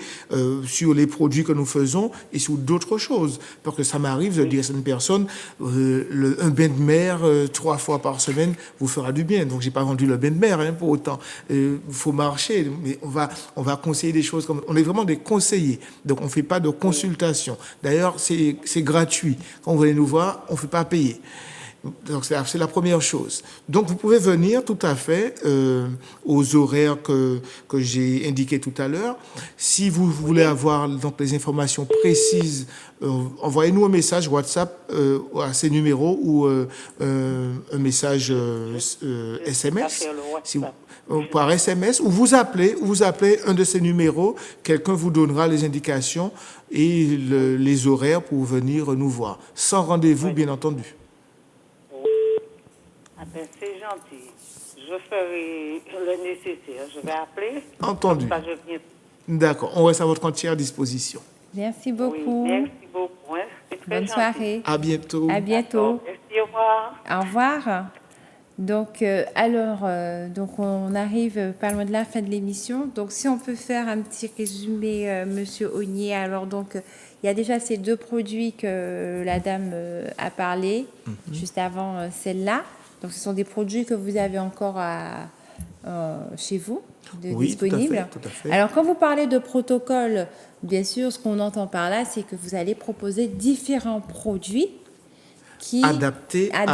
sur les produits que nous faisons et sur d'autres choses. Parce que ça m'arrive de dire à certaines personnes, un bain de mer 3 fois par semaine vous fera du bien. Donc, j'ai pas vendu le bain de mer pour autant. Il faut marcher, mais on va conseiller des choses comme... On est vraiment des conseillers, donc on ne fait pas de consultation. D'ailleurs, c'est gratuit. Quand vous venez nous voir, on ne fait pas payer. Donc, c'est la première chose. Donc, vous pouvez venir tout à fait aux horaires que j'ai indiqués tout à l'heure. Si vous voulez avoir donc, les informations précises, envoyez-nous un message WhatsApp à ces numéros ou un message SMS. Par SMS, ou vous appelez un de ces numéros, quelqu'un vous donnera les indications et les horaires pour venir nous voir. Sans rendez-vous, bien entendu. Ah ben, c'est gentil. Je ferai le nécessaire. Je vais appeler. Entendu. Comme ça, je viens. D'accord. On reste à votre entière disposition. Merci beaucoup. Oui, merci beaucoup. Hein. C'est très Bonne gentil. soirée. À bientôt. À bientôt. Merci, au revoir. Au revoir. Donc, donc on arrive pas loin de la fin de l'émission. Donc, si on peut faire un petit résumé, Monsieur Ognier. Alors, donc, il y a déjà ces 2 produits que la dame a parlé juste avant celle-là. Donc, ce sont des produits que vous avez encore chez vous, disponibles. Tout à fait. Alors, quand vous parlez de protocole, bien sûr, ce qu'on entend par là, c'est que vous allez proposer différents produits adapté à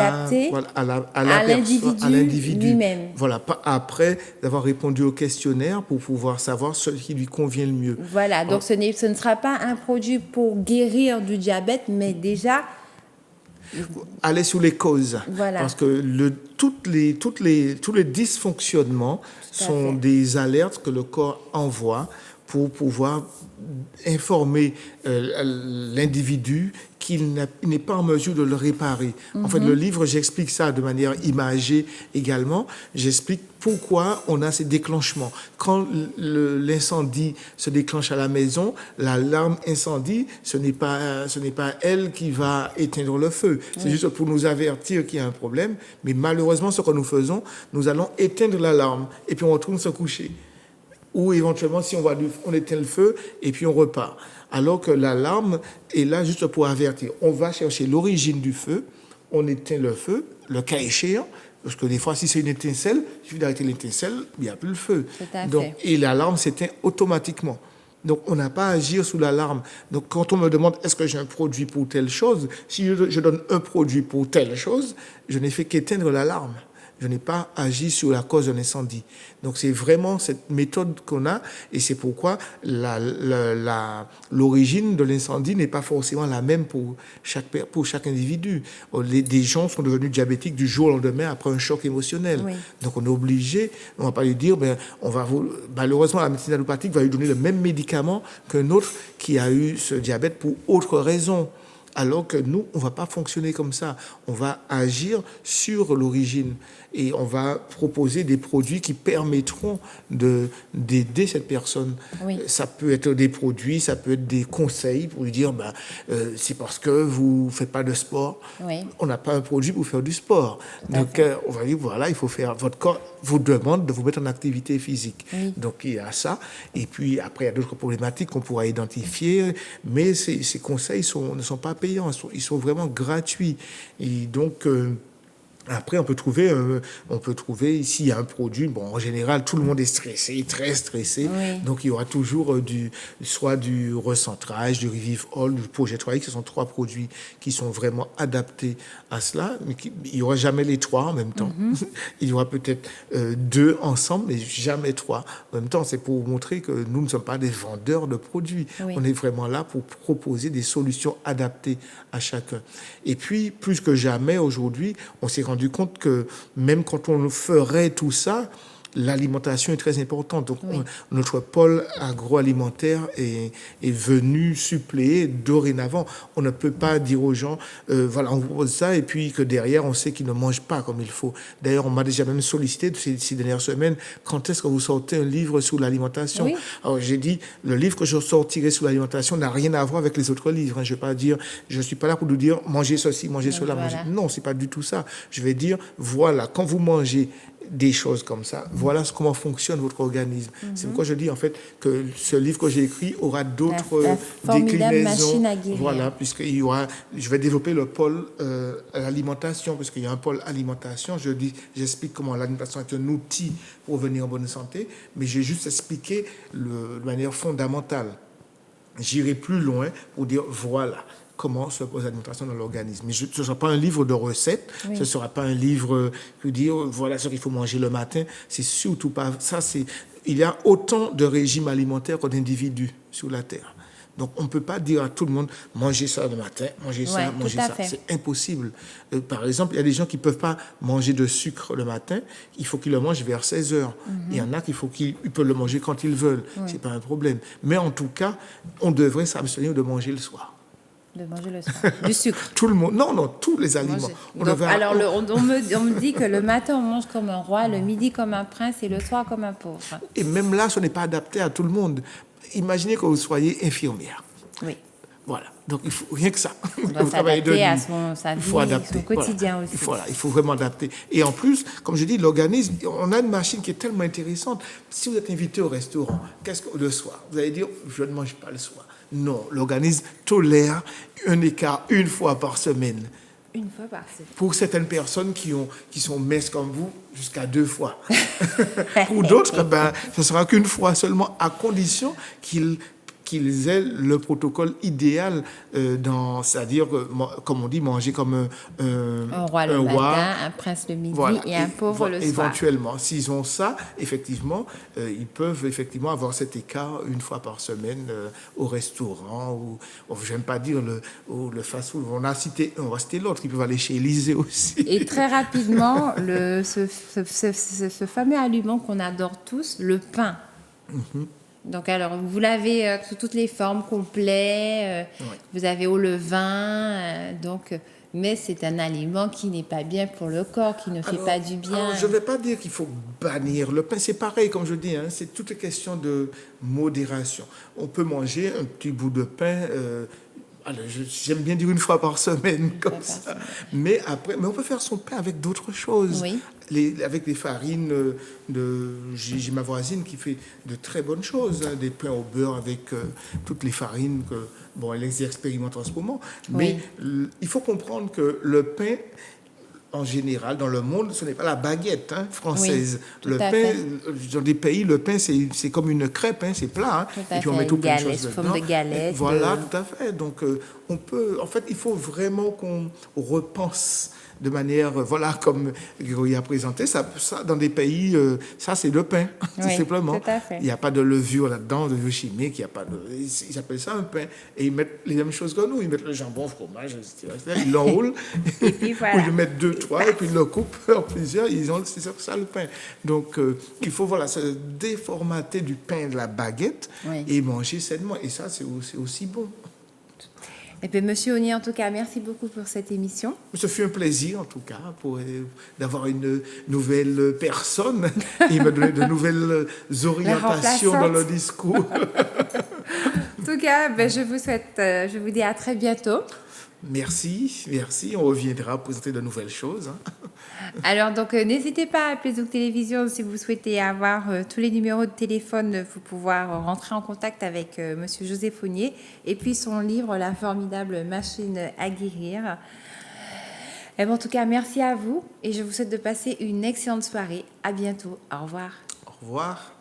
l'individu lui-même. Voilà, après d'avoir répondu au questionnaire pour pouvoir savoir ce qui lui convient le mieux. Voilà, donc ce ne sera pas un produit pour guérir du diabète, mais déjà... Aller sur les causes. Voilà. Parce que tous les dysfonctionnements sont des alertes que le corps envoie pour pouvoir informer l'individu qu'il n'est pas en mesure de le réparer. En fait, le livre, j'explique ça de manière imagée également. J'explique pourquoi on a ces déclenchements. Quand l'incendie se déclenche à la maison, l'alarme incendie, ce n'est pas elle qui va éteindre le feu. C'est juste pour nous avertir qu'il y a un problème. Mais malheureusement, ce que nous faisons, nous allons éteindre l'alarme et puis on retourne se coucher. Ou éventuellement, si on éteint le feu et puis on repart. Alors que l'alarme est là juste pour avertir. On va chercher l'origine du feu, on éteint le feu, le cas échéant, parce que des fois, si c'est une étincelle, il suffit d'arrêter l'étincelle, il n'y a plus le feu. Et l'alarme s'éteint automatiquement. Donc, on n'a pas à agir sous l'alarme. Donc, quand on me demande est-ce que j'ai un produit pour telle chose, si je donne un produit pour telle chose, je n'ai fait qu'éteindre l'alarme. Je n'ai pas agi sur la cause d'un incendie. Donc, c'est vraiment cette méthode qu'on a et c'est pourquoi l'origine de l'incendie n'est pas forcément la même pour chaque individu. Des gens sont devenus diabétiques du jour au lendemain après un choc émotionnel. Oui. Donc, on est obligé, on ne va pas lui dire, malheureusement, la médecine allopathique va lui donner le même médicament qu'un autre qui a eu ce diabète pour autre raison. Alors que nous, on ne va pas fonctionner comme ça. On va agir sur l'origine et on va proposer des produits qui permettront d'aider cette personne. Oui. Ça peut être des produits, ça peut être des conseils pour lui dire c'est parce que vous ne faites pas de sport. Oui. On n'a pas un produit pour faire du sport. Donc, on va dire, voilà, il faut faire... Votre corps vous demande de vous mettre en activité physique. Oui. Donc, il y a ça. Et puis, après, il y a d'autres problématiques qu'on pourra identifier. Mais ces conseils ne sont pas payants. Ils sont vraiment gratuits. Et donc... après, on peut trouver s'il y a un produit. Bon, en général, tout le monde est stressé, très stressé. Oui. Donc, il y aura toujours soit du recentrage, du Revive All, du Projet 3X. Ce sont 3 produits qui sont vraiment adaptés à cela. Mais il n'y aura jamais les 3 en même temps. Mm-hmm. Il y aura peut-être 2 ensemble, mais jamais 3 en même temps. C'est pour montrer que nous ne sommes pas des vendeurs de produits. Oui. On est vraiment là pour proposer des solutions adaptées à chacun. Et puis, plus que jamais, aujourd'hui, on s'est rendu compte que même quand on ferait tout ça, l'alimentation est très importante. Donc, notre pôle agroalimentaire est venu suppléer dorénavant. On ne peut pas dire aux gens, voilà, on vous propose ça, et puis que derrière, on sait qu'ils ne mangent pas comme il faut. D'ailleurs, on m'a déjà même sollicité ces dernières semaines, quand est-ce que vous sortez un livre sur l'alimentation? Oui. Alors, j'ai dit, le livre que je sortirai sur l'alimentation n'a rien à voir avec les autres livres. Hein. Je ne vais pas dire, je ne suis pas là pour nous dire, mangez ceci, mangez cela. Voilà. Mangez... Non, c'est pas du tout ça. Je vais dire, voilà, quand vous mangez des choses comme ça, voilà comment fonctionne votre organisme. Mm-hmm. C'est pourquoi je dis en fait que ce livre que j'ai écrit aura d'autres déclinaisons. Machine à guérir. Voilà, puisqu'il y aura, je vais développer le pôle alimentation, parce qu'il y a un pôle alimentation. J'explique comment l'alimentation est un outil pour revenir en bonne santé, mais j'ai juste expliqué de manière fondamentale. J'irai plus loin pour dire voilà comment se pose l'alimentation dans l'organisme. Mais ce ne sera pas un livre de recettes, ce ne sera pas un livre pour dire voilà ce qu'il faut manger le matin. C'est surtout pas ça. Il y a autant de régimes alimentaires que d'individus sur la Terre. Donc, on ne peut pas dire à tout le monde mangez ça le matin, mangez ça, mangez ça. C'est impossible. Par exemple, il y a des gens qui ne peuvent pas manger de sucre le matin. Il faut qu'ils le mangent vers 16 heures. Il y en a qu'ils peuvent le manger quand ils veulent. Ce n'est pas un problème. Mais en tout cas, on devrait s'abstenir de manger le soir. De manger le soir. Du sucre. Tout le monde. Non, tous les aliments. On me dit que le matin, on mange comme un roi, le midi comme un prince et le soir comme un pauvre. Et même là, ce n'est pas adapté à tout le monde. Imaginez que vous soyez infirmière. Oui. Voilà. Donc, il faut rien que ça. On doit s'adapter à sa vie, son quotidien aussi. Voilà, il faut vraiment adapter. Et en plus, comme je dis, l'organisme, on a une machine qui est tellement intéressante. Si vous êtes invité au restaurant, qu'est-ce que le soir? Vous allez dire, je ne mange pas le soir. Non, l'organisme tolère un écart une fois par semaine. Une fois par semaine. Pour certaines personnes qui sont minces comme vous, jusqu'à 2 fois. Pour d'autres, ce sera qu'une fois seulement, à condition qu'ils aient le protocole idéal, c'est-à-dire, comme on dit, manger comme un roi le matin, un prince le midi et un pauvre le soir. Éventuellement, s'ils ont ça, effectivement, ils peuvent effectivement avoir cet écart une fois par semaine au restaurant, ou j'aime pas dire le fast-food, on va citer l'autre, ils peuvent aller chez Élysée aussi. Et très rapidement, ce fameux aliment qu'on adore tous, le pain. Mm-hmm. Donc, alors, vous l'avez sous toutes les formes, complet, vous avez au levain, mais c'est un aliment qui n'est pas bien pour le corps, qui ne fait pas du bien. Je ne vais pas dire qu'il faut bannir le pain, c'est pareil, comme je dis, c'est toute question de modération. On peut manger un petit bout de pain, j'aime bien dire une fois par semaine, comme ça. Mais on peut faire son pain avec d'autres choses. Oui. Avec des farines, j'ai ma voisine qui fait de très bonnes choses, des pains au beurre avec toutes les farines elle les expérimente en ce moment. Mais il faut comprendre que le pain, en général, dans le monde, ce n'est pas la baguette française. Oui, le pain, dans des pays, le pain, c'est comme une crêpe, c'est plat. Et puis on met tout plein de choses dedans. Forme de galette. Voilà, tout à fait. Donc, il faut vraiment qu'on repense de manière, comme Grégory a présenté, ça dans des pays, ça c'est le pain, tout simplement. Tout à fait. Il n'y a pas de levure là-dedans, de levure chimique, ils appellent ça un pain. Et ils mettent les mêmes choses que nous, ils mettent le jambon, le fromage, etc. Ils l'enroulent, et puis voilà. Ou ils mettent 2, 3, et puis ils le coupent en plusieurs, c'est ça le pain. Donc, il faut se déformater du pain de la baguette et manger sainement. Et ça, c'est aussi bon. Et puis, Monsieur Ognier, en tout cas, merci beaucoup pour cette émission. Ce fut un plaisir, en tout cas, d'avoir une nouvelle personne et me donner de nouvelles orientations dans le discours. En tout cas, je vous dis à très bientôt. Merci. On reviendra présenter de nouvelles choses. Alors, donc, n'hésitez pas à appeler Zouk Télévision si vous souhaitez avoir tous les numéros de téléphone pour pouvoir rentrer en contact avec Monsieur Joseph Ognier et puis son livre La formidable machine à guérir. Et bon, en tout cas, merci à vous et je vous souhaite de passer une excellente soirée. À bientôt. Au revoir. Au revoir.